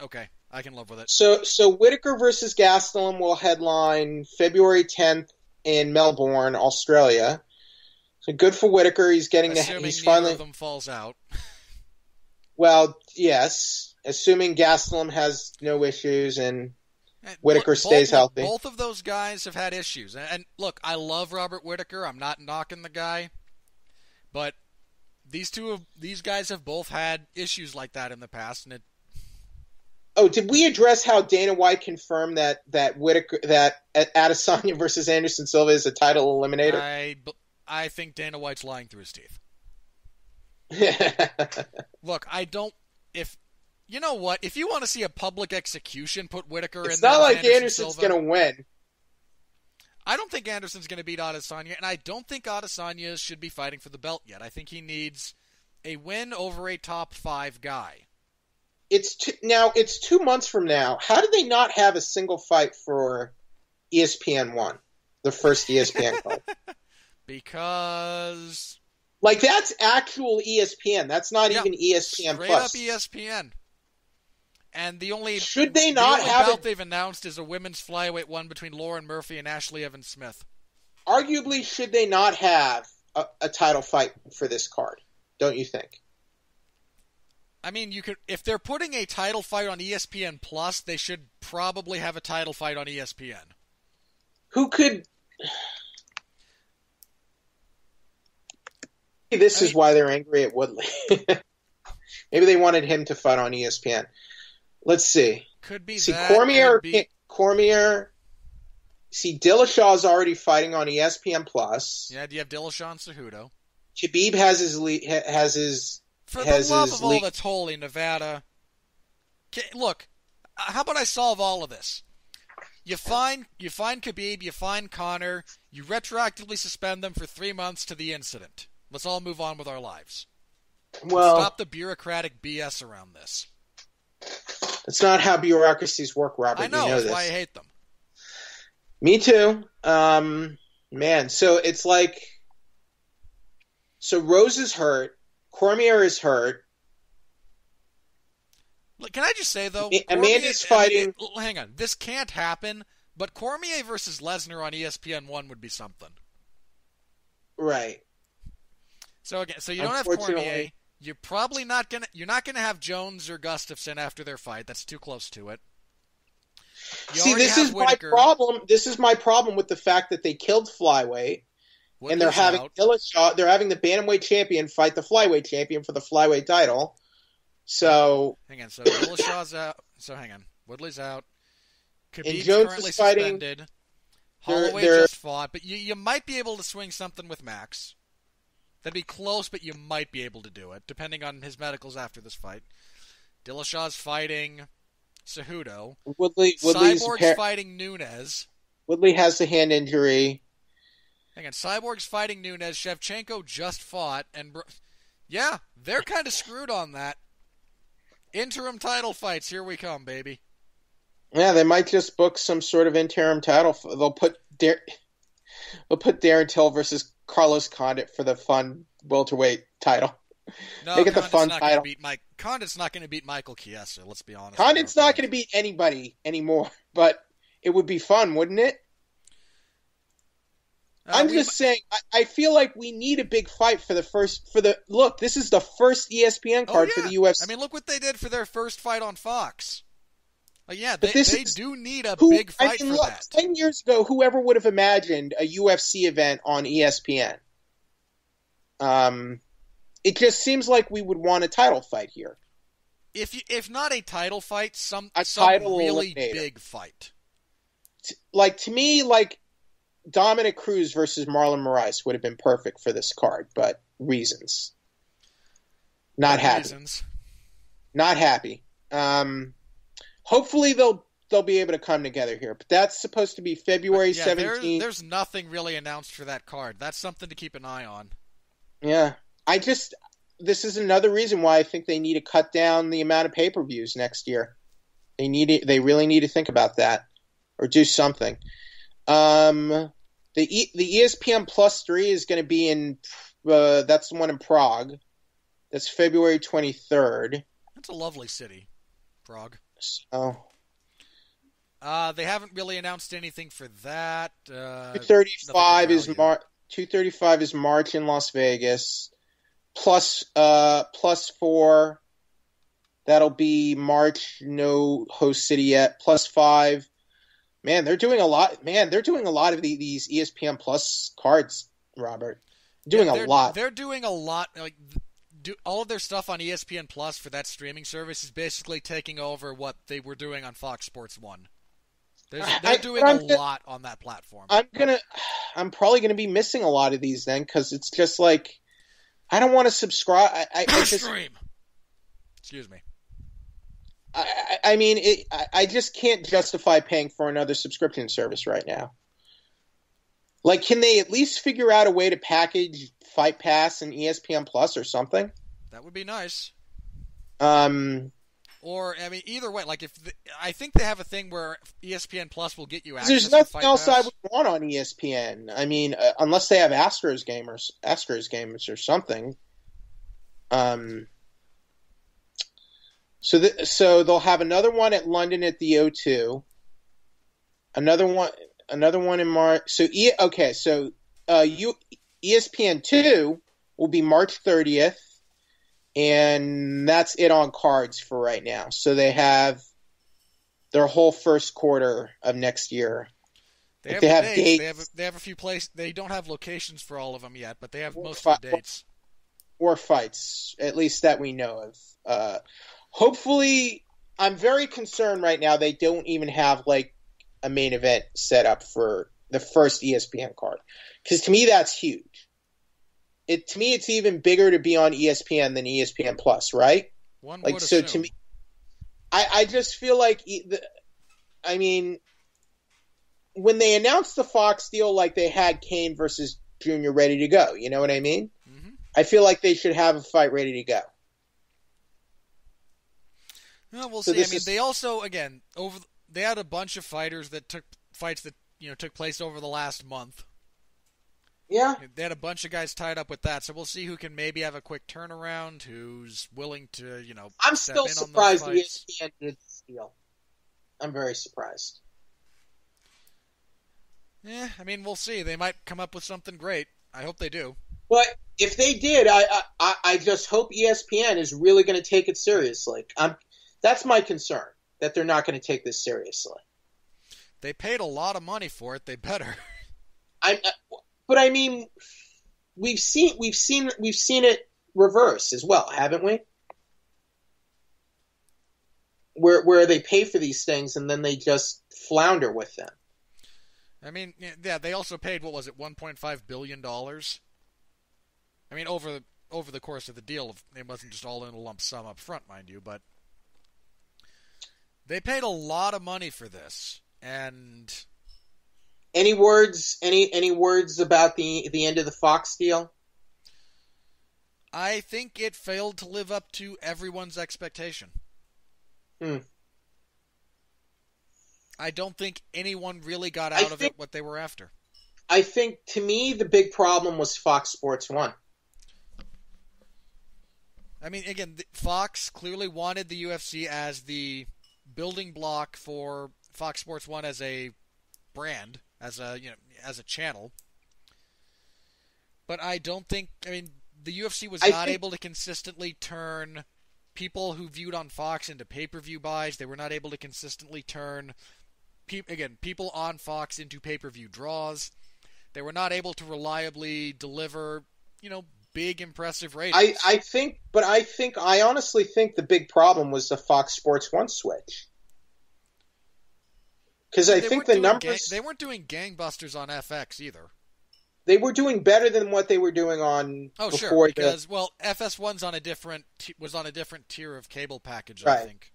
okay, I can live with it.
So Whittaker versus Gastelum will headline February 10th in Melbourne, Australia. So good for Whittaker. He's getting
he's finally neither of them falls out.
Well, yes. Assuming Gastelum has no issues and Whittaker stays healthy.
Both of those guys have had issues. And look, I love Robert Whittaker. I'm not knocking the guy. But these guys have both had issues like that in the past. And
did we address how Dana White confirmed that Adesanya versus Anderson Silva is a title eliminator?
I think Dana White's lying through his teeth. Look, you know what? If you want to see a public execution, put Whittaker in there.
It's not like Anderson's going to win.
I don't think Anderson's going to beat Adesanya, and I don't think Adesanya should be fighting for the belt yet. I think he needs a win over a top 5 guy.
It's 2 months from now. How did they not have a single fight for ESPN 1? The first ESPN fight?
Because...
that's actual ESPN. That's not even ESPN
straight
Plus.
Straight up ESPN. And the only
bout
they've announced is a women's flyweight one between Lauren Murphy and Ashley Evans Smith.
Arguably, should they not have a title fight for this card? Don't you think?
I mean, if they're putting a title fight on ESPN Plus, they should probably have a title fight on ESPN.
Who could? This is why they're angry at Woodley. Maybe they wanted him to fight on ESPN. Let's see.
Could be
Cormier. See, Dillashaw's already fighting on ESPN Plus.
Yeah, do you have Dillashaw and Cejudo?
Khabib has his
For the love of all that's holy, Nevada. Look, how about I solve all of this? You find Khabib, you find Conor, you retroactively suspend them for 3 months to the incident. Let's all move on with our lives.
Well,
stop the bureaucratic BS around this.
That's not how bureaucracies work, Robert.
I know,
that's
why I hate them.
Me too. Man, so it's like... So Rose is hurt. Cormier is hurt.
Look, can I just say, though,
Amanda's fighting.
Hang on. This can't happen, but Cormier versus Lesnar on ESPN1 would be something.
Right.
So again, so you don't have Cormier. You're probably not gonna. You're not gonna have Jones or Gustafsson after their fight. That's too close to it.
See, this is Whittaker. My problem. This is my problem with the fact that they killed flyweight, and they're having Dillashaw. They're having the bantamweight champion fight the flyweight champion for the flyweight title. So
hang on. So Dillashaw's out. So hang on. Woodley's out. Khabib's
Jones
currently
is fighting.
Suspended. Holloway just fought, but you might be able to swing something with Max. That'd be close, but you might be able to do it, depending on his medicals after this fight. Dillashaw's fighting Cejudo. Cyborg's fighting Nunes.
Woodley has the hand injury.
Hang on, Cyborg's fighting Nunes. Shevchenko just fought, and yeah, they're kind of screwed on that. Interim title fights, here we come, baby.
Yeah, they might just book some sort of interim title. They'll put Darren Till versus Carlos Condit for the fun welterweight title.
No,
They get the fun title.
Condit's not going to beat Michael Chiesa, let's be honest.
Condit's not going to beat anybody anymore, but it would be fun, wouldn't it? I'm just saying, I feel like we need a big fight look, this is the first ESPN card for the UFC.
I mean, look what they did for their first fight on Fox. Yeah, they do need a big fight for that.
10 years ago, whoever would have imagined a UFC event on ESPN? It just seems like we would want a title fight here.
If not a title fight, some really big fight.
To me, Dominic Cruz versus Marlon Moraes would have been perfect for this card, but reasons. Not happy. Hopefully they'll be able to come together here, but that's supposed to be February 17th.
There's nothing really announced for that card. That's something to keep an eye on.
Yeah, this is another reason why I think they need to cut down the amount of pay-per-views next year. They really need to think about that or do something. The ESPN Plus 3 is going to be in that's the one in Prague. That's February 23rd.
That's a lovely city, Prague.
So,
they haven't really announced anything for that.
235 is March in Las Vegas. Plus 4, that'll be March. No host city yet. Plus 5. Man, they're doing a lot. They're doing a lot of these ESPN Plus cards, Robert. They're doing a lot.
They're doing a lot. All of their stuff on ESPN Plus for that streaming service is basically taking over what they were doing on Fox Sports 1. They're doing a lot on that platform.
I'm probably gonna be missing a lot of these then, because it's just like I don't want to subscribe.
Stream. Excuse me.
I just can't justify paying for another subscription service right now. Can they at least figure out a way to package Fight Pass and ESPN Plus or something?
That would be nice.
Or
either way. I think they have a thing where ESPN Plus will get you access.
There's nothing else I would want on ESPN. Unless they have Astros games or something. So they'll have another one at London at the O2. Another one in March. So ESPN 2 will be March 30th, and that's it on cards for right now. So they have their whole first quarter of next year.
They have dates. They have a few places. They don't have locations for all of them yet, but they have most of the dates.
Or fights, at least that we know of. Hopefully, I'm very concerned right now they don't even have a main event set up for the first ESPN card. Because to me, that's huge. To me, it's even bigger to be on ESPN than ESPN Plus, right?
One would assume.
To me, I just feel like, when they announced the Fox deal, they had Kane versus Junior ready to go. You know what I mean?
Mm-hmm.
I feel like they should have a fight ready to go.
Well, we'll see. They also, again, they had a bunch of fighters that took fights that took place over the last month.
Yeah,
They had a bunch of guys tied up with that, so we'll see who can maybe have a quick turnaround, who's willing to,
I'm
step
still
in on those
surprised
fights.
ESPN did this deal. I'm very surprised.
Yeah, I mean, we'll see. They might come up with something great. I hope they do.
But if they did, I just hope ESPN is really going to take it seriously. That's my concern, that they're not going to take this seriously.
They paid a lot of money for it. They better.
I, but I mean, we've seen it reverse as well, haven't we? Where they pay for these things and then they just flounder with them.
I mean, yeah, they also paid, what was it, $1.5 billion? I mean, over the course of the deal, it wasn't just all in a lump sum up front, mind you, but they paid a lot of money for this. And
any words about the end of the Fox deal?
I think it failed to live up to everyone's expectation. I don't think anyone really got out of it what they were after.
I think, to me, the big problem was Fox Sports 1.
I mean, again, Fox clearly wanted the UFC as the building block for Fox Sports 1 as a brand, as a channel. But I don't think, the UFC was not able to consistently turn people who viewed on Fox into pay-per-view buys. They were not able to consistently turn people on Fox into pay-per-view draws. They were not able to reliably deliver, big, impressive ratings.
I honestly think the big problem was the Fox Sports 1 switch. Because I think the numbers...
They weren't doing gangbusters on FX either.
They were doing better than what they were doing on...
Oh, sure, because, FS1's was on a different tier of cable package, right. I think.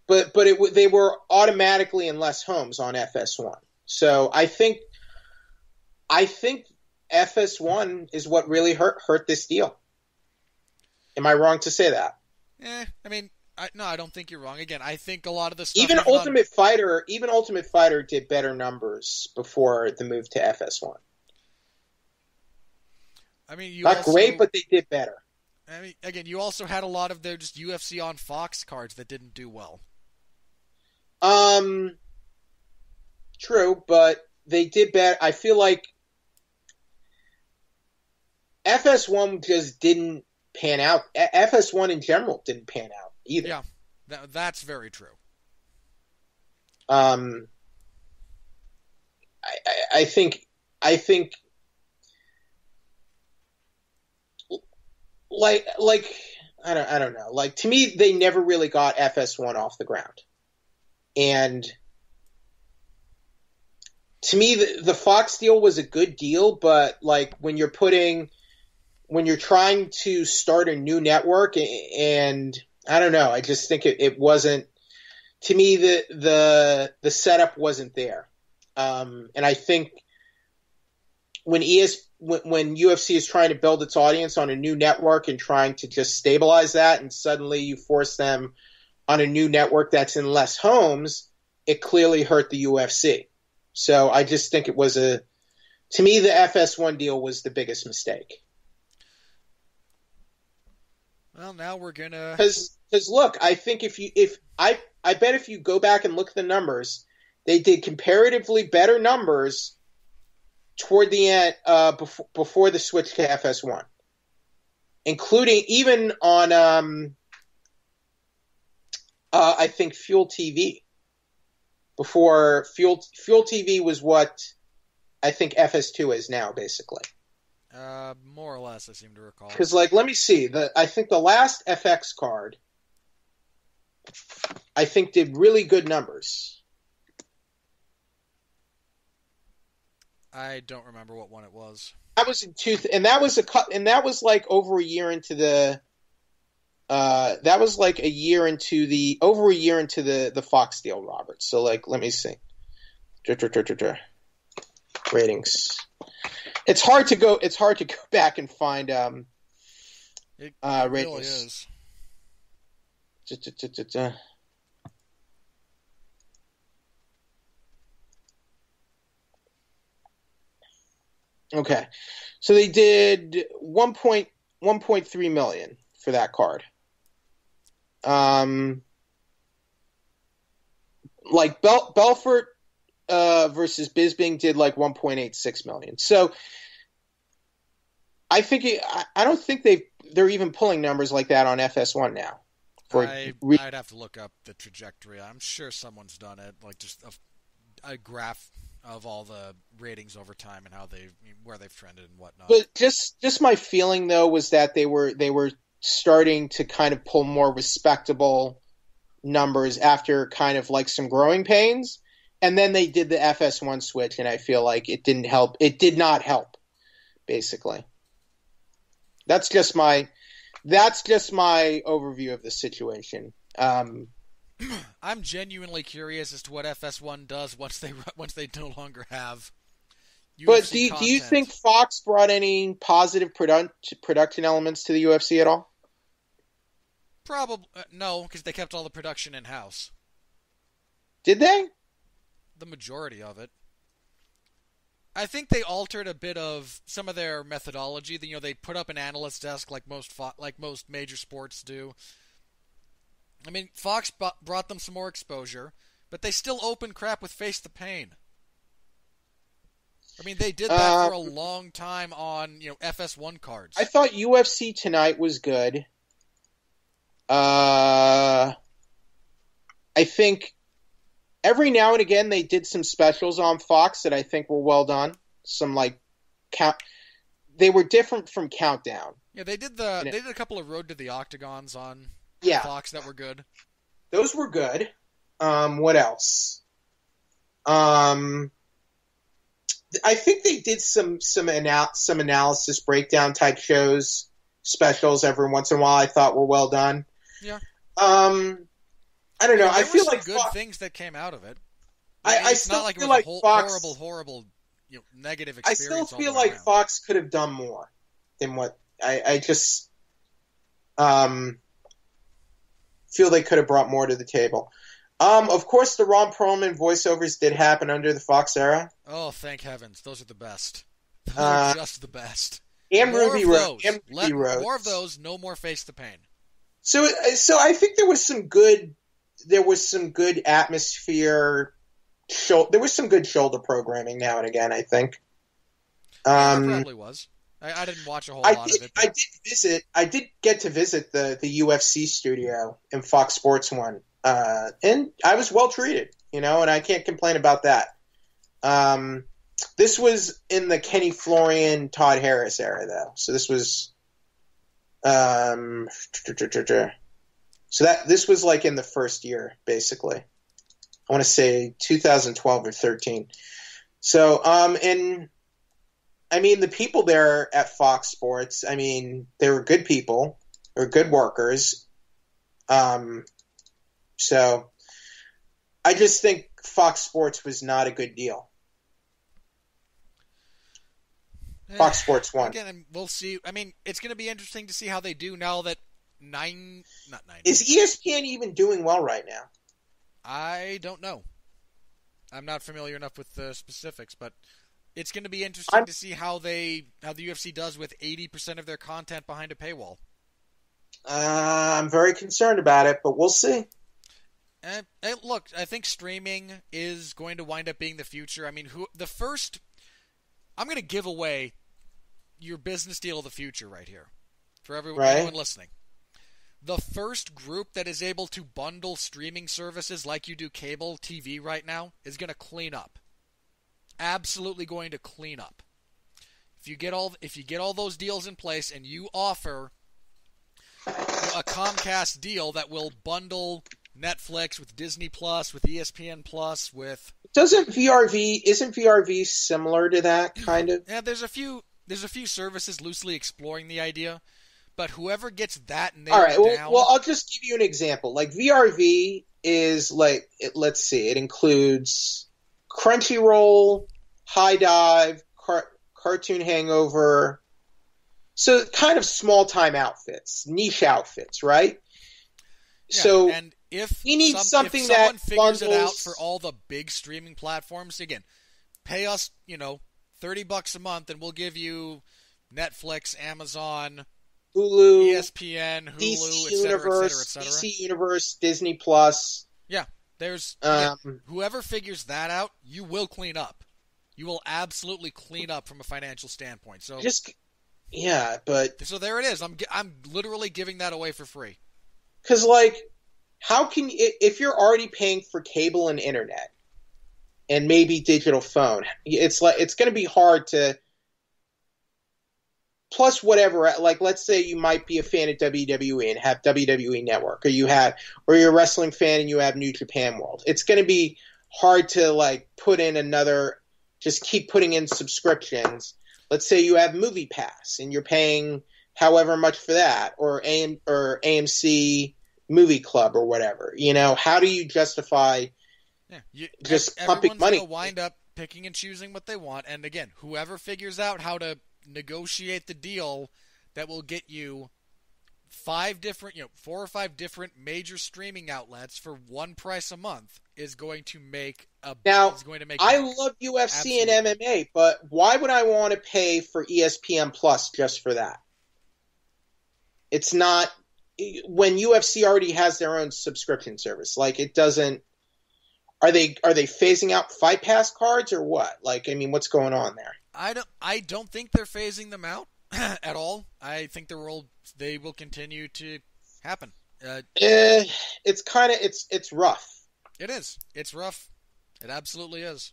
But they were automatically in less homes on FS1. So I think FS1 is what really hurt this deal. Am I wrong to say that?
No, I don't think you're wrong. Again, I think a lot of the stuff...
Even Ultimate Fighter did better numbers before the move to FS1. Not great, but they did better.
Again, you also had a lot of their just UFC on Fox cards that didn't do well.
True, but they did better. I feel like FS1 just didn't pan out. FS1 in general didn't pan out either.
Yeah, that's very true.
I think like I don't know. Like, to me, they never really got FS1 off the ground. And to me, the Fox deal was a good deal, but like when you're trying to start a new network, and I don't know, I just think it wasn't, to me, the setup wasn't there. And I think when UFC is trying to build its audience on a new network and trying to just stabilize that, and suddenly you force them on a new network that's in less homes, it clearly hurt the UFC. So I just think to me, the FS1 deal was the biggest mistake.
Well, now we're gonna...
Because look, I think I bet if you go back and look at the numbers, they did comparatively better numbers toward the end, before the switch to FS1, including even on I think Fuel TV. Before Fuel TV was what I think FS2 is now, basically.
More or less, I seem to recall.
Because, let me see. I think the last FX card, I think, did really good numbers.
I don't remember what one it was.
That was that was like over a year into the. That was like over a year into the Fox deal, Robert. So let me see. Ratings. It's hard to go back and find
it
ratings.
Really is.
Okay. So they did 1.3 million for that card. Like Belfort versus Bisping did like 1.86 million. So I don't think they're even pulling numbers like that on FS1 now.
I'd have to look up the trajectory. I'm sure someone's done it, like just a graph of all the ratings over time and where they've trended and whatnot.
But just my feeling though was that they were starting to kind of pull more respectable numbers after kind of like some growing pains, and then they did the FS1 switch, and I feel like it didn't help. It did not help, basically. That's just my overview of the situation.
I'm genuinely curious as to what FS1 does once they no longer have UFC
But do
content.
you think Fox brought any positive production elements to the UFC at all?
Probably no, because they kept all the production in house.
Did they?
The majority of it. I think they altered a bit of some of their methodology. They put up an analyst desk like most major sports do. I mean, Fox brought them some more exposure, but they still open crap with Face the Pain. I mean, they did that for a long time on FS1 cards.
I thought UFC Tonight was good. I think every now and again they did some specials on Fox that I think were well done. Some like they were different from Countdown.
Yeah, they did a couple of Road to the Octagons on
Yeah.
Fox that were good.
Those were good. What else? I think they did some analysis breakdown type shows, specials every once in a while. I thought were well done.
Yeah.
I don't know. I feel
were
like
some good things that came out of it.
It's
still not like it was
like
a
Fox,
horrible, negative
I
experience.
still feel like Fox could have done more than what I just feel they could have brought more to the table. Of course, the Ron Perlman voiceovers did happen under the Fox era.
Oh, thank heavens! Those are the best. Those are just the best.
And
more
Ruby
of
Rose.
those. More of those. No more Face the Pain.
So I think there was some good atmosphere. There was some good shoulder programming now and again, I think.
There probably was. I didn't watch a whole lot of it. But...
I did get to visit the UFC studio in Fox Sports 1. And I was well treated, and I can't complain about that. This was in the Kenny Florian, Todd Harris era, though. So this was, this was like in the first year, basically. I want to say 2012 or 13. So, and I mean, the people there at Fox Sports, I mean, they were good people. They were good workers. So I just think Fox Sports was not a good deal. Fox Sports 1.
Again, we'll see. I mean, it's going to be interesting to see how they do now that
Is ESPN even doing well right now?
I don't know. I'm not familiar enough with the specifics, but it's going to be interesting to see how the UFC does with 80% of their content behind a paywall.
I'm very concerned about it, but we'll see.
And look, I think streaming is going to wind up being the future. I mean, I'm going to give away your business deal of the future right here for everyone listening. The first group that is able to bundle streaming services like you do cable TV right now is going to clean up. Absolutely going to clean up. If you get all those deals in place and you offer a Comcast deal that will bundle Netflix with Disney Plus, with ESPN Plus, with
isn't VRV similar to that kind of?
Yeah, there's a few services loosely exploring the idea, but whoever gets that nailed
all right.
down.
Well, I'll just give you an example. Like VRV is like let's see, it includes Crunchyroll, High Dive, Cartoon Hangover. So kind of small time outfits, niche outfits, right?
Yeah,
so
and if
we need something
if someone
that
figures
bundles...
it out for all the big streaming platforms, again, pay us, $30 a month, and we'll give you Netflix, Amazon,
Hulu,
ESPN, Hulu,
DC
etc.,
Universe,
etc., etc.
DC Universe, Disney Plus.
Yeah, there's whoever figures that out, you will clean up. You will absolutely clean up from a financial standpoint. So
but
so there it is. I'm literally giving that away for free.
Because like, how can if you're already paying for cable and internet and maybe digital phone, it's going to be hard to. Plus, whatever, like, let's say you might be a fan of WWE and have WWE Network, or you're a wrestling fan and you have New Japan World. It's going to be hard to like put in just keep putting in subscriptions. Let's say you have Movie Pass and you're paying however much for that, or AMC Movie Club or whatever. How do you justify just pumping money?
Everyone's going to wind up picking and choosing what they want. And again, whoever figures out how to negotiate the deal that will get you 4 or 5 different major streaming outlets for one price a month is going to make I
love UFC and MMA, but why would I want to pay for ESPN Plus just for that? It's not when UFC already has their own subscription service. Like, it doesn't. Are they phasing out Fight Pass cards or what? Like, I mean, what's going on there?
I don't think they're phasing them out at all. I think they will continue to happen.
It's kind of it's rough.
It is. It's rough. It absolutely is.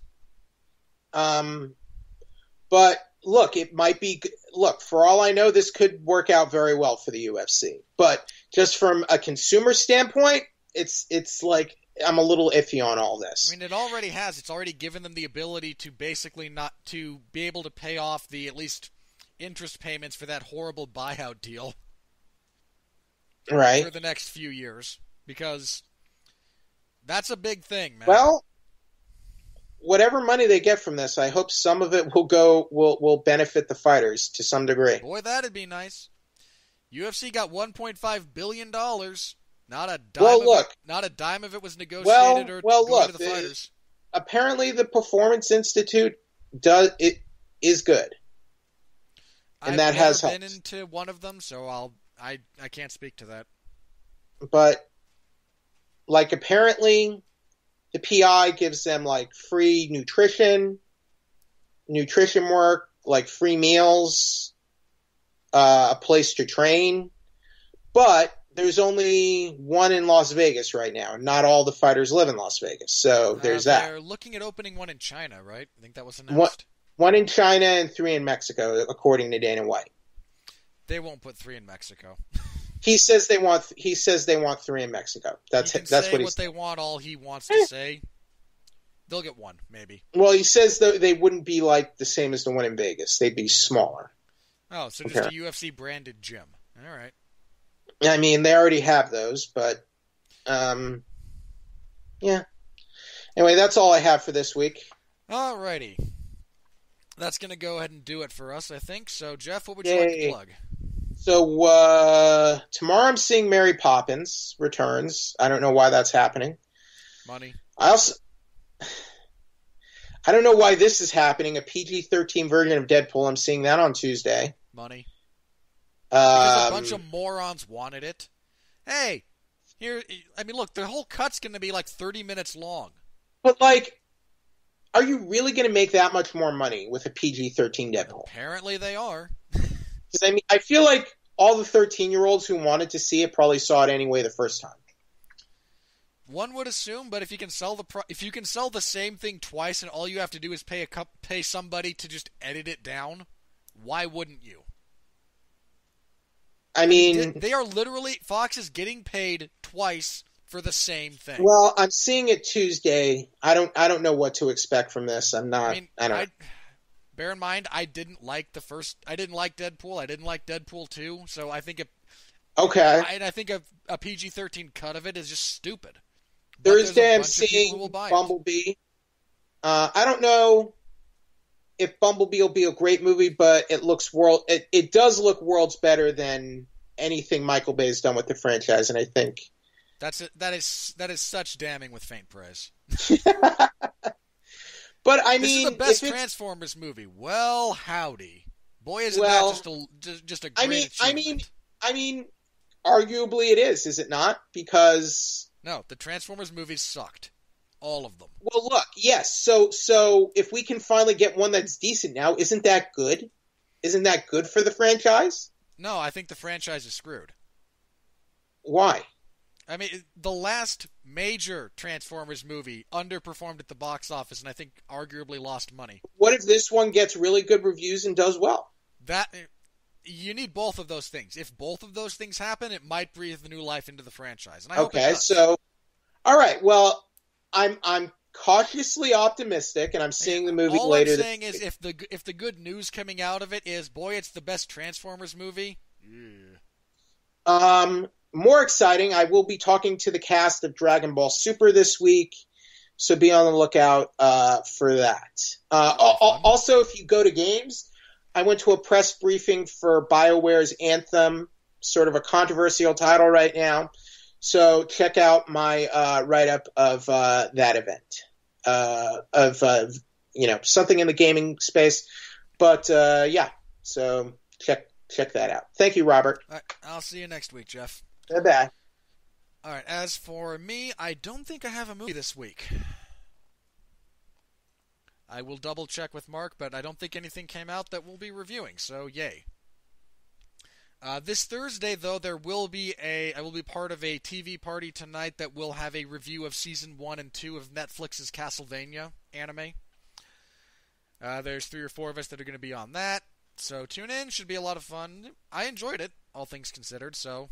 But look, it might be. Look, for all I know, this could work out very well for the UFC. But just from a consumer standpoint, it's like, I'm a little iffy on all this.
I mean, it already has. It's already given them the ability to basically not to be able to pay off the at least interest payments for that horrible buyout deal.
Right.
For the next few years. Because that's a big thing, man.
Well, whatever money they get from this, I hope some of it will benefit the fighters to some degree.
Boy, that'd be nice. UFC got $1.5 billion. Not a dime of it was negotiated or going to the fighters.
Apparently, the Performance Institute is good, and that has helped.
I've never been into one of them, so I can't speak to that.
But like, apparently, the PI gives them like free nutrition work, like free meals, a place to train, but there's only one in Las Vegas right now. Not all the fighters live in Las Vegas, so there's that.
They're looking at opening one in China, right? I think that was announced.
One in China and 3 in Mexico, according to Dana White.
They won't put 3 in Mexico.
He says they want 3 in Mexico. That's what
they want. All he wants to say. They'll get 1, maybe.
Well, he says they wouldn't be like the same as the one in Vegas. They'd be smaller.
Oh, so just a UFC branded gym. All right.
I mean, they already have those, but yeah. Anyway, that's all I have for this week.
Alrighty. That's going to go ahead and do it for us, I think. So, Jeff, what would you like to plug?
So, tomorrow I'm seeing Mary Poppins Returns. I don't know why that's happening.
Money.
I don't know why this is happening. A PG-13 version of Deadpool. I'm seeing that on Tuesday.
Money. Because a bunch of morons wanted it. Hey, look, the whole cut's going to be like 30 minutes long.
But, like, are you really going to make that much more money with a PG-13 Deadpool?
Apparently they are.
Because, I mean, I feel like all the 13-year-olds who wanted to see it probably saw it anyway the first time.
One would assume, but if you can sell the same thing twice and all you have to do is pay somebody to just edit it down, why wouldn't you?
I mean,
they are literally, Fox is getting paid twice for the same thing.
Well, I'm seeing it Tuesday. I don't know what to expect from this. Bear
in mind, I didn't like Deadpool. I didn't like Deadpool 2, so I think I think a PG-13 cut of it is just stupid.
Thursday I'm seeing Bumblebee. I don't know if Bumblebee will be a great movie, but it does look worlds better than anything Michael Bay has done with the franchise, and I think
that is such damning with faint praise.
But I
This
mean,
is the best
if it's,
Transformers movie. Well, howdy. Boy, isn't
well,
that just a great achievement.
I mean, arguably it is it not? Because
No, the Transformers movies sucked. All of them.
well, look, yes. So if we can finally get one that's decent now, isn't that good? Isn't that good for the franchise?
No, I think the franchise is screwed.
Why?
I mean, the last major Transformers movie underperformed at the box office and I think arguably lost money.
What if this one gets really good reviews and does well?
You need both of those things. If both of those things happen, it might breathe new life into the franchise. And I hope it does.
So all right, well, I'm cautiously optimistic, and I'm seeing the movie
all
later.
All I'm saying is, if the good news coming out of it is, boy, it's the best Transformers movie.
Yeah. More exciting, I will be talking to the cast of Dragon Ball Super this week, so be on the lookout for that. Also, if you go to games, I went to a press briefing for BioWare's Anthem, sort of a controversial title right now. So check out my write-up of that event, something in the gaming space. But yeah, so check that out. Thank you, Robert.
All right, I'll see you next week, Jeff.
Bye-bye.
All right, as for me, I don't think I have a movie this week. I will double-check with Mark, but I don't think anything came out that we'll be reviewing, so yay. This Thursday, though, I will be part of a TV party tonight that will have a review of Season 1 and 2 of Netflix's Castlevania anime. There's 3 or 4 of us that are going to be on that, so tune in. Should be a lot of fun. I enjoyed it, all things considered, so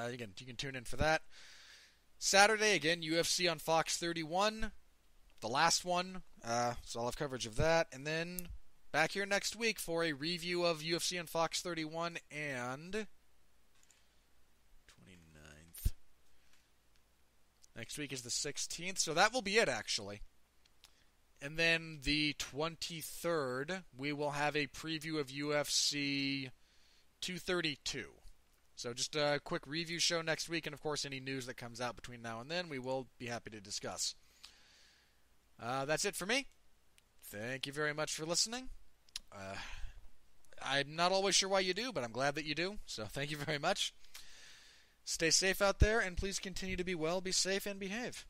you can tune in for that. Saturday, again, UFC on Fox 31, the last one, so I'll have coverage of that, and then back here next week for a review of UFC on Fox 31 and 29th. Next week is the 16th, so that will be it, actually. And then the 23rd, we will have a preview of UFC 232. So just a quick review show next week, and of course any news that comes out between now and then, we will be happy to discuss. That's it for me. Thank you very much for listening. I'm not always sure why you do, but I'm glad that you do. So thank you very much. Stay safe out there, and please continue to be well, be safe, and behave.